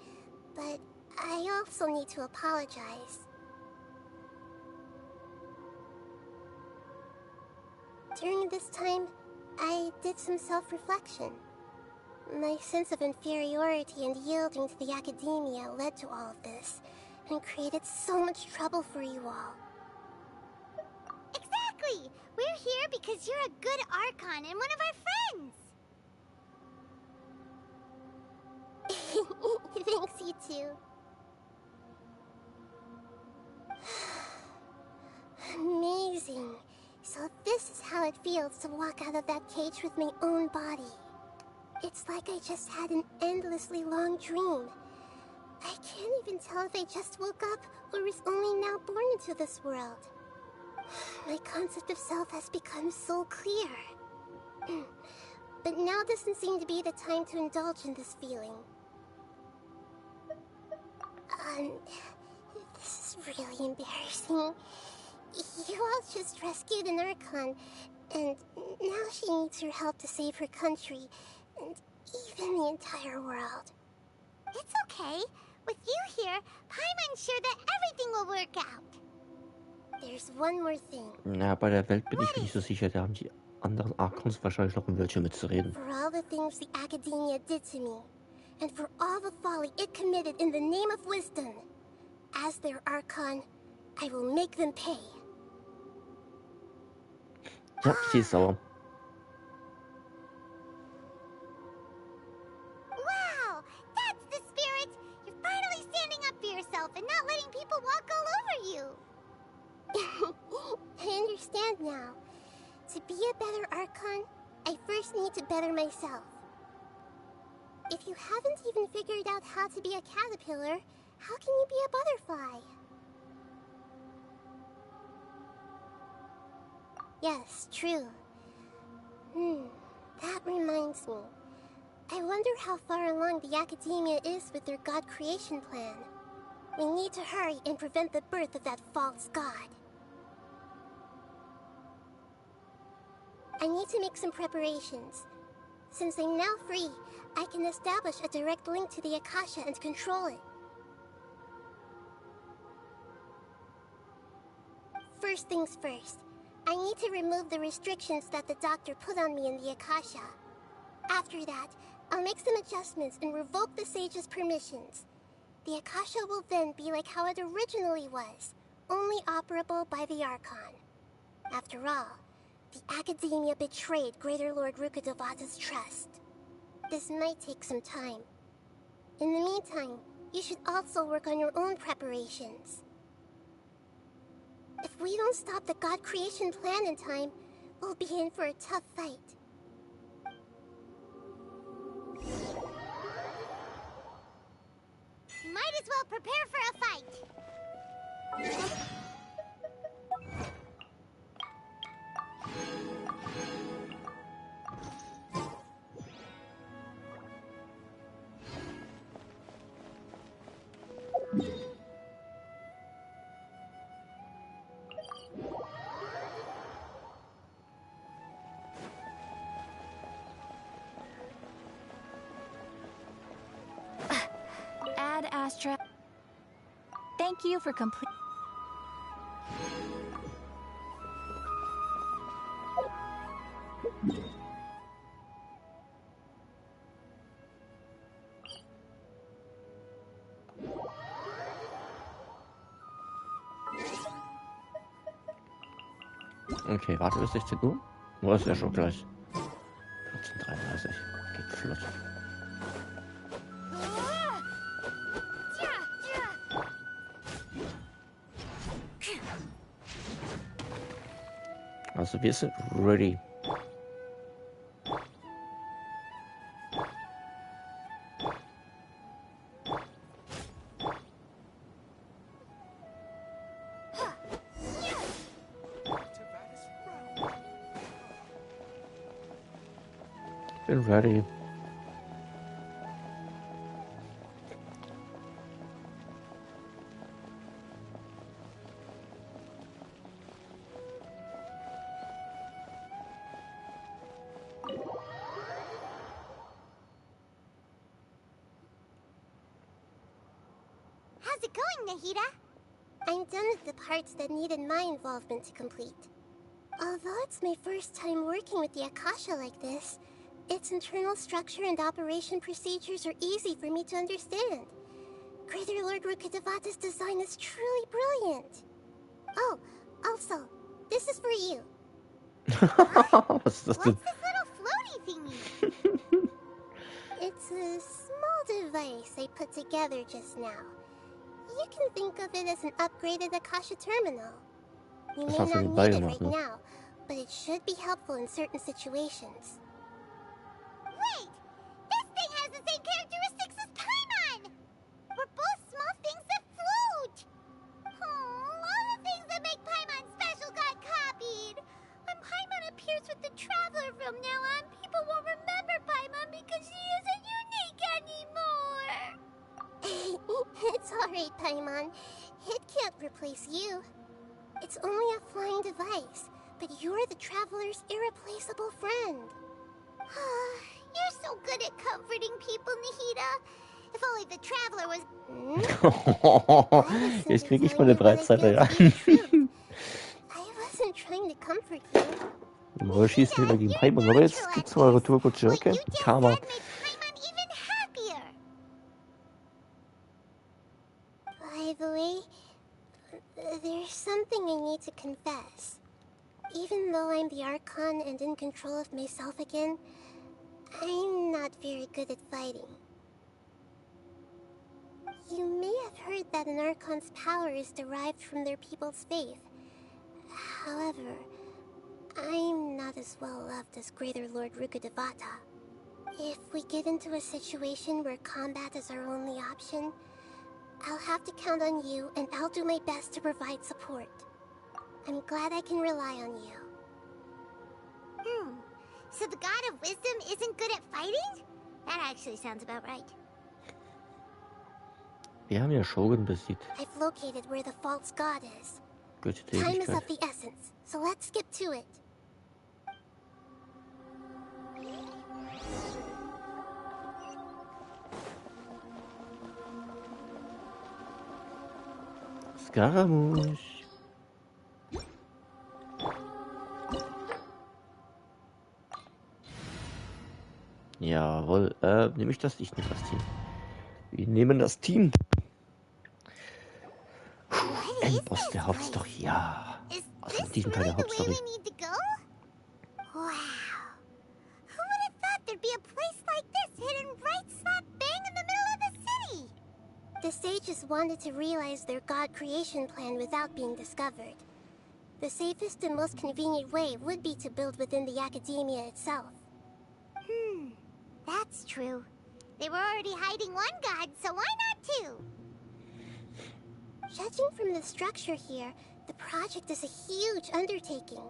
but I also need to apologize. During this time, I did some self-reflection. My sense of inferiority and yielding to the Academia led to all of this, and created so much trouble for you all. Exactly! We're here because you're a good Archon and one of our friends! Thanks, you too. Amazing. So this is how it feels to walk out of that cage with my own body. It's like I just had an endlessly long dream. I can't even tell if I just woke up or was only now born into this world. My concept of self has become so clear. But now doesn't seem to be the time to indulge in this feeling. This is really embarrassing. You all just rescued an Archon, and now she needs your help to save her country, and even the entire world. It's okay. With you here, Paimon's sure that everything will work out. There's one more thing. Na, bei der Welt bin ich mir nicht so sicher. Da haben die anderen Archons wahrscheinlich noch ein Wörtchen mitzureden. For all the things the Academia did to me, and for all the folly it committed in the name of wisdom, As their Archon, I will make them pay. Ja, sie ist sauer. Wow, that's the spirit! You're finally standing up for yourself and not letting people walk all over you. I understand now. To be a better Archon, I first need to better myself. If you haven't even figured out how to be a caterpillar, how can you be a butterfly? Yes, true. That reminds me. I wonder how far along the Academia is with their god creation plan. We need to hurry and prevent the birth of that false god. I need to make some preparations. Since I'm now free, I can establish a direct link to the Akasha and control it. First things first, I need to remove the restrictions that the doctor put on me in the Akasha. After that, I'll make some adjustments and revoke the sage's permissions. The Akasha will then be like how it originally was, only operable by the Archon. After all, the Academia betrayed Greater Lord Rukkhadevata's trust. This might take some time. In the meantime, you should also work on your own preparations. If we don't stop the god creation plan in time, we'll be in for a tough fight. You might as well prepare for a fight. Ad Astra. Thank you for complete. Okay, warte bis 16 Uhr. Oh, ist ja schon gleich. 14:33. Geht flott. Also wir sind ready. Bin ready. How's it going, Nahida? I'm done with the parts that needed my involvement to complete. Although it's my first time working with the Akasha like this, its internal structure and operation procedures are easy for me to understand. Greater Lord Rukkhadevata's design is truly brilliant. Oh, also, this is for you. Was ist das denn? What's this little floaty thingy? It's a small device I put together just now. You can think of it as an upgraded Akasha terminal. You may Das hast du not nebenbei need it gemacht, right ne? now, but it should be helpful in certain situations. Wait! This thing has the same characteristics as Paimon! We're both small things that float! Oh, all the things that make Paimon special got copied! When Paimon appears with the Traveler from now on, people won't remember Paimon because she isn't unique anymore! It's alright, Paimon. It can't replace you. It's only a flying device, but you're the Traveler's irreplaceable friend. You're so good at comforting people, Nahida. If only the Traveler was... Jetzt kriege ich meine Breitseite, ja. I wasn't trying to comfort you. Wir schießen über die Paimon, aber jetzt gibt's mal eure Tourkutsche, okay? Karma. even happier! By the way, something I need to confess. Even though I'm the Archon and in control of myself again, I'm not very good at fighting. You may have heard that an Archon's power is derived from their people's faith. However, I'm not as well loved as Greater Lord Rukkhadevata. If we get into a situation where combat is our only option, I'll have to count on you, and I'll do my best to provide support. I'm glad I can rely on you. So the God of Wisdom isn't good at fighting? That actually sounds about right. Wir haben ja Shogun besiegt. I've located where the false god is. Gute Time is Tätigkeit. of the essence, so let's skip to it. Scaramouche. Jawohl, nehme ich das? Ich nehme das Team. Wir nehmen das Team. Endboss der Hauptstory, ja. Also in diesem Teil der Hauptstory. Wow. Who would have thought there'd be a place like this hidden right slap bang in the middle of the city? The sages wanted to realize their god creation plan without being discovered. The safest and most convenient way would be to build within the academia itself. That's true. They were already hiding one god, so why not two? Judging from the structure here, the project is a huge undertaking.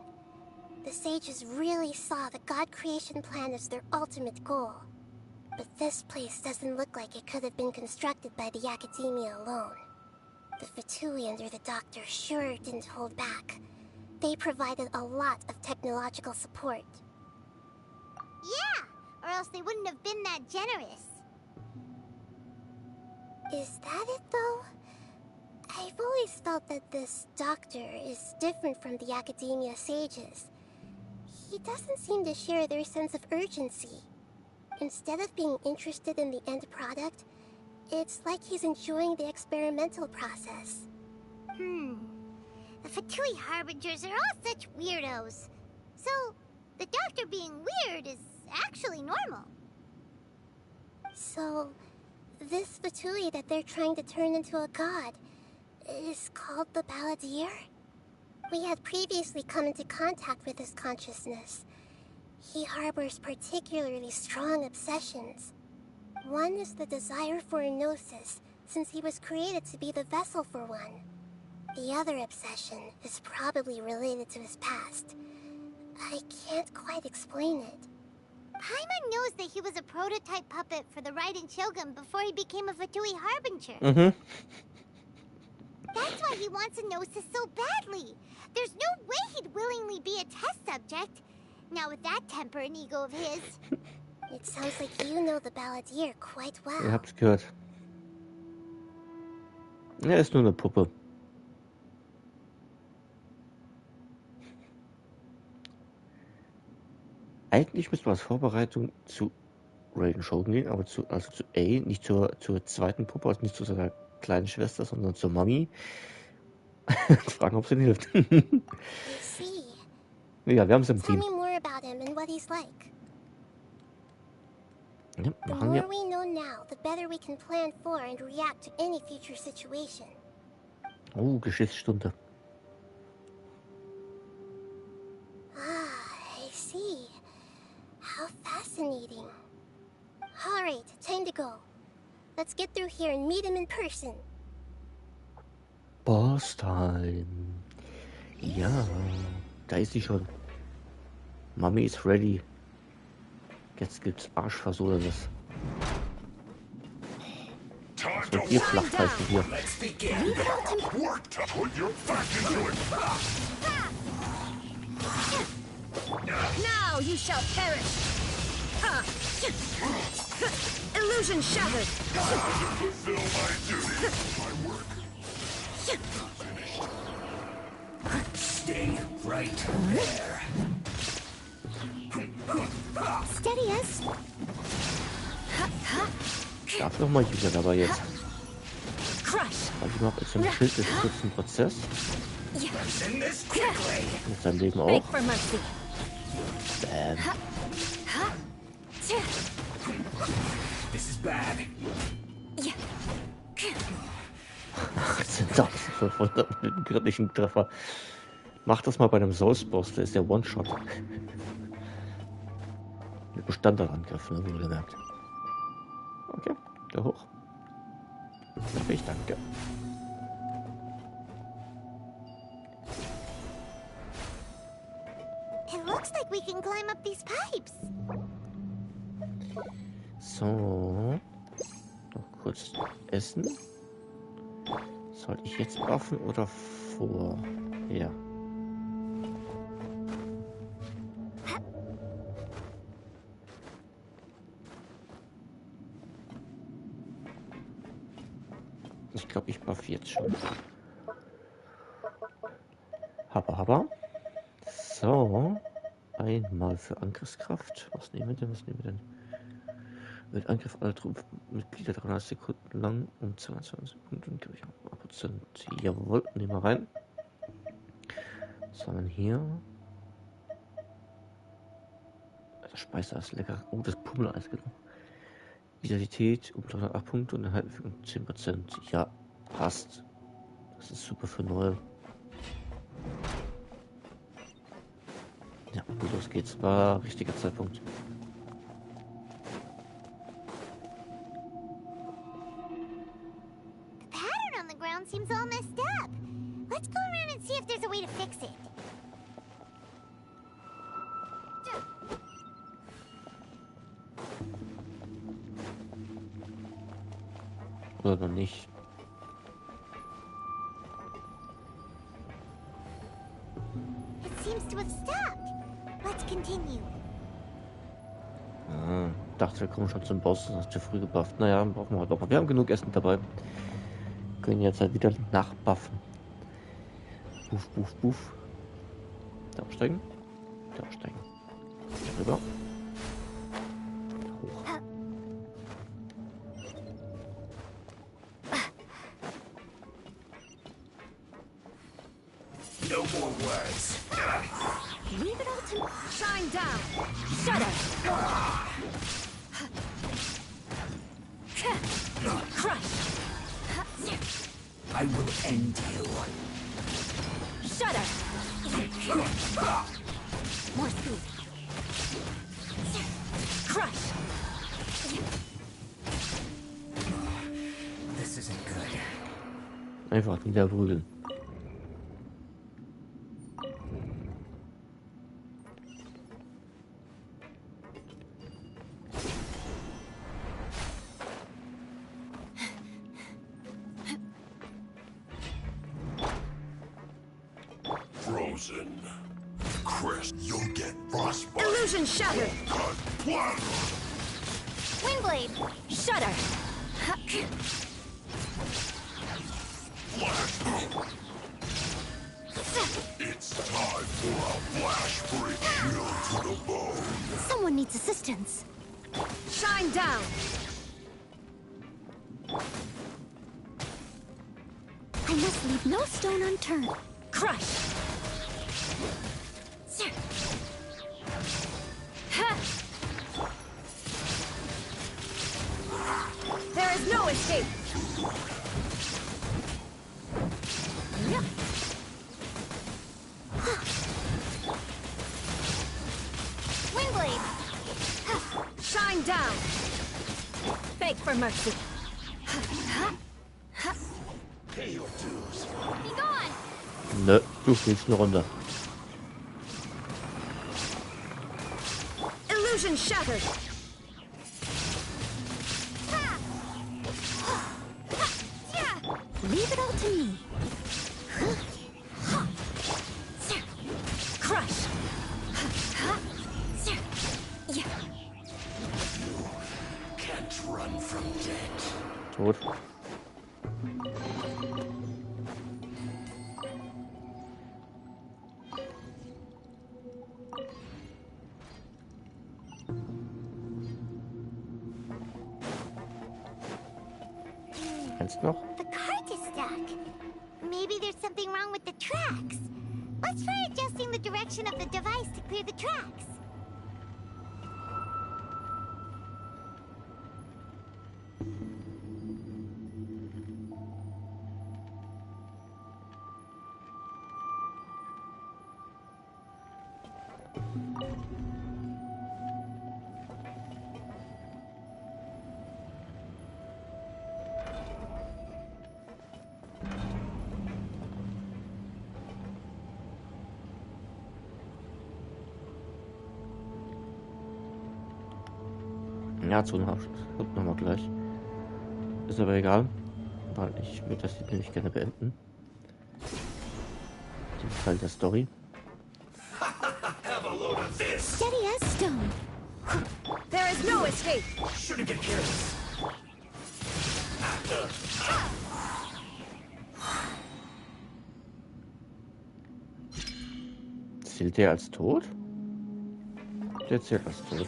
The sages really saw the god creation plan as their ultimate goal. But this place doesn't look like it could have been constructed by the academia alone. The Fatui under the doctor sure didn't hold back. They provided a lot of technological support. Yeah, or else they wouldn't have been that generous. Is that it, though? I've always felt that this doctor is different from the academia sages. He doesn't seem to share their sense of urgency. Instead of being interested in the end product, it's like he's enjoying the experimental process. The Fatui Harbingers are all such weirdos. So, the doctor being weird is actually normal. So, this Fatui that they're trying to turn into a god is called the Balladeer? We had previously come into contact with his consciousness. He harbors particularly strong obsessions. One is the desire for a gnosis, since he was created to be the vessel for one. The other obsession is probably related to his past. I can't quite explain it. Paimon knows that he was a prototype puppet for the Raiden Shogun before he became a Fatui Harbinger. That's why he wants a gnosis so badly. There's no way he'd willingly be a test subject. Now with that temper and ego of his. It sounds like you know the Balladeer quite well. Ihr habt's gehört. Er ist nur eine Puppe. Eigentlich müsste man als Vorbereitung zu Raiden Shogun gehen, aber zu A, nicht zur zweiten Puppe, also nicht zu seiner kleinen Schwester, sondern zur Mami. Fragen, ob es ihnen hilft. Ja, wir haben es im Tell Team. me more about him and what he's like. Ja, The machen more wir. we know now, the better we can plan for and react to any future situation. Oh, Geschichtsstunde. I see. How fascinating. Alright, time to go. Let's get through here and meet him in person. Boss Time. Ja, da ist sie schon. Mami ist ready. Jetzt gibt's Arschversohlenes. So viel Flachpfeifen hier. Now you shall perish! Illusion shattered! Fulfill my duty. My work. Stay right there. Steady us. Darf noch mal Julia dabei jetzt. Crush. Weil ich mache jetzt einen Schild des kurzen Prozess. Mit seinem Leben auch. This is bad. 18.500 mit einem kritischen Treffer. Mach das mal bei einem Souls-Boss, der ist der One-Shot. Mit einem Standardangriff, ne, wurde gemerkt. Okay, da hoch. Dafür ich danke. It looks like we can climb up these pipes. So. Noch kurz essen. Soll ich jetzt buffen oder vor? Ja. Ich glaube, ich buff jetzt schon. Habba. So. Einmal für Angriffskraft. Was nehmen wir denn? Wird Angriff aller Truppenmitglieder 30 Sekunden lang um 22 Sekunden. Gebe ich auch Prozent. Jawohl, nehmen wir rein. Was haben wir hier? Das Speiseeis lecker. Oh, das Pummeleis genau. Vitalität um 308 Punkte und erhalten für 10%. Ja, passt. Das ist super für Neue. Ja, gut, los geht's. War richtiger Zeitpunkt. The pattern on the ground seems all messed up. Let's go around and see if there's a way to fix it. Oder noch nicht. It seems to have stopped. Let's continue. Ah, dachte, wir kommen schon zum Boss. Das hast du früh gebufft. Naja, brauchen wir halt noch. Wir haben genug Essen dabei. Können jetzt halt wieder nachbuffen. Buff. Da aufsteigen. Rüber. Hoch. No more words. Leave it all to shine down. Shut up. Crush. I will end you. Shut up. More speed. Crush. This isn't good. Einfach wieder prügeln. Frozen. Chris, you'll get frostbite. Illusion shattered. Windblade! Shudder. It's time for a flash break chill to the bone. Someone needs assistance. Shine down. I must leave no stone unturned. Crush. There is no escape. Windblade! Shine down. Beg for mercy. Pay your dues. Be gone! Nö, du fliegst eine Runde. Illusion shattered. Leave it all to me. Crush. Can't run from death. Tot. Kennst du noch? The cart is stuck. Maybe there's something wrong with the tracks. Let's try adjusting the direction of the device to clear the tracks. Ja, kommt nochmal gleich. Ist aber egal, weil ich würde das jetzt nämlich gerne beenden. Den Teil der Story. Have a load of this. Steady as stone. There is no escape. Shouldn't get careless. Zählt der als tot? Der zählt als tot.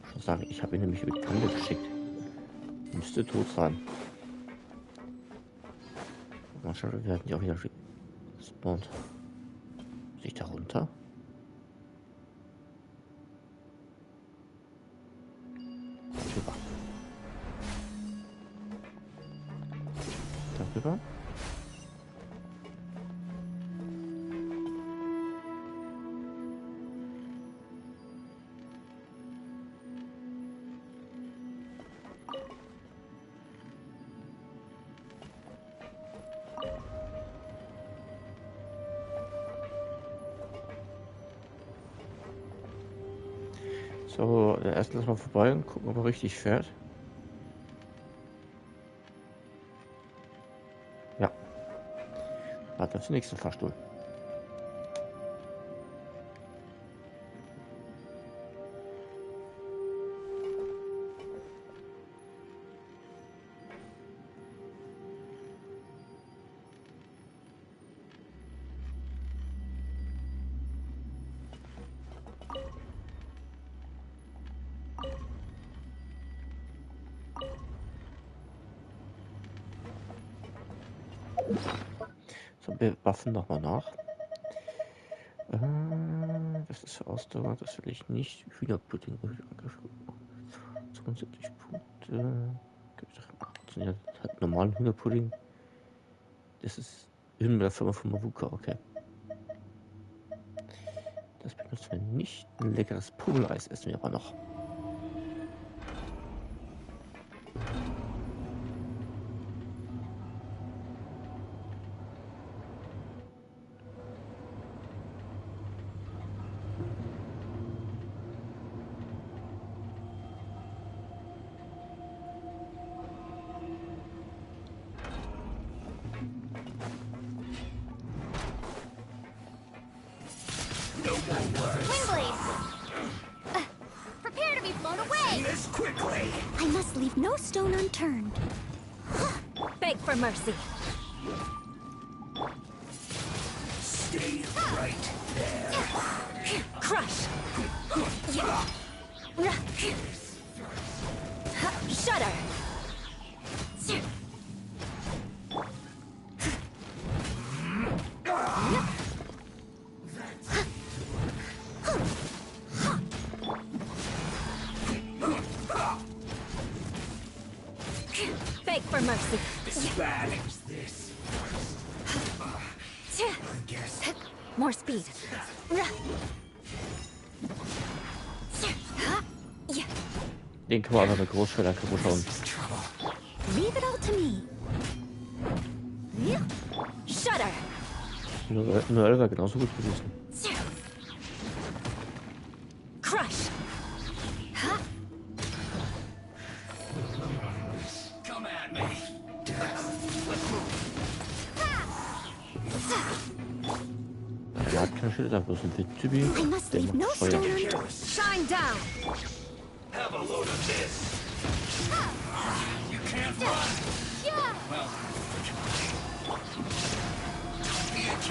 Ich muss sagen, ich habe ihn nämlich über die Kante geschickt. Müsste tot sein. Mal schauen, wir werden ja auch wieder gespawnt. Muss ich da runter? Darüber. Darüber. So, erst lass mal vorbei und gucken, ob er richtig fährt. Ja. Warte auf den nächsten Fahrstuhl. So, wir waffen nochmal nach. Das ist für Ausdauer, das will ich nicht. Hühnerpudding. 72 Punkte. Ja, hat normalen Hühnerpudding. Das ist in der Firma von Mavuka, okay. Das benutzen wir nicht. Ein leckeres Pummeleis essen wir aber noch. Prepare to be blown away! I must leave no stone unturned. Beg for mercy. Stay right there. Crush. Shudder. Beg for mercy. This is bad. This. More speed. Den kann man einfach mit Großschwert schauen. Leave it all to me. Shudder. Nur 11 war genauso gut gewesen. Crush. Come at me. Er hat kein Schild, er hat bloß ein Windtypi. I must leave no stone unturned. Shine down. Have a load of this. You can't run. Well,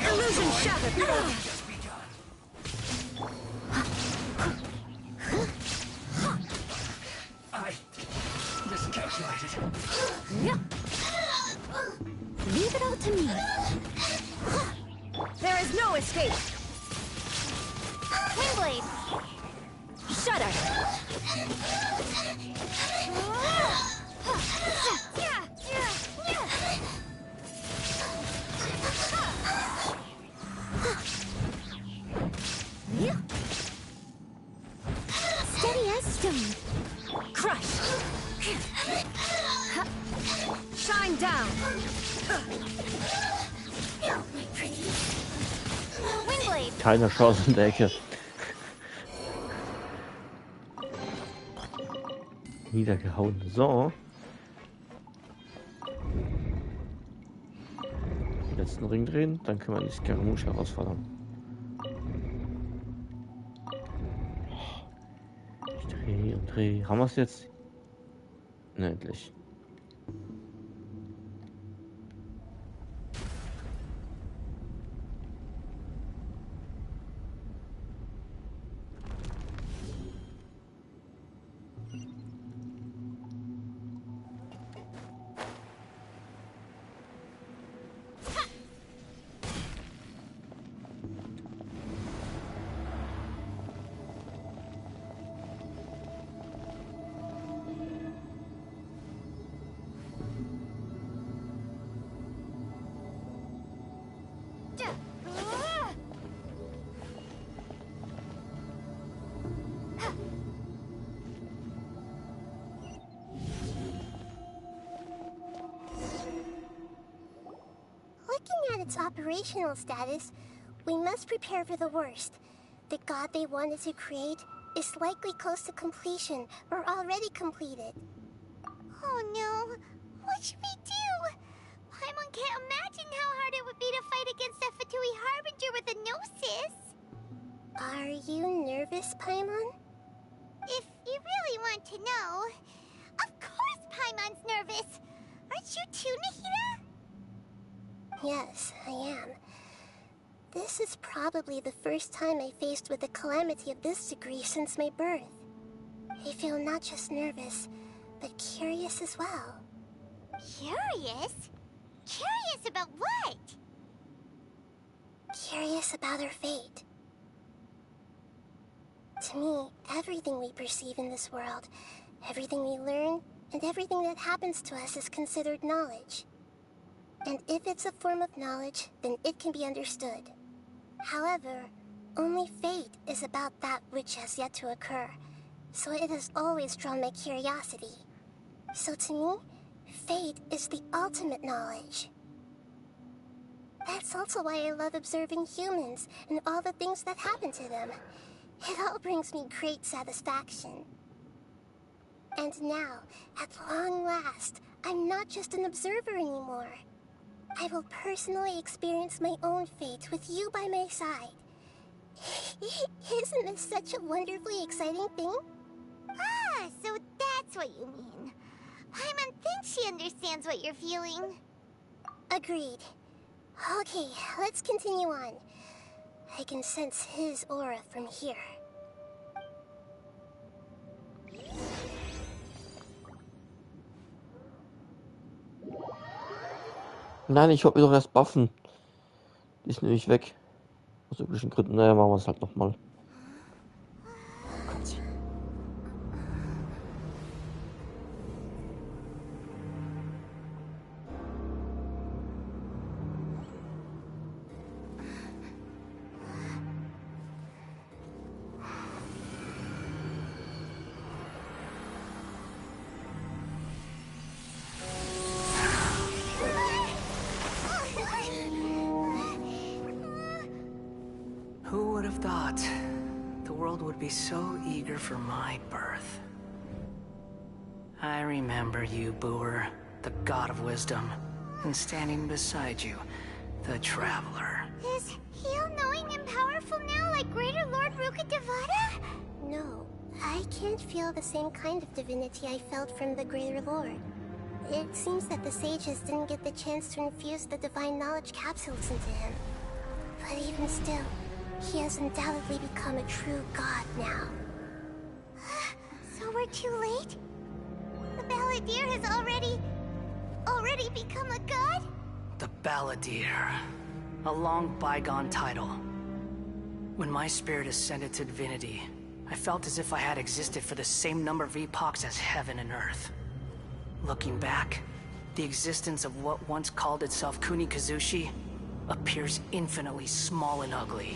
Illusion shattered. just begun. I miscalculated. Shudder! Steady as stone. Crush! Shine down! Windblade. Keine Chance in der Ecke. Niedergehauen. So. Den letzten Ring drehen, dann können wir die Scaramouche herausfordern. Ich drehe und drehe. Haben wir es jetzt? Ne, endlich. Looking at its operational status, we must prepare for the worst. The god they wanted to create is likely close to completion or already completed. Oh no, what should we do? Paimon can't imagine how hard it would be to fight against a Fatui Harbinger with a Gnosis. Are you nervous, Paimon? If you really want to know, of course Paimon's nervous. Aren't you too, Nahida? Yes, I am. This is probably the first time I faced with a calamity of this degree since my birth. I feel not just nervous, but curious as well. Curious? Curious about what? Curious about our fate. To me, everything we perceive in this world, everything we learn, and everything that happens to us is considered knowledge. And if it's a form of knowledge, then it can be understood. However, only fate is about that which has yet to occur, so it has always drawn my curiosity. So to me, fate is the ultimate knowledge. That's also why I love observing humans and all the things that happen to them. It all brings me great satisfaction. And now, at long last, I'm not just an observer anymore. I will personally experience my own fate with you by my side. Isn't this such a wonderfully exciting thing? Ah, so that's what you mean. Paimon thinks she understands what you're feeling. Agreed. Okay, let's continue on. I can sense his aura from here. Nein, ich wollte mich doch erst buffen. Die ist nämlich weg. Aus üblichen Gründen. Naja, machen wir es halt nochmal. Who would have thought the world would be so eager for my birth? I remember you, Booer, the god of wisdom, and standing beside you, the traveler. Is he all-knowing and powerful now, like Greater Lord Rukkhadevata? No, I can't feel the same kind of divinity I felt from the Greater Lord. It seems that the sages didn't get the chance to infuse the divine knowledge capsules into him. But even still, he has undoubtedly become a true god now. So we're too late? The Balladeer has already become a god? The Balladeer. A long bygone title. When my spirit ascended to divinity, I felt as if I had existed for the same number of epochs as heaven and earth. Looking back, the existence of what once called itself Kunikazushi appears infinitely small and ugly.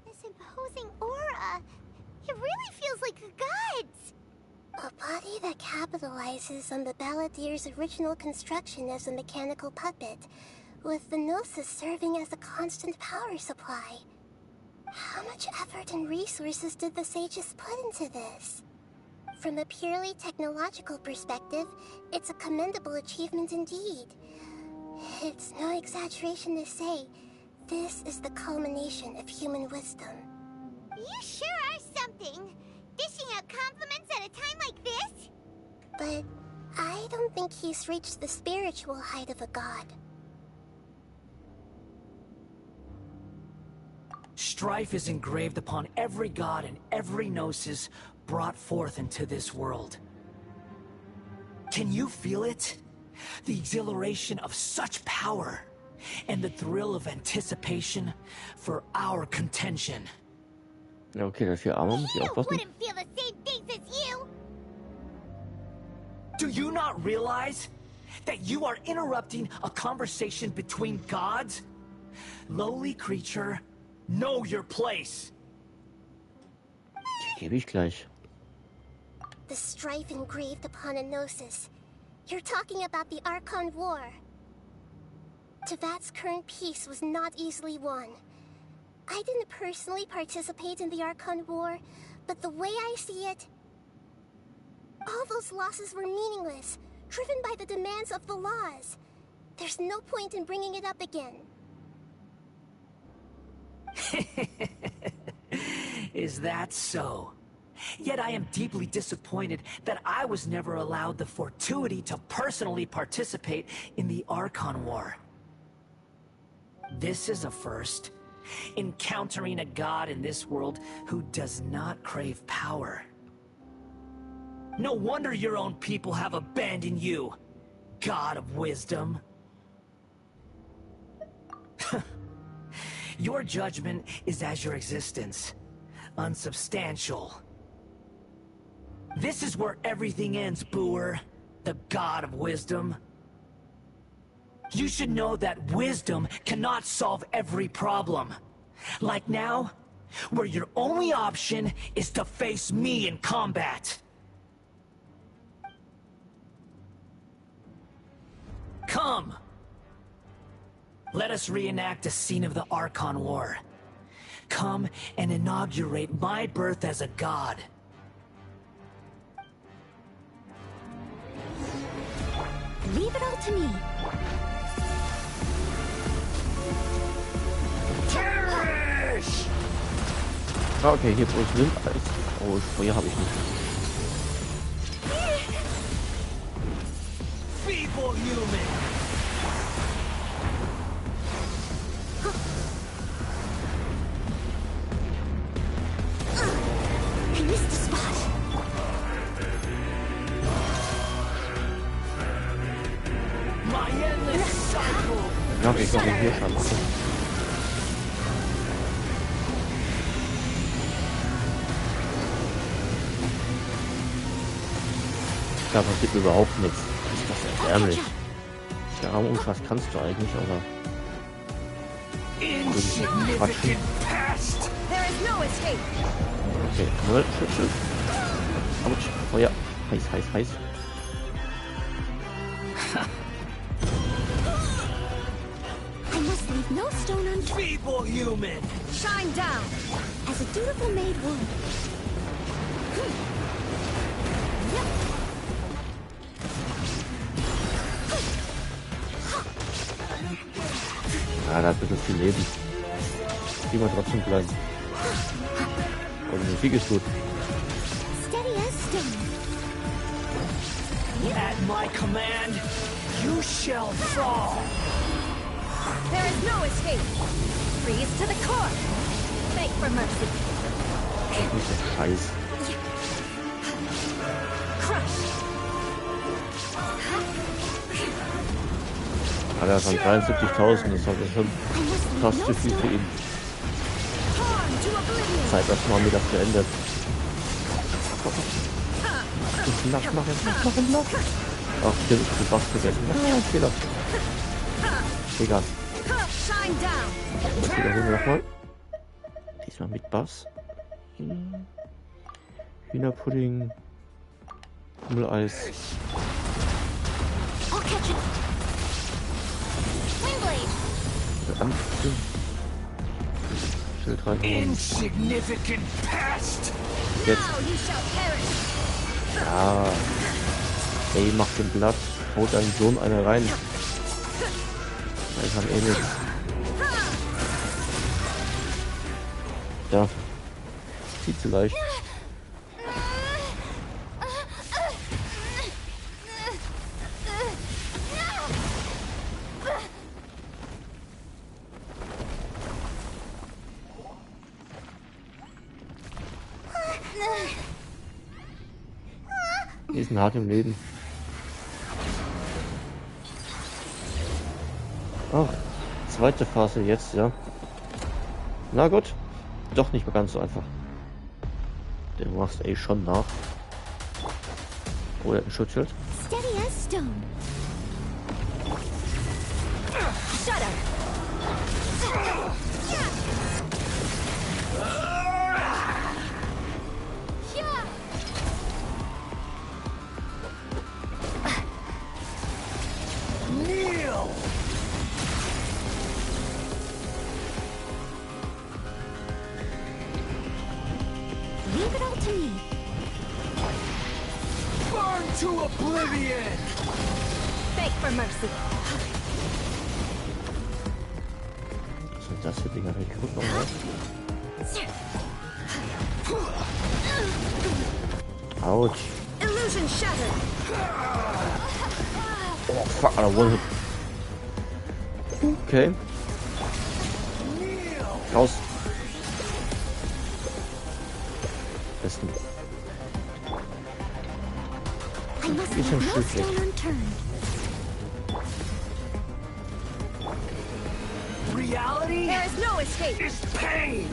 This imposing aura, it really feels like the gods! A body that capitalizes on the Balladeer's original construction as a mechanical puppet, with the Gnosis serving as a constant power supply. How much effort and resources did the sages put into this? From a purely technological perspective, it's a commendable achievement indeed. It's no exaggeration to say, this is the culmination of human wisdom. You sure are something! Dishing out compliments at a time like this? But I don't think he's reached the spiritual height of a god. Strife is engraved upon every god and every gnosis brought forth into this world. Can you feel it? The exhilaration of such power, and the thrill of anticipation for our contention. Ja, okay, das hier Arme muss ich aufpassen. Wouldn't feel the same things as you! Do you not realize that you are interrupting a conversation between gods? Lowly creature, know your place. Die gebe ich gleich. The strife engraved upon a gnosis. You're talking about the Archon War. Tevat's current peace was not easily won. I didn't personally participate in the Archon War, but the way I see it, all those losses were meaningless, driven by the demands of the laws. There's no point in bringing it up again. Is that so? Yet I am deeply disappointed that I was never allowed the fortuity to personally participate in the Archon War. This is a first. Encountering a god in this world who does not crave power. No wonder your own people have abandoned you, god of wisdom. Your judgment is as your existence, unsubstantial. This is where everything ends, Booer, the god of wisdom. You should know that wisdom cannot solve every problem. Like now, where your only option is to face me in combat. Come! Let us reenact a scene of the Archon War. Come and inaugurate my birth as a god. Leave it all to me. Cherish! Ah, okay, hier wo ich Wind ist. Oh, Feuer habe ich nicht. Feeble human! I missed the spot. My endless cycle! Ja, okay, ich glaube hier schon machen. Da passiert überhaupt nichts. Ist das erbärmlich. Der Armumschlag kannst du eigentlich, aber... Insignificant past! There is no escape. Okay, null, schön. Autsch, Feuer. Heiß, heiß, heiß. I must leave no stone unturned. Feeble human! Shine down, as a dutiful maid would. Ah, da hat ein bisschen viel Leben. Die mal trotzdem bleiben. Und die Musik ist gut. Steady as stone. At my command, you shall fall! There is no escape. Freeze to the core. Beg for mercy. Diese Scheiß. Crush. Alter, das waren 73.000, das war schon fast zu viel für ihn. Zeit, dass man mir das beendet. Mach. Ach, stimmt, ich hab was vergessen. Ah, Fehler. Egal. Das wiederholen wir nochmal. Diesmal mit Bass. Hühnerpudding. Pummeleis. Schild rein. Insignificant pest. Jetzt. Ja. Ey, mach den Blatt. Haut deinen Sohn eine rein. Ich kann eh nichts. Ja. Viel zu leicht. Die sind hart im Leben. Ach, zweite Phase jetzt, ja. Na gut, doch nicht mehr ganz so einfach. Du machst eh schon nach. Oh, der hat ein Schutzschild. Steady as stone. Shut up. Kneel. Leave it all to me. Burn to oblivion. Beg for mercy. Was sind das für Dinger? Ich guck noch mal. Autsch. Illusion shattered. Oh fuck, I one hit. Okay. Raus. Besten. I must Ist leave ein no Stück weg. stone unturned. Reality There is no escape. is pain.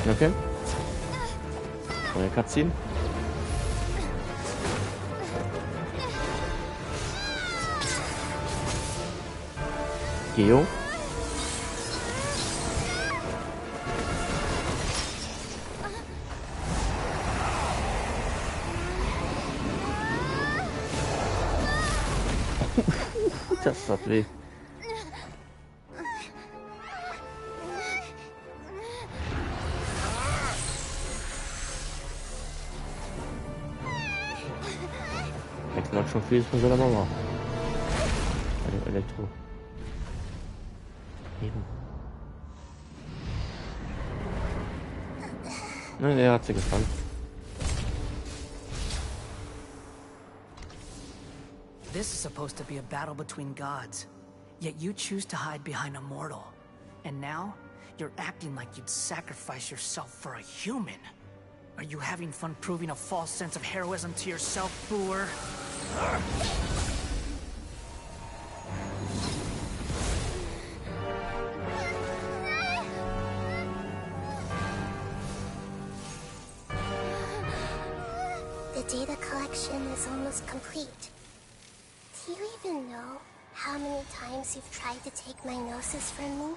Okay. Neue Cutscene. Geo. Das hat weh. Er knallt schon vieles von seiner Mama. Bei dem Elektro. Eben. Nein, er hat sie gefangen. This is supposed to be a battle between gods, yet you choose to hide behind a mortal. And now, you're acting like you'd sacrifice yourself for a human. Are you having fun proving a false sense of heroism to yourself, Booer? The data collection is almost complete. Do you even know how many times you've tried to take my gnosis from me?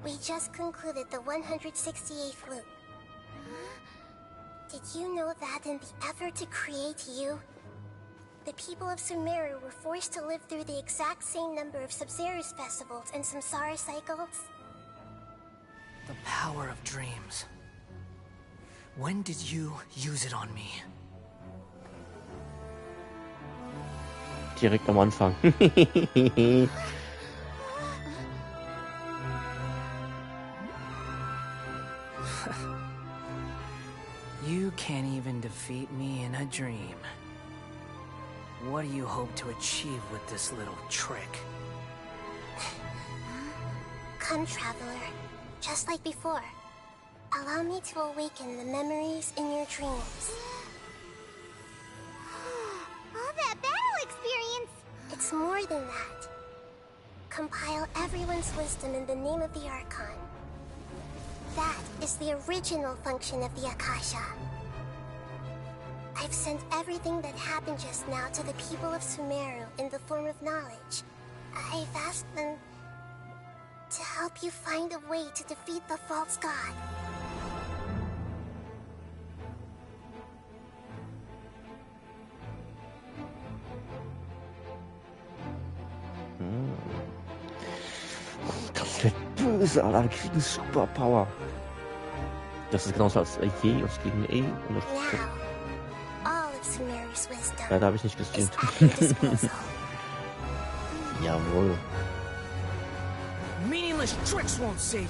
We just concluded the 168th loop. Did you know that in the effort to create you, the people of Sumeru were forced to live through the exact same number of Sabzerus festivals and Samsara cycles? The power of dreams. When did you use it on me? Direkt am Anfang. You can't even defeat me in a dream. What do you hope to achieve with this little trick? Come, traveler. Just like before. Allow me to awaken the memories in your dreams. All that battle experience! It's more than that. Compile everyone's wisdom in the name of the Archon. That is the original function of the Akasha. I've sent everything that happened just now to the people of Sumeru in the form of knowledge. I've asked them to help you find a way to defeat the false god. Das wird böse, Alter. Wir kriegen Superpower. Das ist genauso als je uns gegen E unterstützt. Leider habe ich nicht gestreamt. Jawohl. Meaningless tricks won't save you.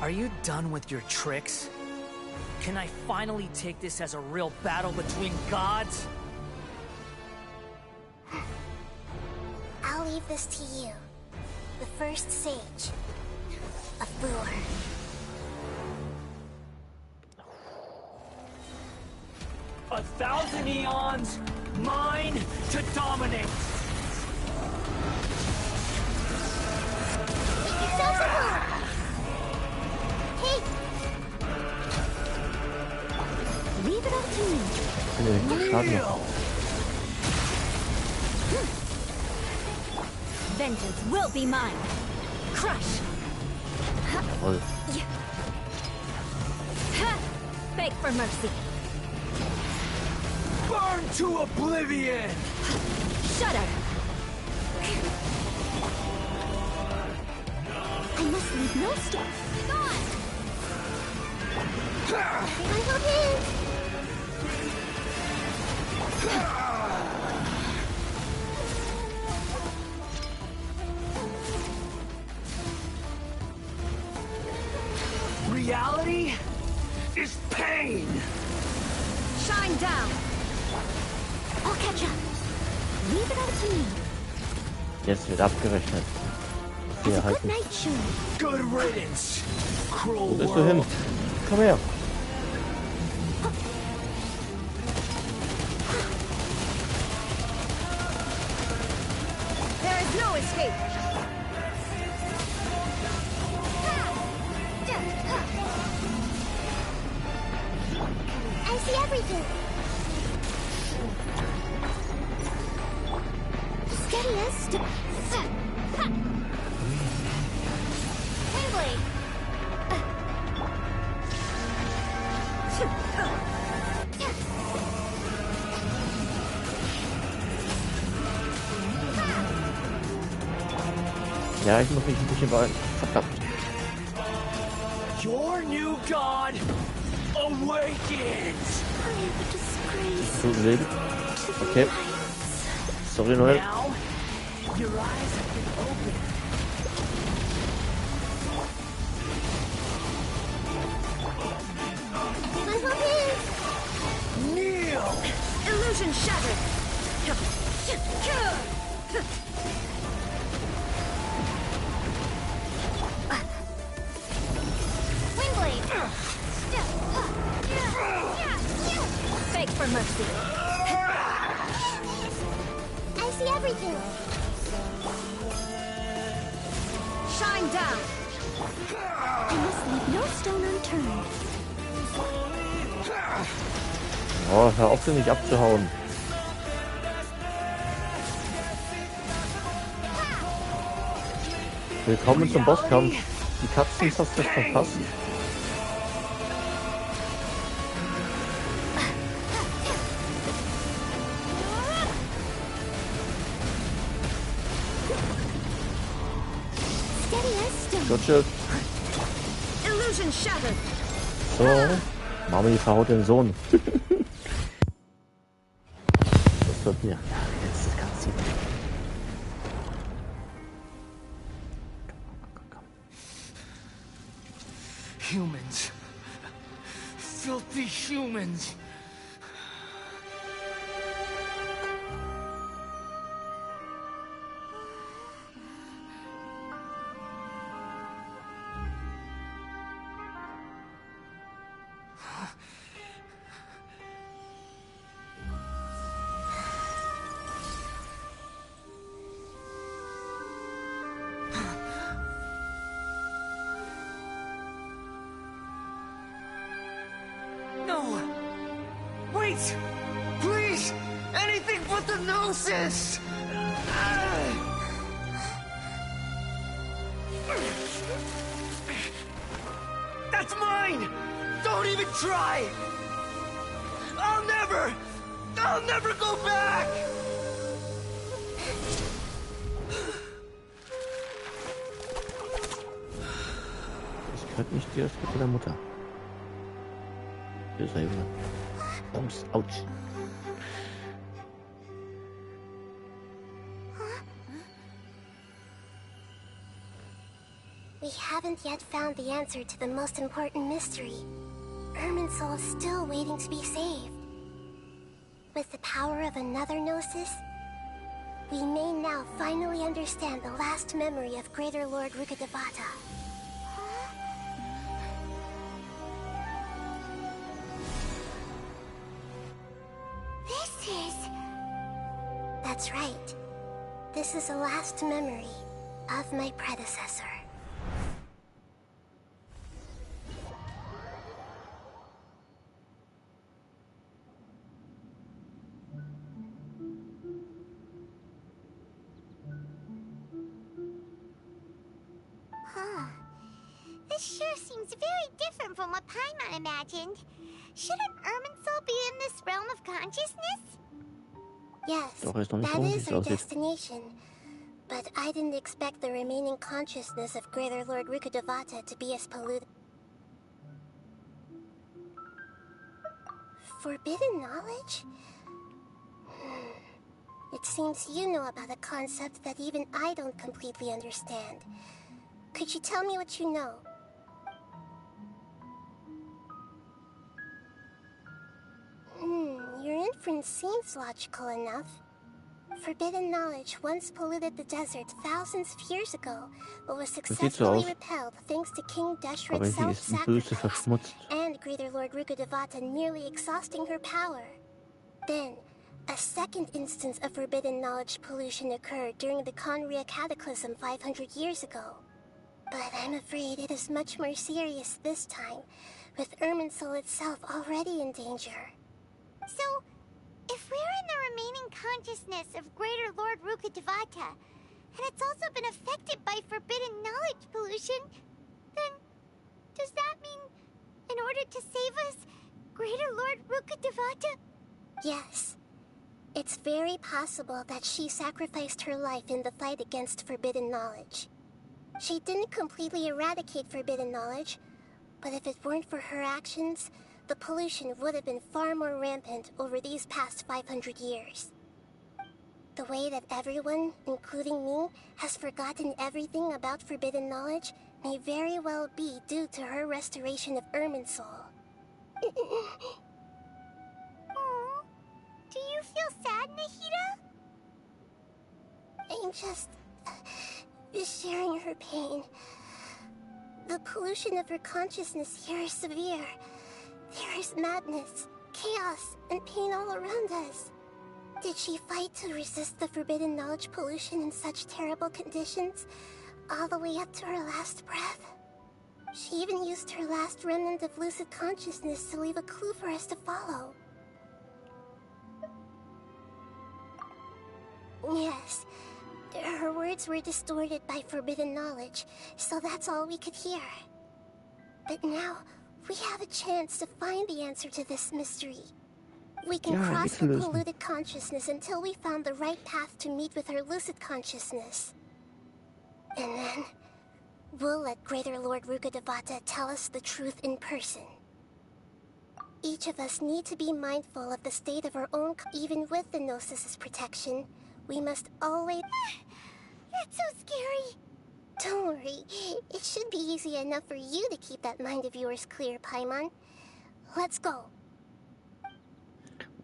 Are you done with your tricks? Can I finally take this as a real battle between gods? I'll leave this to you. The first sage of Boor. 1,000 eons, mine to dominate. Make yourselves at home! Hey! Leave it up to me. Vengeance will be mine. Crush. Jawohl. Beg for mercy. Burn to oblivion! Shudder. I must leave no stone. Gone. Everyone hold hands. Reality is pain. Shine down. I'll catch up. Leave it up to me. Jetzt wird abgerechnet. Hier halt. Night show. Good riddance. Cruel Wo bist du hin? Komm her. There is no escape. I see everything. Steady as Windblade. Ja, ich muss mich ein bisschen beeilen. Verdammt. Your new god awakens. Tut mir leid. Okay. Sorry, Noel. Now, your eyes have been opened. Kneel! Illusion shattered. Windblade. Beg for mercy. I see everything. Shine down. I must leave no stone unturned. Oh, hör auf, sie nicht abzuhauen. Willkommen zum Bosskampf. Die Cutscenes hast du verpasst. Gotcha. Illusion shattered. So, Mami verhaut den Sohn. Das wird mir. Ja, jetzt das Cutscene. Humans. Filthy humans. No! Wait! Please! Anything but the Gnosis! That's mine! Don't even try! I'll never go back! Das gehört nicht dir, das gehört deiner Mutter. Böser Junge. Bums, ouch. We haven't yet found the answer to the most important mystery. Irminsul is still waiting to be saved. With the power of another Gnosis, we may now finally understand the last memory of Greater Lord Rukkhadevata. That's right. This is the last memory of my predecessor. Huh. This sure seems very different from what Paimon imagined. Shouldn't Irminsul be in this realm of consciousness? Yes, Doch, ist noch nicht that so, wie is es our aussieht. destination. But I didn't expect the remaining consciousness of Greater Lord Rukkhadevata to be as polluted. Forbidden knowledge? It seems you know about a concept that even I don't completely understand. Could you tell me what you know? Your inference seems logical enough. Forbidden knowledge once polluted the desert thousands of years ago, but was sieht so successfully aus. repelled thanks to King Aber Deshret's sie ist ein böse self-sacrifice verschmutzt. and Greater Lord Rukkhadevata nearly exhausting her power. Then, a second instance of forbidden knowledge pollution occurred during the Conria Cataclysm 500 years ago. But I'm afraid it is much more serious this time, with Irminsul itself already in danger. So, if we're in the remaining consciousness of Greater Lord Rukkhadevata, and it's also been affected by forbidden knowledge pollution, then does that mean, in order to save us, Greater Lord Rukkhadevata? Yes. It's very possible that she sacrificed her life in the fight against forbidden knowledge. She didn't completely eradicate forbidden knowledge, but if it weren't for her actions, the pollution would have been far more rampant over these past 500 years. The way that everyone, including me, has forgotten everything about forbidden knowledge may very well be due to her restoration of Irminsul. Aww. Do you feel sad, Nahida? I'm just sharing her pain. The pollution of her consciousness here is severe. There is madness, chaos, and pain all around us. Did she fight to resist the forbidden knowledge pollution in such terrible conditions, all the way up to her last breath? She even used her last remnant of lucid consciousness to leave a clue for us to follow. Yes, her words were distorted by forbidden knowledge, so that's all we could hear. But now, we have a chance to find the answer to this mystery. We can cross her polluted consciousness until we found the right path to meet with her lucid consciousness. And then, We'll let Greater Lord Rukkhadevata tell us the truth in person. Each of us need to be mindful of the state of our own. Even with the Gnosis' protection, we must always... That's so scary. Don't worry. It should be easy enough for you to keep that mind of yours clear, Paimon. Let's go.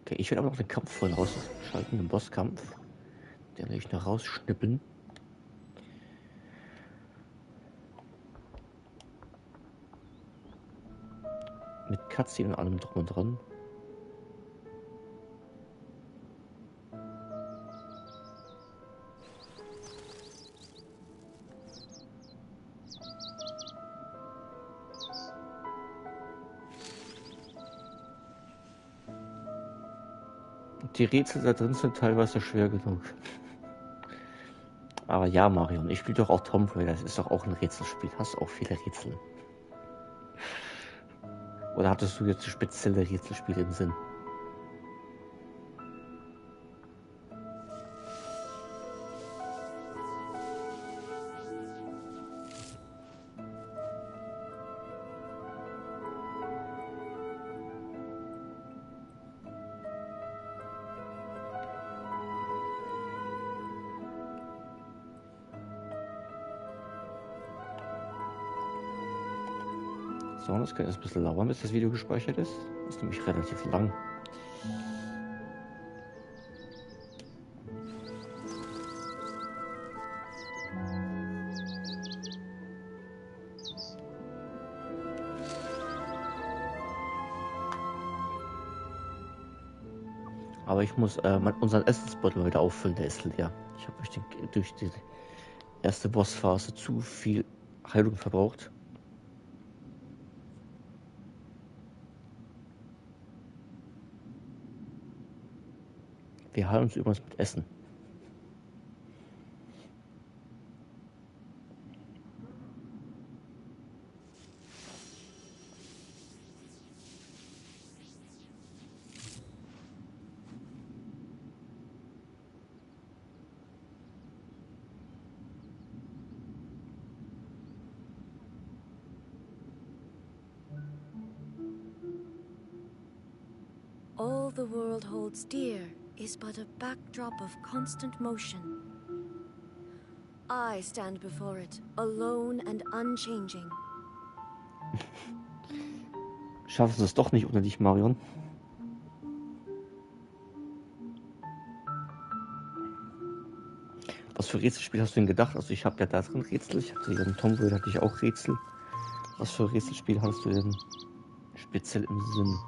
Okay, ich will aber noch den Kampf voll ausschalten, den Bosskampf. Den will ich noch rausschnippen. Mit Cutscene und allem drum und dran. Die Rätsel da drin sind teilweise schwer genug. Aber ja, Marion, ich spiele doch auch Tomb Raider. Das ist doch auch ein Rätselspiel. Hast auch viele Rätsel. Oder hattest du jetzt spezielle Rätselspiele im Sinn? So, das kann jetzt ein bisschen lauern, bis das Video gespeichert ist. Das ist nämlich relativ lang. Aber ich muss unseren Essensbeutel wieder auffüllen, der ist leer. Ich habe durch die erste Bossphase zu viel Heilung verbraucht. Wir heilen uns übrigens mit Essen. All the world holds dear is but a backdrop of constant motion. I stand before it, alone and unchanging. Schaffst du es doch nicht ohne dich, Marion? Was für Rätselspiel hast du denn gedacht? Also ich habe ja da drin Rätsel, ich hatte ja in Tomb Raider hatte ich auch Rätsel. Was für Rätselspiel hast du denn speziell im Sinn?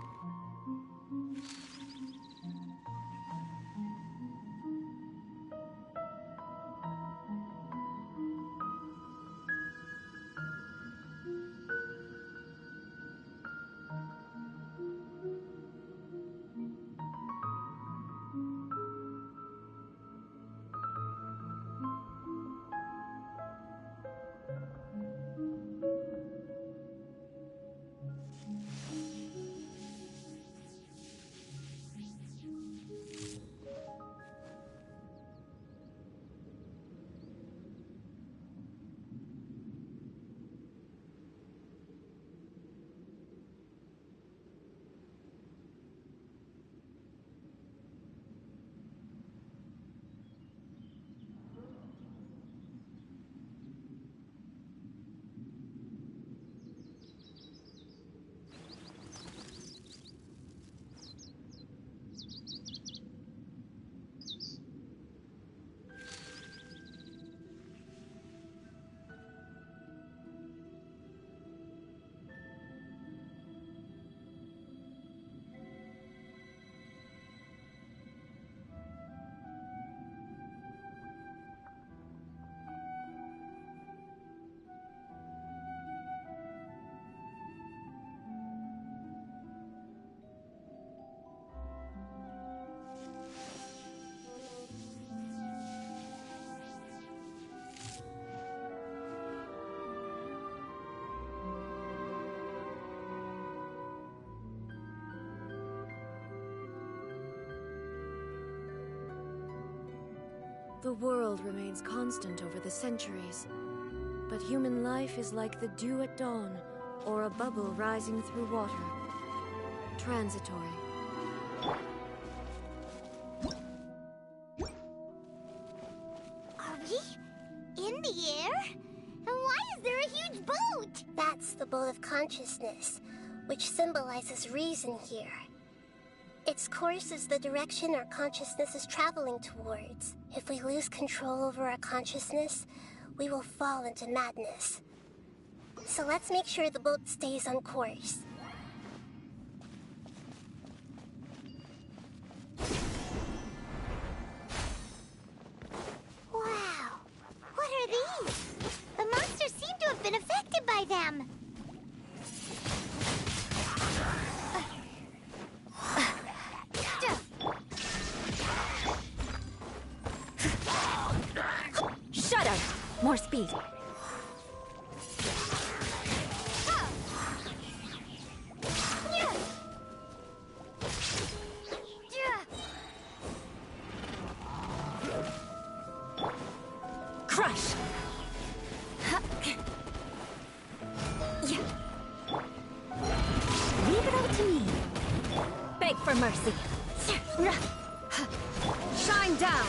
The world remains constant over the centuries. But human life is like the dew at dawn, or a bubble rising through water. Transitory. Are we in the air? And why is there a huge boat? That's the boat of consciousness, which symbolizes reason here. Its course is the direction our consciousness is traveling towards. If we lose control over our consciousness, we will fall into madness. So let's make sure the boat stays on course. Wow! What are these? The monsters seem to have been affected by them. Shut up! More speed. Crush! Leave it all to me. Beg for mercy. Shine down!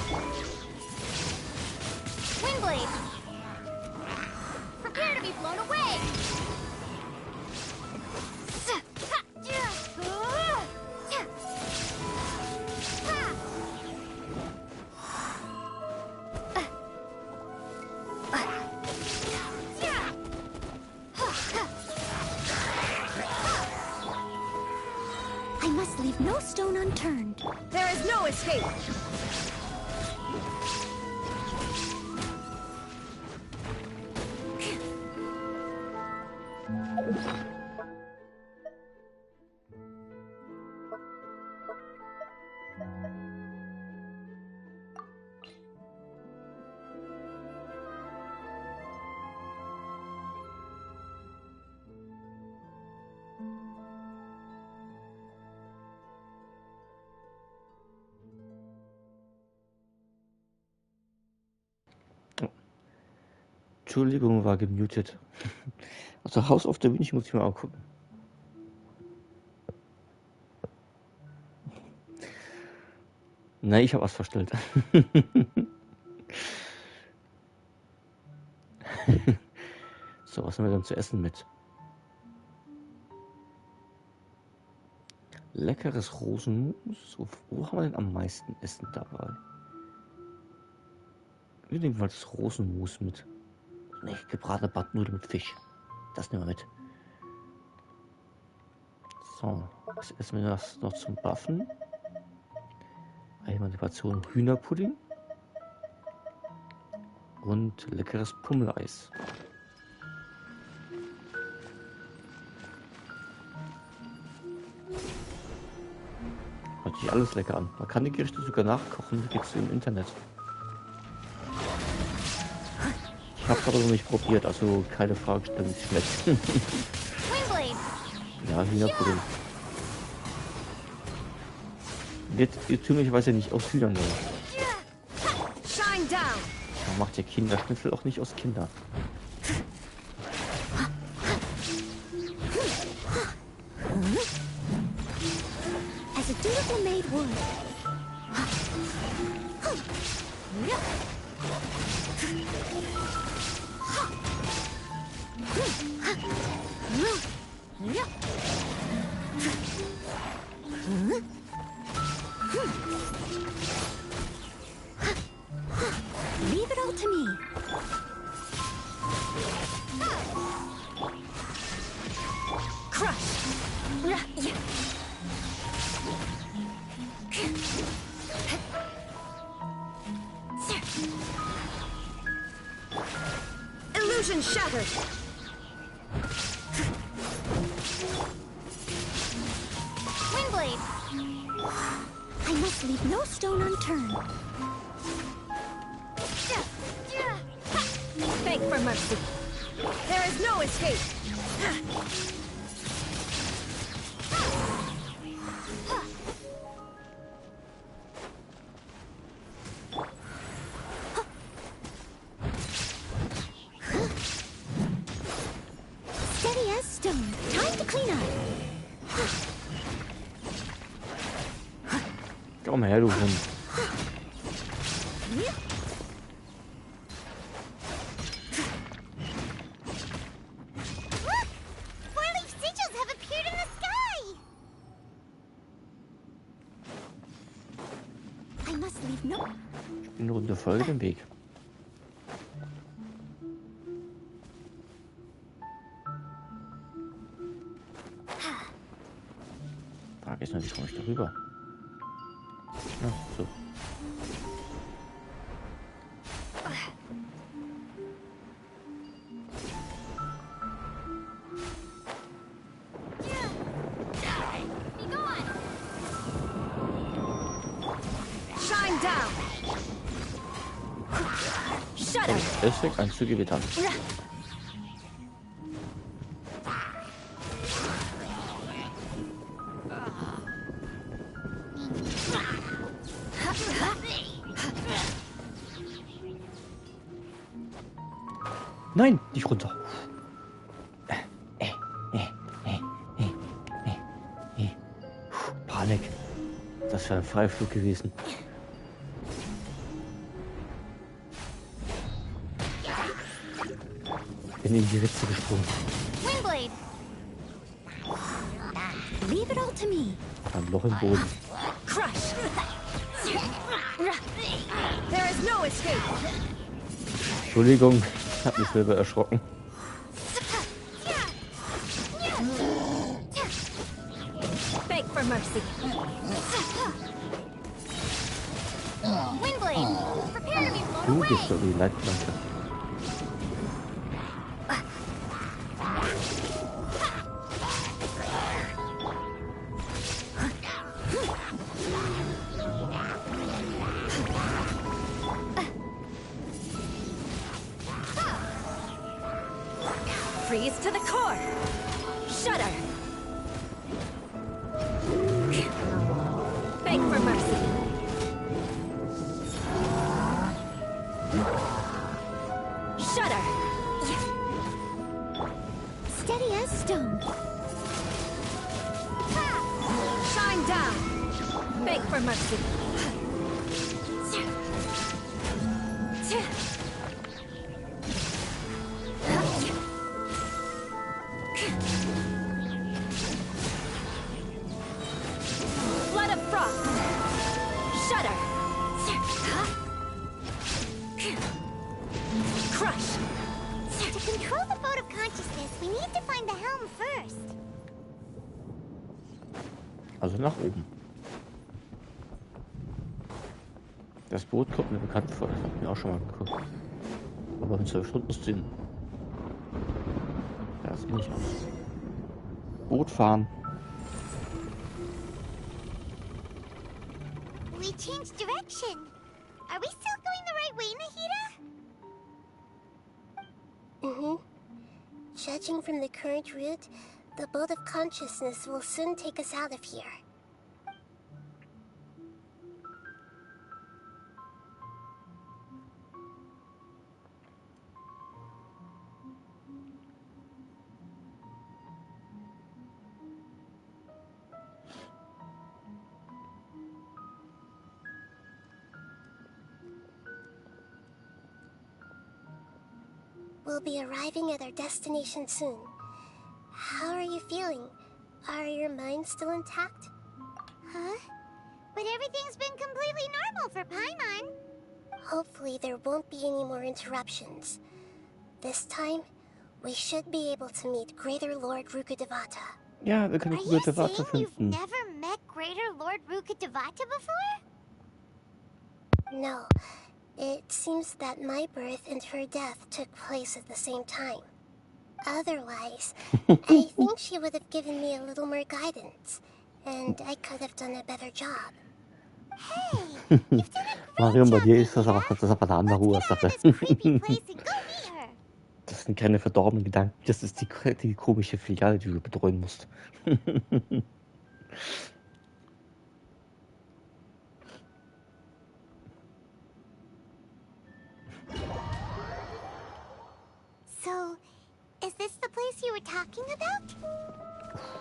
Windblade! Prepare to be blown away! I must leave no stone unturned. There is no escape! Entschuldigung, war gemutet. Also House of Da Vinci muss ich mir auch gucken. Nein, ich habe was verstellt. So, was haben wir dann zu essen mit? Leckeres Rosenmus. Wo haben wir denn am meisten Essen dabei? Wir nehmen mal das Rosenmus mit. Ne, gebratene Bandnudeln mit Fisch. Das nehmen wir mit. So, was essen wir noch zum Buffen? Einmal die Portion Hühnerpudding. Und leckeres Pummeleis. Hört sich alles lecker an. Man kann die Gerichte sogar nachkochen, die gibt es im Internet. Ich habe es aber noch nicht probiert, also keine Frage stellen, wie es schmeckt. Ja, Hühnerpudding. Wird irrtümlicherweise nicht aus Hühnern gemacht. Man macht ja Kinderschnitzel auch nicht aus Kindern. As a dutiful maid would. Leave it all to me. Crush. Illusion shattered. Windblade! I must leave no stone unturned. Beg for mercy. There is no escape. Komm her, du Hund. Ich bin eine Runde folge dem Weg. Frage ist nur, wie komme ich darüber? Na, so. Deswegen ein Züge getan. Nein, nicht runter. Panik. Das wäre ein Freiflug gewesen. Bin in die Ritze gesprungen. Windblade. Leave it all to me. Ein Loch im Boden. Crush. There is no escape. Entschuldigung, ich habe mich selber erschrocken. Beg for mercy. Windblade. Prepare to be blown Du away. bist doch die Leitplanke. Freeze to the core. Shudder. Beg for mercy. Shudder. Steady as stone. Shine down. Beg for mercy. Blood of frost. Shudder. Crush. To control the boat of consciousness, we need to find the helm first. Also nach oben. Das Boot kommt mir bekannt vor, das habe ich mir auch schon mal geguckt. Aber mit 12 Stunden Sinn. Ja, das bin ich aus. Boot fahren. We changed direction. Are we still going the right way, Nahida? Mm-hmm. Judging from the current route, the boat of consciousness will soon take us out of here. We'll be arriving at our destination soon. How are you feeling? Are your minds still intact? Huh? But everything's been completely normal for Paimon. Hopefully there won't be any more interruptions. This time, we should be able to meet Greater Lord Rukkhadevata. Ja, wir können Rukkhadevata You've finden. never met Greater Lord Rukkhadevata before? No. It seems that my birth and her death took place at the same time. Otherwise, I think she would have given me a little more guidance, and I could have done a better job. Hey, you've done a Marion, bei dir ist das aber eine andere Ursache. place and go meet her. Das sind keine verdorbenen Gedanken, das ist die komische Filiale, die du betreuen musst. So, is this the place you were talking about?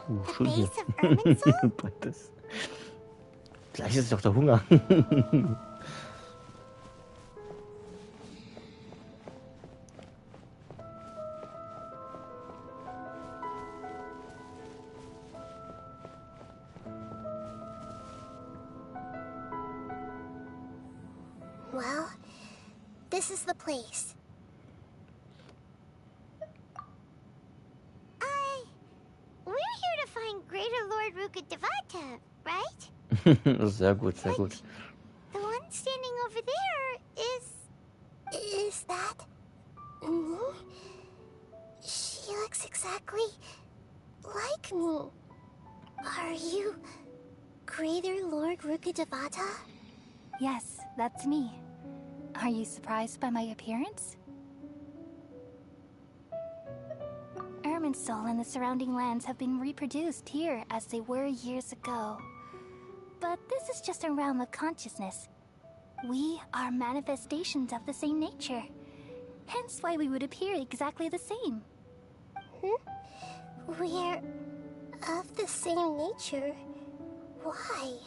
The Entschuldigung. base of Irminsul? Das Gleich ist doch der Hunger. Well, this is the place. We're here to find Greater Lord Ruka Devata, right? Sehr gut, sehr gut. The one standing over there is that me? She looks exactly like me. Are you Greater Lord Ruka Devata? Yes, that's me. Are you surprised by my appearance? Irminsul and the surrounding lands have been reproduced here as they were years ago. But this is just a realm of consciousness. We are manifestations of the same nature. Hence why we would appear exactly the same. We're of the same nature. Why?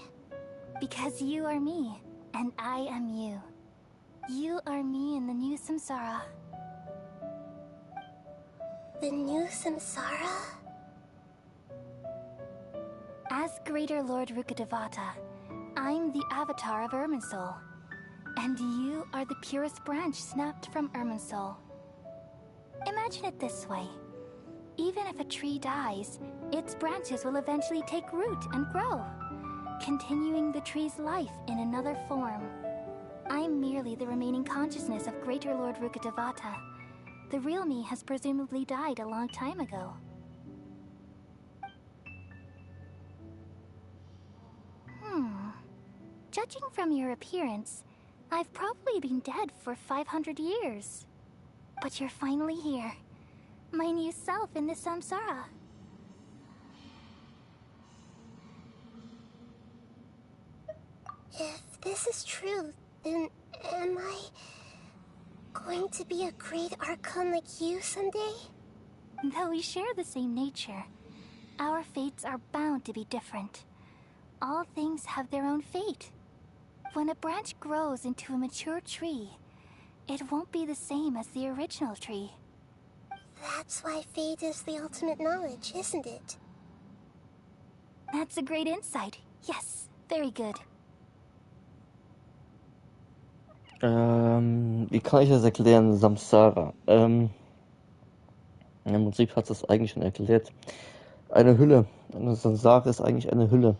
Because you are me, and I am you. You are me in the new samsara. The new samsara? As Greater Lord Rukadevata, I'm the avatar of Irminsul. And you are the purest branch snapped from Irminsul. Imagine it this way. Even if a tree dies, its branches will eventually take root and grow, continuing the tree's life in another form. I'm merely the remaining consciousness of Greater Lord Rukadevata. The real me has presumably died a long time ago. Judging from your appearance, I've probably been dead for 500 years. But you're finally here. My new self in the samsara. If this is true, then am I going to be a great Archon like you someday? Though we share the same nature, our fates are bound to be different. All things have their own fate. When a branch grows into a mature tree, it won't be the same as the original tree. That's why fate is the ultimate knowledge, isn't it? That's a great insight. Yes, very good. Wie kann ich das erklären, Samsara? Im Prinzip hat es eigentlich schon erklärt. Eine Hülle. Eine Samsara ist eigentlich eine Hülle.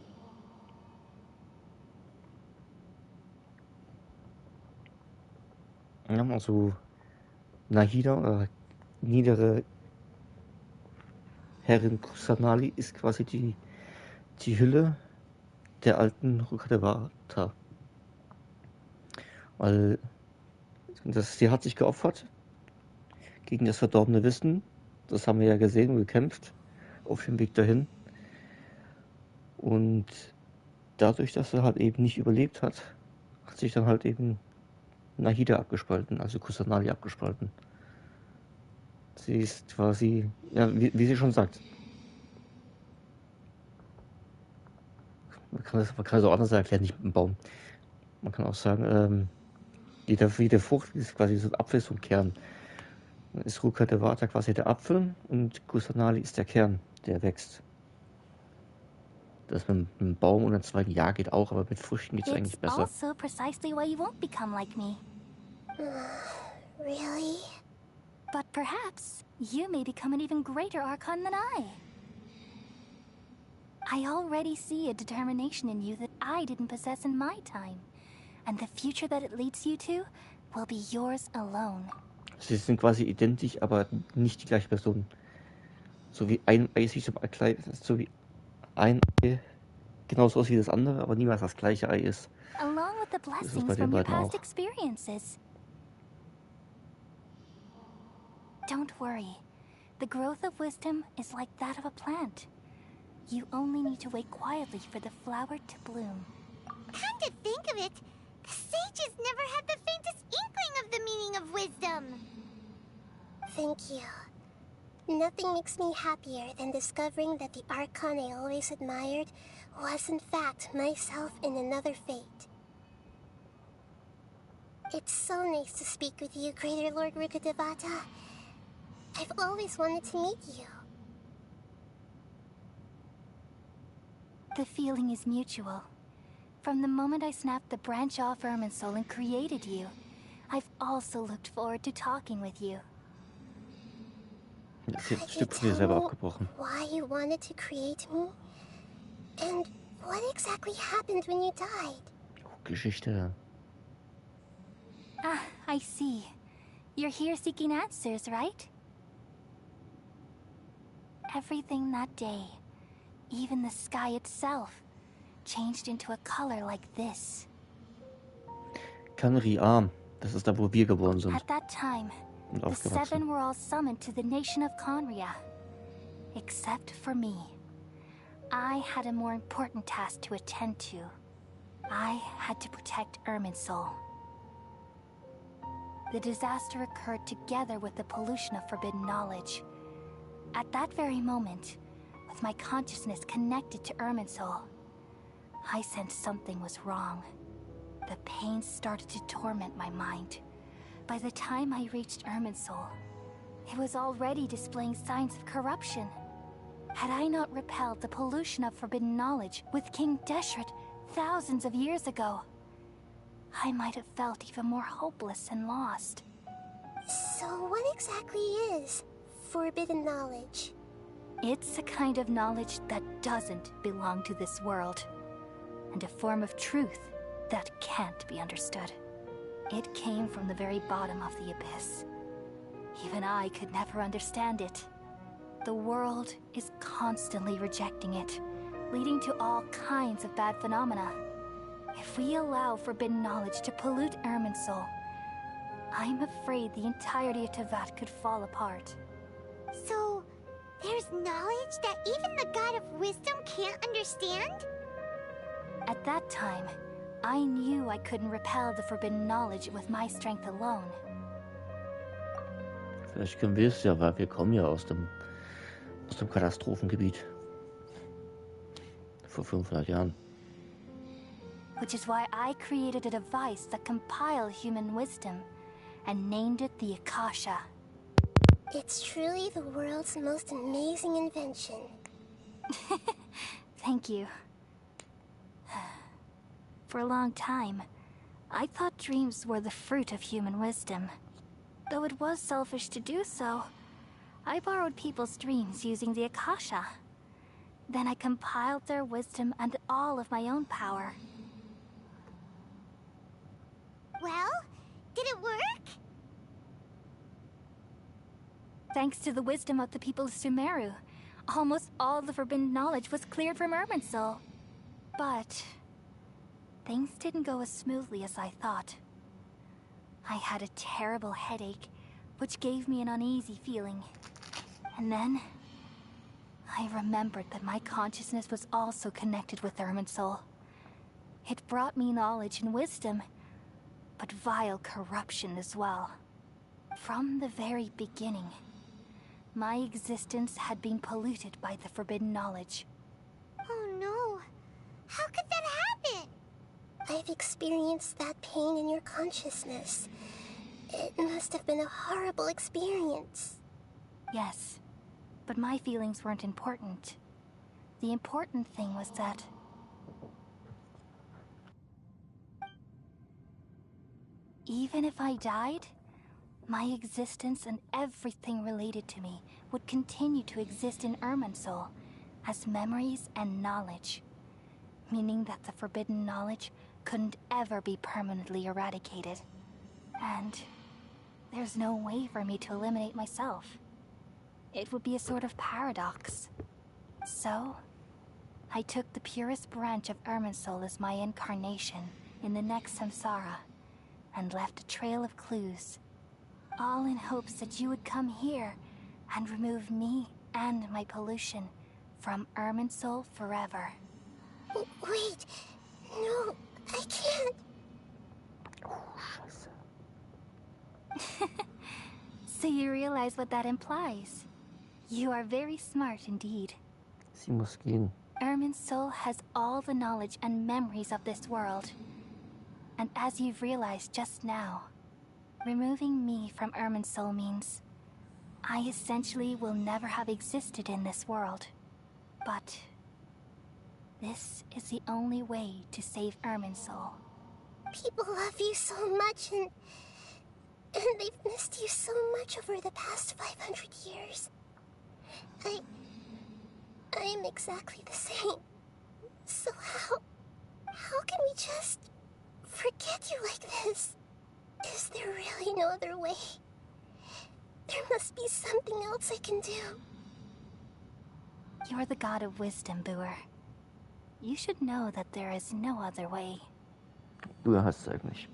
Ja, also Nahida oder niedere Herrin Kusanali ist quasi die Hülle der alten Rukadevata. Weil sie hat sich geopfert gegen das verdorbene Wissen. Das haben wir ja gesehen und gekämpft auf dem Weg dahin. Und dadurch, dass sie halt eben nicht überlebt hat, hat sich dann halt eben Nahida abgespalten, also Kusanali abgespalten. Sie ist quasi, ja, wie sie schon sagt. Man kann das auch anders erklären, nicht mit dem Baum. Man kann auch sagen, jede Frucht ist quasi so ein Apfel, so ein Kern. Dann ist Rukadevata quasi der Apfel und Kusanali ist der Kern, der wächst. Das mit einem Baum und einem Zweigen, ja, geht auch, aber mit Früchten geht es eigentlich besser. It's also precisely why you won't become like me. Really? But perhaps you may become an even greater Archon than I. I already see a determination in you that I didn't possess in my time. And the future that it leads you to will be yours alone. Sie sind quasi identisch, aber nicht die gleiche Person. So wie ein Ei sich so wie ein Ei genauso aus wie das andere, aber niemals das gleiche Ei ist. Along with the blessings from your past experiences. Don't worry. The growth of wisdom is like that of a plant. You only need to wait quietly for the flower to bloom. Come to think of it, the sages never had the faintest inkling of the meaning of wisdom. Thank you. Nothing makes me happier than discovering that the Archon I always admired was in fact myself in another fate. It's so nice to speak with you, Greater Lord Rukkhadevata. I've always wanted to meet you. The feeling is mutual. From the moment I snapped the branch off Irminsul and created you, I've also looked forward to talking with you. Jetzt Stück von dir selber abgebrochen. Why you wanted to create me? And what exactly happened when you died? Geschichte. Ah, I see. You're here seeking answers, right? Everything that day, even the sky itself, changed into a color like this. Kanri-Arm. Das ist da, wo wir geboren sind. At that time, Und the aufgewachsen. 7 were all summoned to the nation of Conria. Except for me. I had a more important task to attend to. I had to protect Irminsul. The disaster occurred together with the pollution of forbidden knowledge. At that very moment, with my consciousness connected to Irminsul, I sensed something was wrong. The pain started to torment my mind. By the time I reached Irminsul, it was already displaying signs of corruption. Had I not repelled the pollution of forbidden knowledge with King Deshret thousands of years ago, I might have felt even more hopeless and lost. So what exactly is forbidden knowledge? It's a kind of knowledge that doesn't belong to this world, and a form of truth that can't be understood. It came from the very bottom of the abyss. Even I could never understand it. The world is constantly rejecting it, leading to all kinds of bad phenomena. If we allow forbidden knowledge to pollute Irminsul, I'm afraid the entirety of Tevat could fall apart. So, there's knowledge that even the God of Wisdom can't understand? At that time, I knew I couldn't repel the forbidden knowledge with my strength alone. Vielleicht können wir es ja, weil wir kommen ja aus dem Katastrophengebiet. Vor 500 Jahren. Which is why I created a device that compiled human wisdom and named it the Akasha. It's truly the world's most amazing invention. Thank you. For a long time, I thought dreams were the fruit of human wisdom. Though it was selfish to do so, I borrowed people's dreams using the Akasha. Then I compiled their wisdom and all of my own power. Well, did it work? Thanks to the wisdom of the people of Sumeru, almost all the forbidden knowledge was cleared from Irminsul. But things didn't go as smoothly as I thought. I had a terrible headache, which gave me an uneasy feeling. And then I remembered that my consciousness was also connected with Irminsul. It brought me knowledge and wisdom, but vile corruption as well. From the very beginning, my existence had been polluted by the forbidden knowledge. Oh no! How could that happen? I've experienced that pain in your consciousness. It must have been a horrible experience. Yes, but my feelings weren't important. The important thing was that even if I died, my existence and everything related to me would continue to exist in Irminsul as memories and knowledge, meaning that the forbidden knowledge couldn't ever be permanently eradicated. And there's no way for me to eliminate myself. It would be a sort of paradox. So, I took the purest branch of Irminsul as my incarnation in the next samsara, and left a trail of clues, all in hopes that you would come here and remove me and my pollution from Irminsul forever. Wait, no, I can't. So you realize what that implies? You are very smart indeed. Sie muss gehen. Irminsul has all the knowledge and memories of this world. And as you've realized just now, removing me from Irminsul means I essentially will never have existed in this world. But this is the only way to save Irminsul. People love you so much, and they've missed you so much over the past 500 years. I am exactly the same. So how can we just forget you like this? Is there really no other way? There must be something else I can do. You're the god of wisdom, Boer. You should know that there is no other way. Du hast es eigentlich.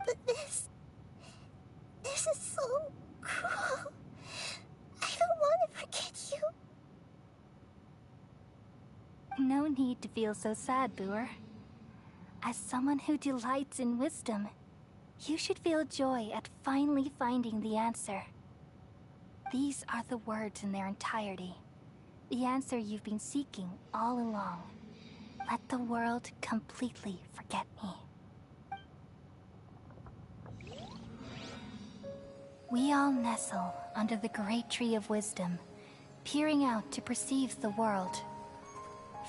But this is so cruel. I don't want to forget you. No need to feel so sad, Boer. As someone who delights in wisdom, you should feel joy at finally finding the answer. These are the words in their entirety. The answer you've been seeking all along. Let the world completely forget me. We all nestle under the great tree of wisdom, peering out to perceive the world.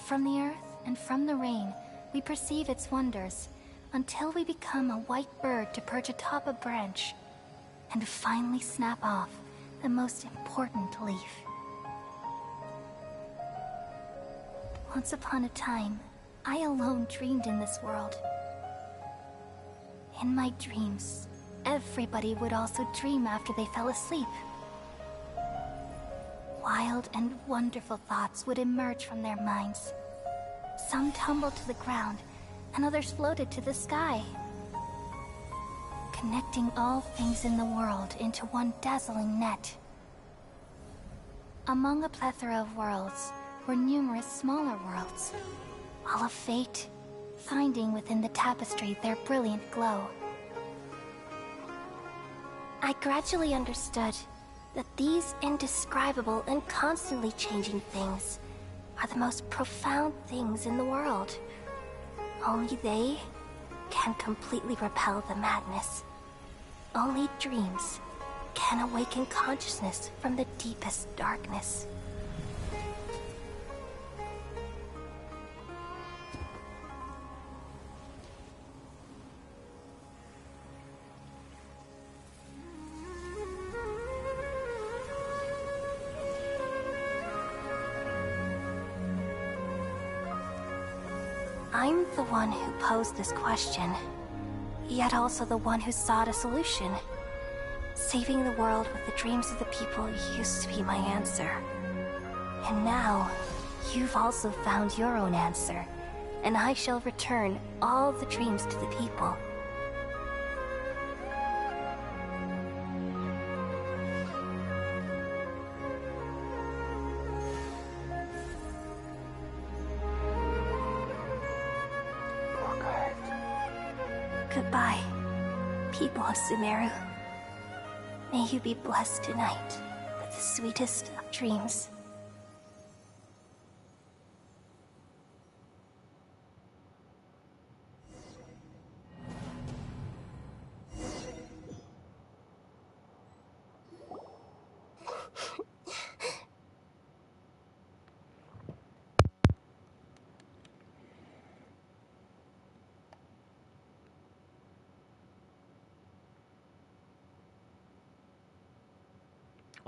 From the earth and from the rain, we perceive its wonders, until we become a white bird to perch atop a branch, and finally snap off the most important leaf. Once upon a time, I alone dreamed in this world. In my dreams, everybody would also dream after they fell asleep. Wild and wonderful thoughts would emerge from their minds. Some tumbled to the ground, and others floated to the sky, connecting all things in the world into one dazzling net. Among a plethora of worlds were numerous smaller worlds, all of fate, finding within the tapestry their brilliant glow. I gradually understood that these indescribable and constantly changing things are the most profound things in the world. Only they can completely repel the madness. Only dreams can awaken consciousness from the deepest darkness. I'm the one who posed this question, yet also the one who sought a solution. Saving the world with the dreams of the people used to be my answer. And now, you've also found your own answer, and I shall return all the dreams to the people. Goodbye, people of Sumeru. May you be blessed tonight with the sweetest of dreams.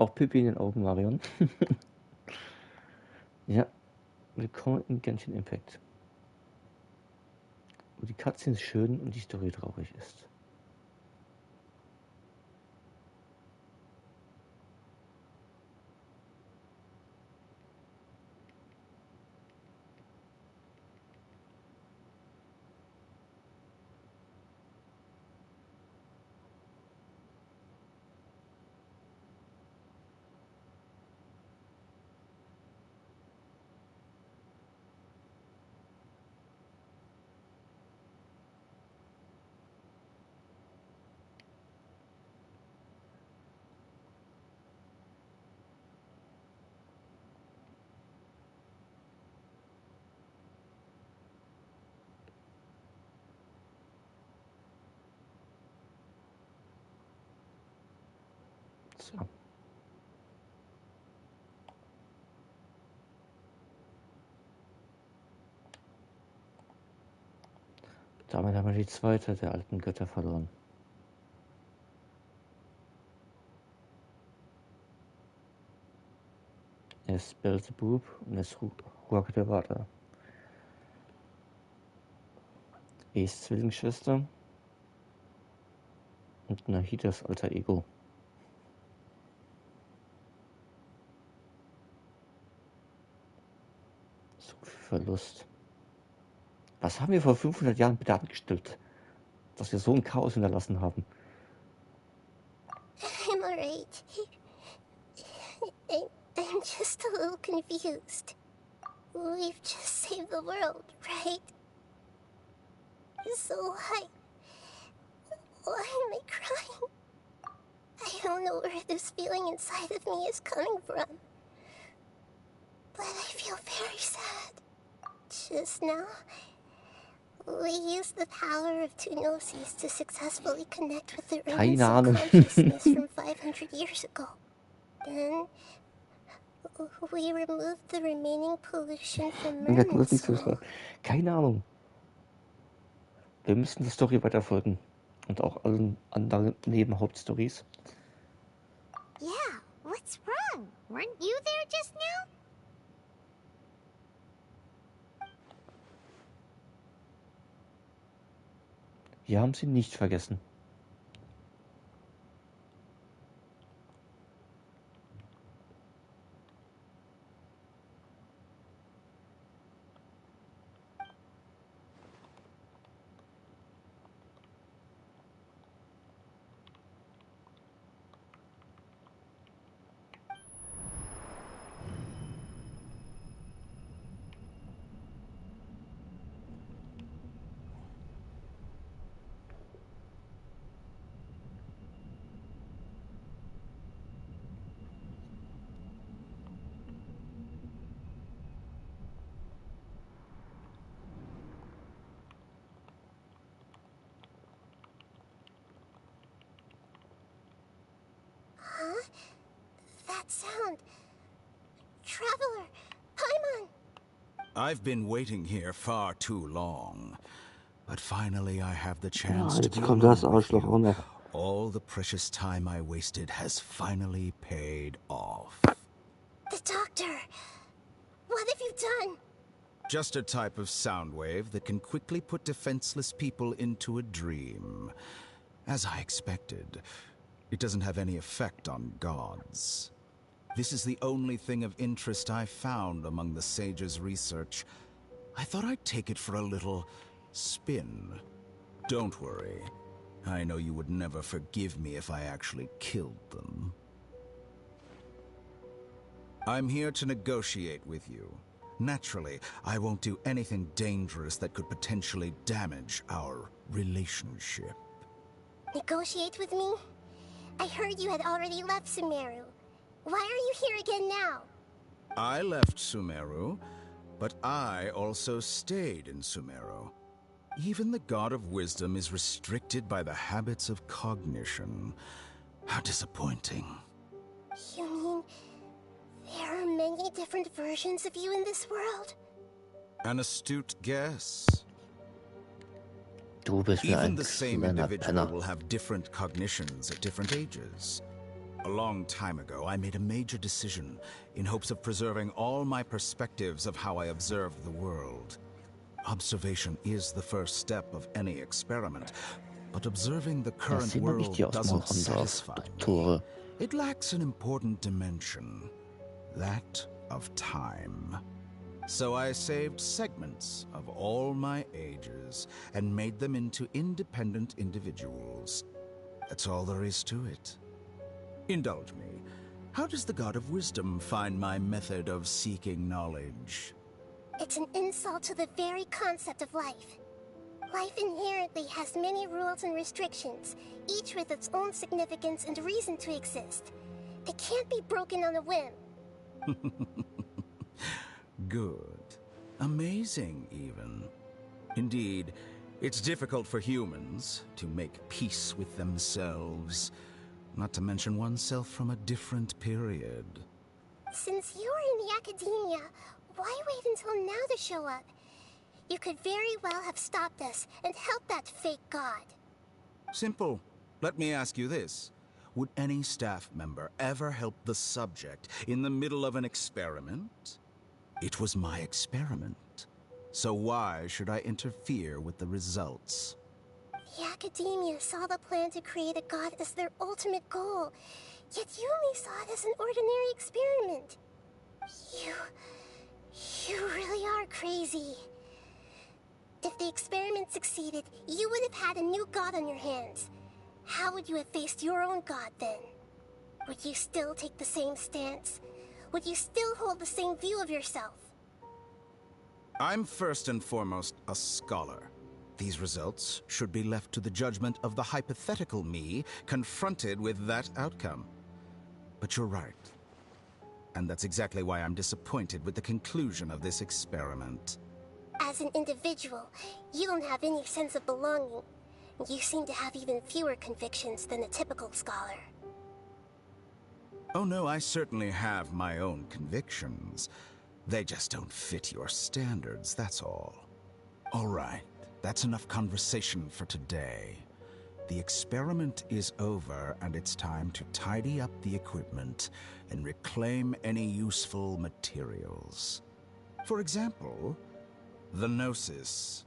Auch Pipi in den Augen, Marion. Ja, willkommen in Genshin Impact. Wo die Cutscenes schön und die Story traurig ist. So. Damit haben wir die zweite der alten Götter verloren. Er ist Beelzebub und er ist Rukadevata. Er ist Zwillingsschwester und Nahidas alter Ego. So viel Verlust. Was haben wir vor 500 Jahren bitte angestellt, dass wir so ein Chaos hinterlassen haben? I'm alright. I'm just a little confused. We've just saved the world, right? So why am I crying? I don't know where this feeling inside of me is coming from. But I feel very sad. Just now, we used the power of two gnosis to successfully connect with the Keine Urban Ahnung. consciousness from 500 years ago. Then, we removed the remaining pollution from Merman's soul. Keine Ahnung. Wir müssen der Story weiterfolgen. Und auch allen anderen Nebenhauptstories. Yeah, what's wrong? Weren't you there just now? Wir haben sie nicht vergessen. Huh? That sound. Traveler, Paimon! I've been waiting here far too long. But finally I have the chance Ja, to jetzt be kommt alone das with Arschloch you. auch noch. All the precious time I wasted has finally paid off. The doctor! What have you done? Just a type of sound wave that can quickly put defenseless people into a dream. As I expected, it doesn't have any effect on gods. This is the only thing of interest I found among the sage's research. I thought I'd take it for a little spin. Don't worry. I know you would never forgive me if I actually killed them. I'm here to negotiate with you. Naturally, I won't do anything dangerous that could potentially damage our relationship. Negotiate with me? I heard you had already left Sumeru. Why are you here again now? I left Sumeru, but I also stayed in Sumeru. Even the God of Wisdom is restricted by the habits of cognition. How disappointing. You mean there are many different versions of you in this world? An astute guess. Du bist mir Even ein the same kleiner individual Penner. will have different cognitions at different ages. A long time ago, I made a major decision in hopes of preserving all my perspectives of how I observed the world. Observation is the first step of any experiment, but observing the current sieht man nicht, world die doesn't ausmachen darf. satisfy me. Tore. It lacks an important dimension, that of time. So I saved segments of all my ages and made them into independent individuals. That's all there is to it. Indulge me. How does the God of Wisdom find my method of seeking knowledge? It's an insult to the very concept of life. Life inherently has many rules and restrictions, each with its own significance and reason to exist. They can't be broken on a whim. Good. Amazing, even. Indeed, it's difficult for humans to make peace with themselves. not to mention oneself from a different period. Since you're in the academia, why wait until now to show up? You could very well have stopped us and helped that fake god. Simple. Let me ask you this. Would any staff member ever help the subject in the middle of an experiment? It was my experiment. So why should I interfere with the results? The academia saw the plan to create a god as their ultimate goal, yet you only saw it as an ordinary experiment. You really are crazy. If the experiment succeeded, you would have had a new god on your hands. How would you have faced your own god then? Would you still take the same stance? Would you still hold the same view of yourself? I'm first and foremost a scholar. These results should be left to the judgment of the hypothetical me confronted with that outcome. But you're right. And that's exactly why I'm disappointed with the conclusion of this experiment. As an individual, you don't have any sense of belonging. You seem to have even fewer convictions than a typical scholar. Oh no, I certainly have my own convictions. They just don't fit your standards, that's all. All right, that's enough conversation for today. The experiment is over, and it's time to tidy up the equipment and reclaim any useful materials. For example, the Gnosis.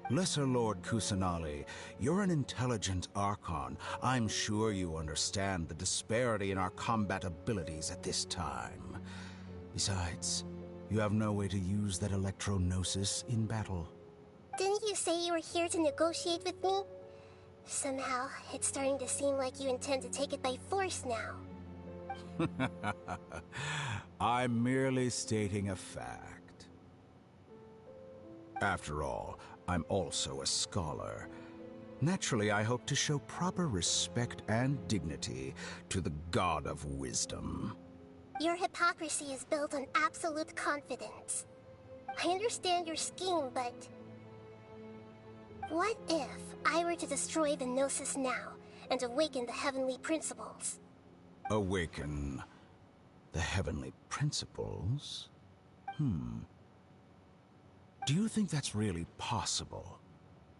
Lesser Lord Kusanali, you're an intelligent Archon. I'm sure you understand the disparity in our combat abilities at this time. Besides, you have no way to use that Electro-Gnosis in battle. Didn't you say you were here to negotiate with me? Somehow, it's starting to seem like you intend to take it by force now. I'm merely stating a fact. After all, I'm also a scholar. Naturally, I hope to show proper respect and dignity to the God of Wisdom. Your hypocrisy is built on absolute confidence. I understand your scheme, but... what if I were to destroy the Gnosis now and awaken the heavenly principles? Awaken the heavenly principles? Do you think that's really possible?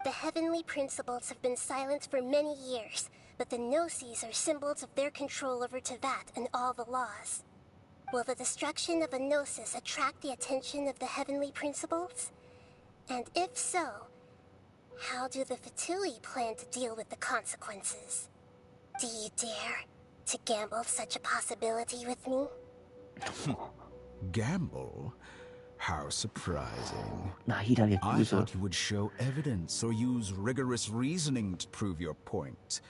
The heavenly principles have been silent for many years, but the Gnosis are symbols of their control over Tevat and all the laws. Will the destruction of a Gnosis attract the attention of the heavenly principles? And if so, how do the Fatui plan to deal with the consequences? Do you dare to gamble such a possibility with me? Gamble? How surprising. I I thought you would show evidence or use rigorous reasoning to prove your point.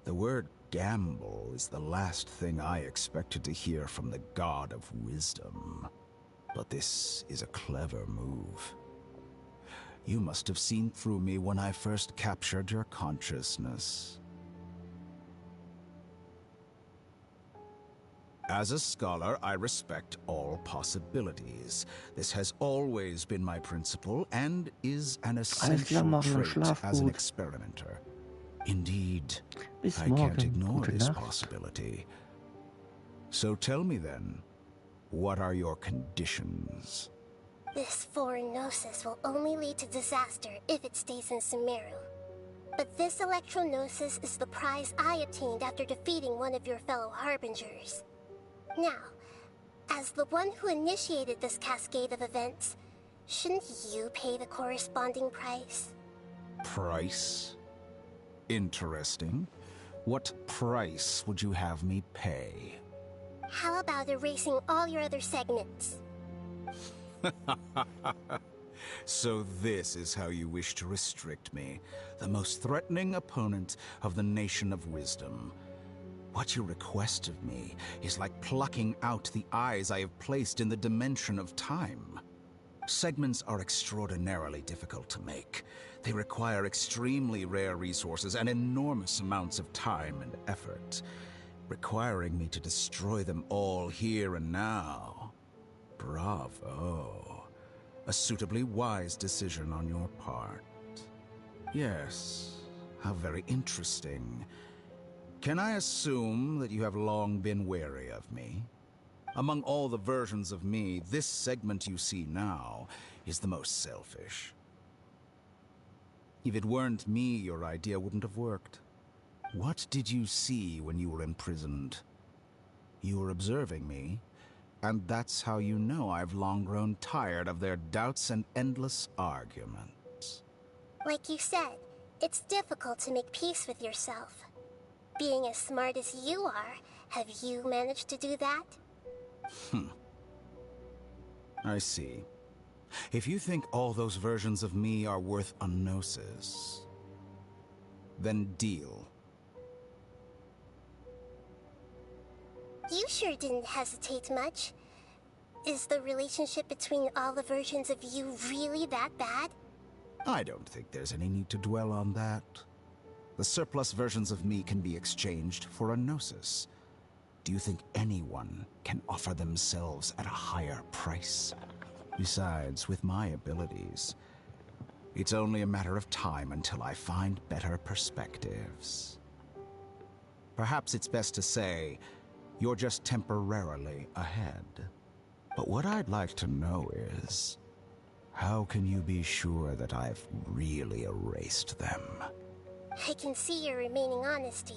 The word gamble is the last thing I expected to hear from the God of Wisdom. But this is a clever move. You must have seen through me when I first captured your consciousness. As a scholar, I respect all possibilities. This has always been my principle and is an essential trait as an experimenter. Indeed, I can't ignore this possibility. So tell me then, what are your conditions? This foreign Gnosis will only lead to disaster if it stays in Sumeru. But this Electro-Gnosis is the prize I obtained after defeating one of your fellow Harbingers. Now, as the one who initiated this cascade of events, shouldn't you pay the corresponding price? Price? Interesting. What price would you have me pay? How about erasing all your other segments? So this is how you wish to restrict me, the most threatening opponent of the Nation of Wisdom. What you request of me is like plucking out the eyes I have placed in the dimension of time. Segments are extraordinarily difficult to make. They require extremely rare resources and enormous amounts of time and effort, requiring me to destroy them all here and now. Bravo. A suitably wise decision on your part. Yes, How very interesting. Can I assume that you have long been wary of me? Among all the versions of me, this segment you see now is the most selfish. If it weren't me, your idea wouldn't have worked. What did you see when you were imprisoned? You were observing me, and that's how you know I've long grown tired of their doubts and endless arguments. Like you said, it's difficult to make peace with yourself. Being as smart as you are, have you managed to do that? I see. If you think all those versions of me are worth a gnosis, then deal. You sure didn't hesitate much. Is the relationship between all the versions of you really that bad? I don't think there's any need to dwell on that. The surplus versions of me can be exchanged for a gnosis. Do you think anyone can offer themselves at a higher price? Besides, with my abilities, it's only a matter of time until I find better perspectives. Perhaps it's best to say, you're just temporarily ahead. But what I'd like to know is, how can you be sure that I've really erased them? I can see your remaining honesty.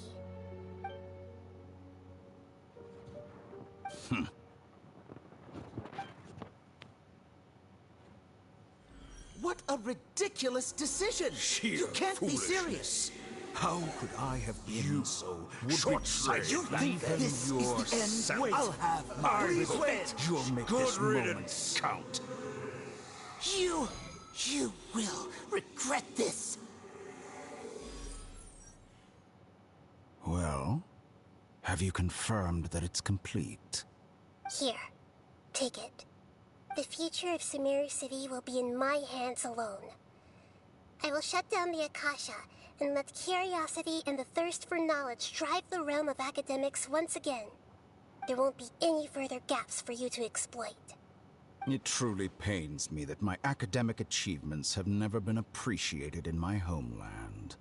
What a ridiculous decision! You can't be serious! How could I have been so short-sighted? You think this is the end? Wait, I'll have my revenge. You'll make this moment count. You will regret this. Well, have you confirmed that it's complete? Here, take it. The future of Sumeru City will be in my hands alone. I will shut down the Akasha and let curiosity and the thirst for knowledge drive the realm of academics once again. There won't be any further gaps for you to exploit. It truly pains me that my academic achievements have never been appreciated in my homeland.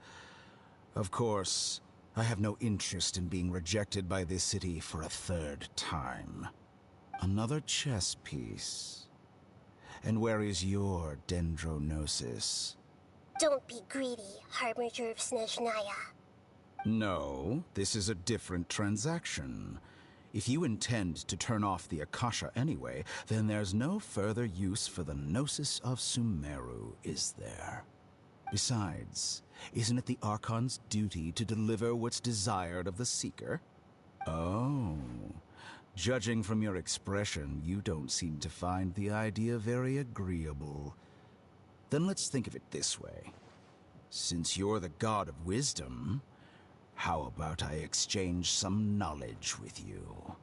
Of course, I have no interest in being rejected by this city for a third time. Another chess piece. And where is your dendronosis? Don't be greedy, Harbinger of Snezhnaya. No, this is a different transaction. If you intend to turn off the Akasha anyway, then there's no further use for the Gnosis of Sumeru, is there? Besides, isn't it the Archon's duty to deliver what's desired of the Seeker? Oh, judging from your expression, you don't seem to find the idea very agreeable. Then let's think of it this way. Since you're the god of wisdom, how about I exchange some knowledge with you?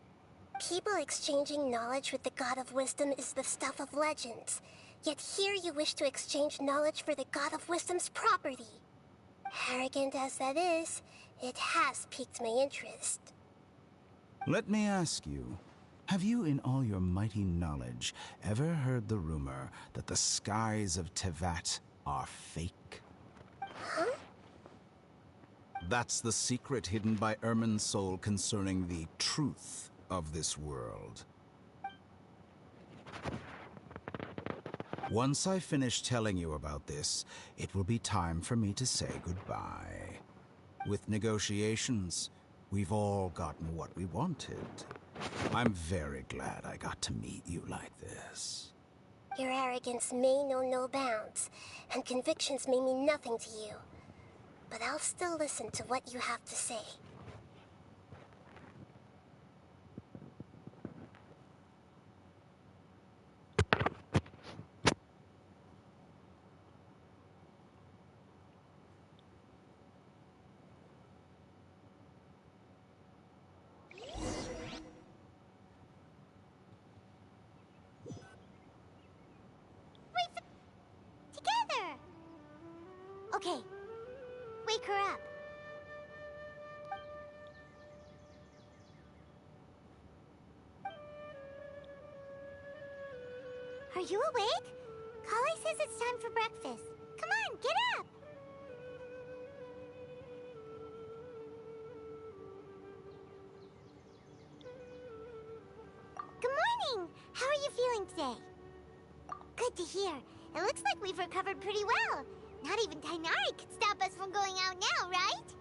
People exchanging knowledge with the god of wisdom is the stuff of legends. Yet here you wish to exchange knowledge for the god of wisdom's property. Arrogant as that is, it has piqued my interest. Let me ask you, have you in all your mighty knowledge ever heard the rumor that the skies of Tevat are fake? Huh? That's the secret hidden by Irminsul concerning the truth of this world. Once I finish telling you about this, it will be time for me to say goodbye. With negotiations, we've all gotten what we wanted. I'm very glad I got to meet you like this. Your arrogance may know no bounds, and convictions may mean nothing to you. But I'll still listen to what you have to say. Together! Okay, wake her up. Are you awake? Kali says it's time for breakfast. Come on, get up! you feeling today? Good to hear. It looks like we've recovered pretty well. Not even Tainari could stop us from going out now, right?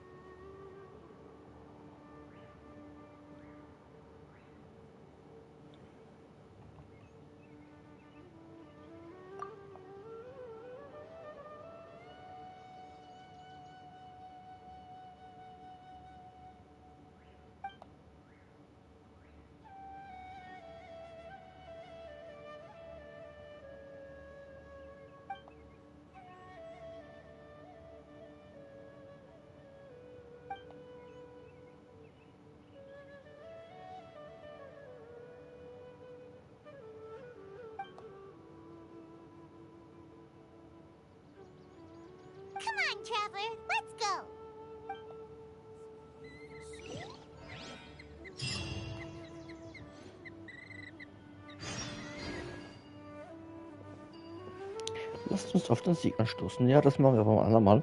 Come on, Traveler, let's go! Lasst uns auf den Sieg anstoßen. Ja, das machen wir beim andermal.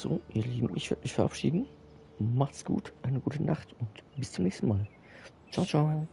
So, ihr Lieben, ich werde mich verabschieden. Macht's gut, eine gute Nacht und bis zum nächsten Mal. Ciao, ciao.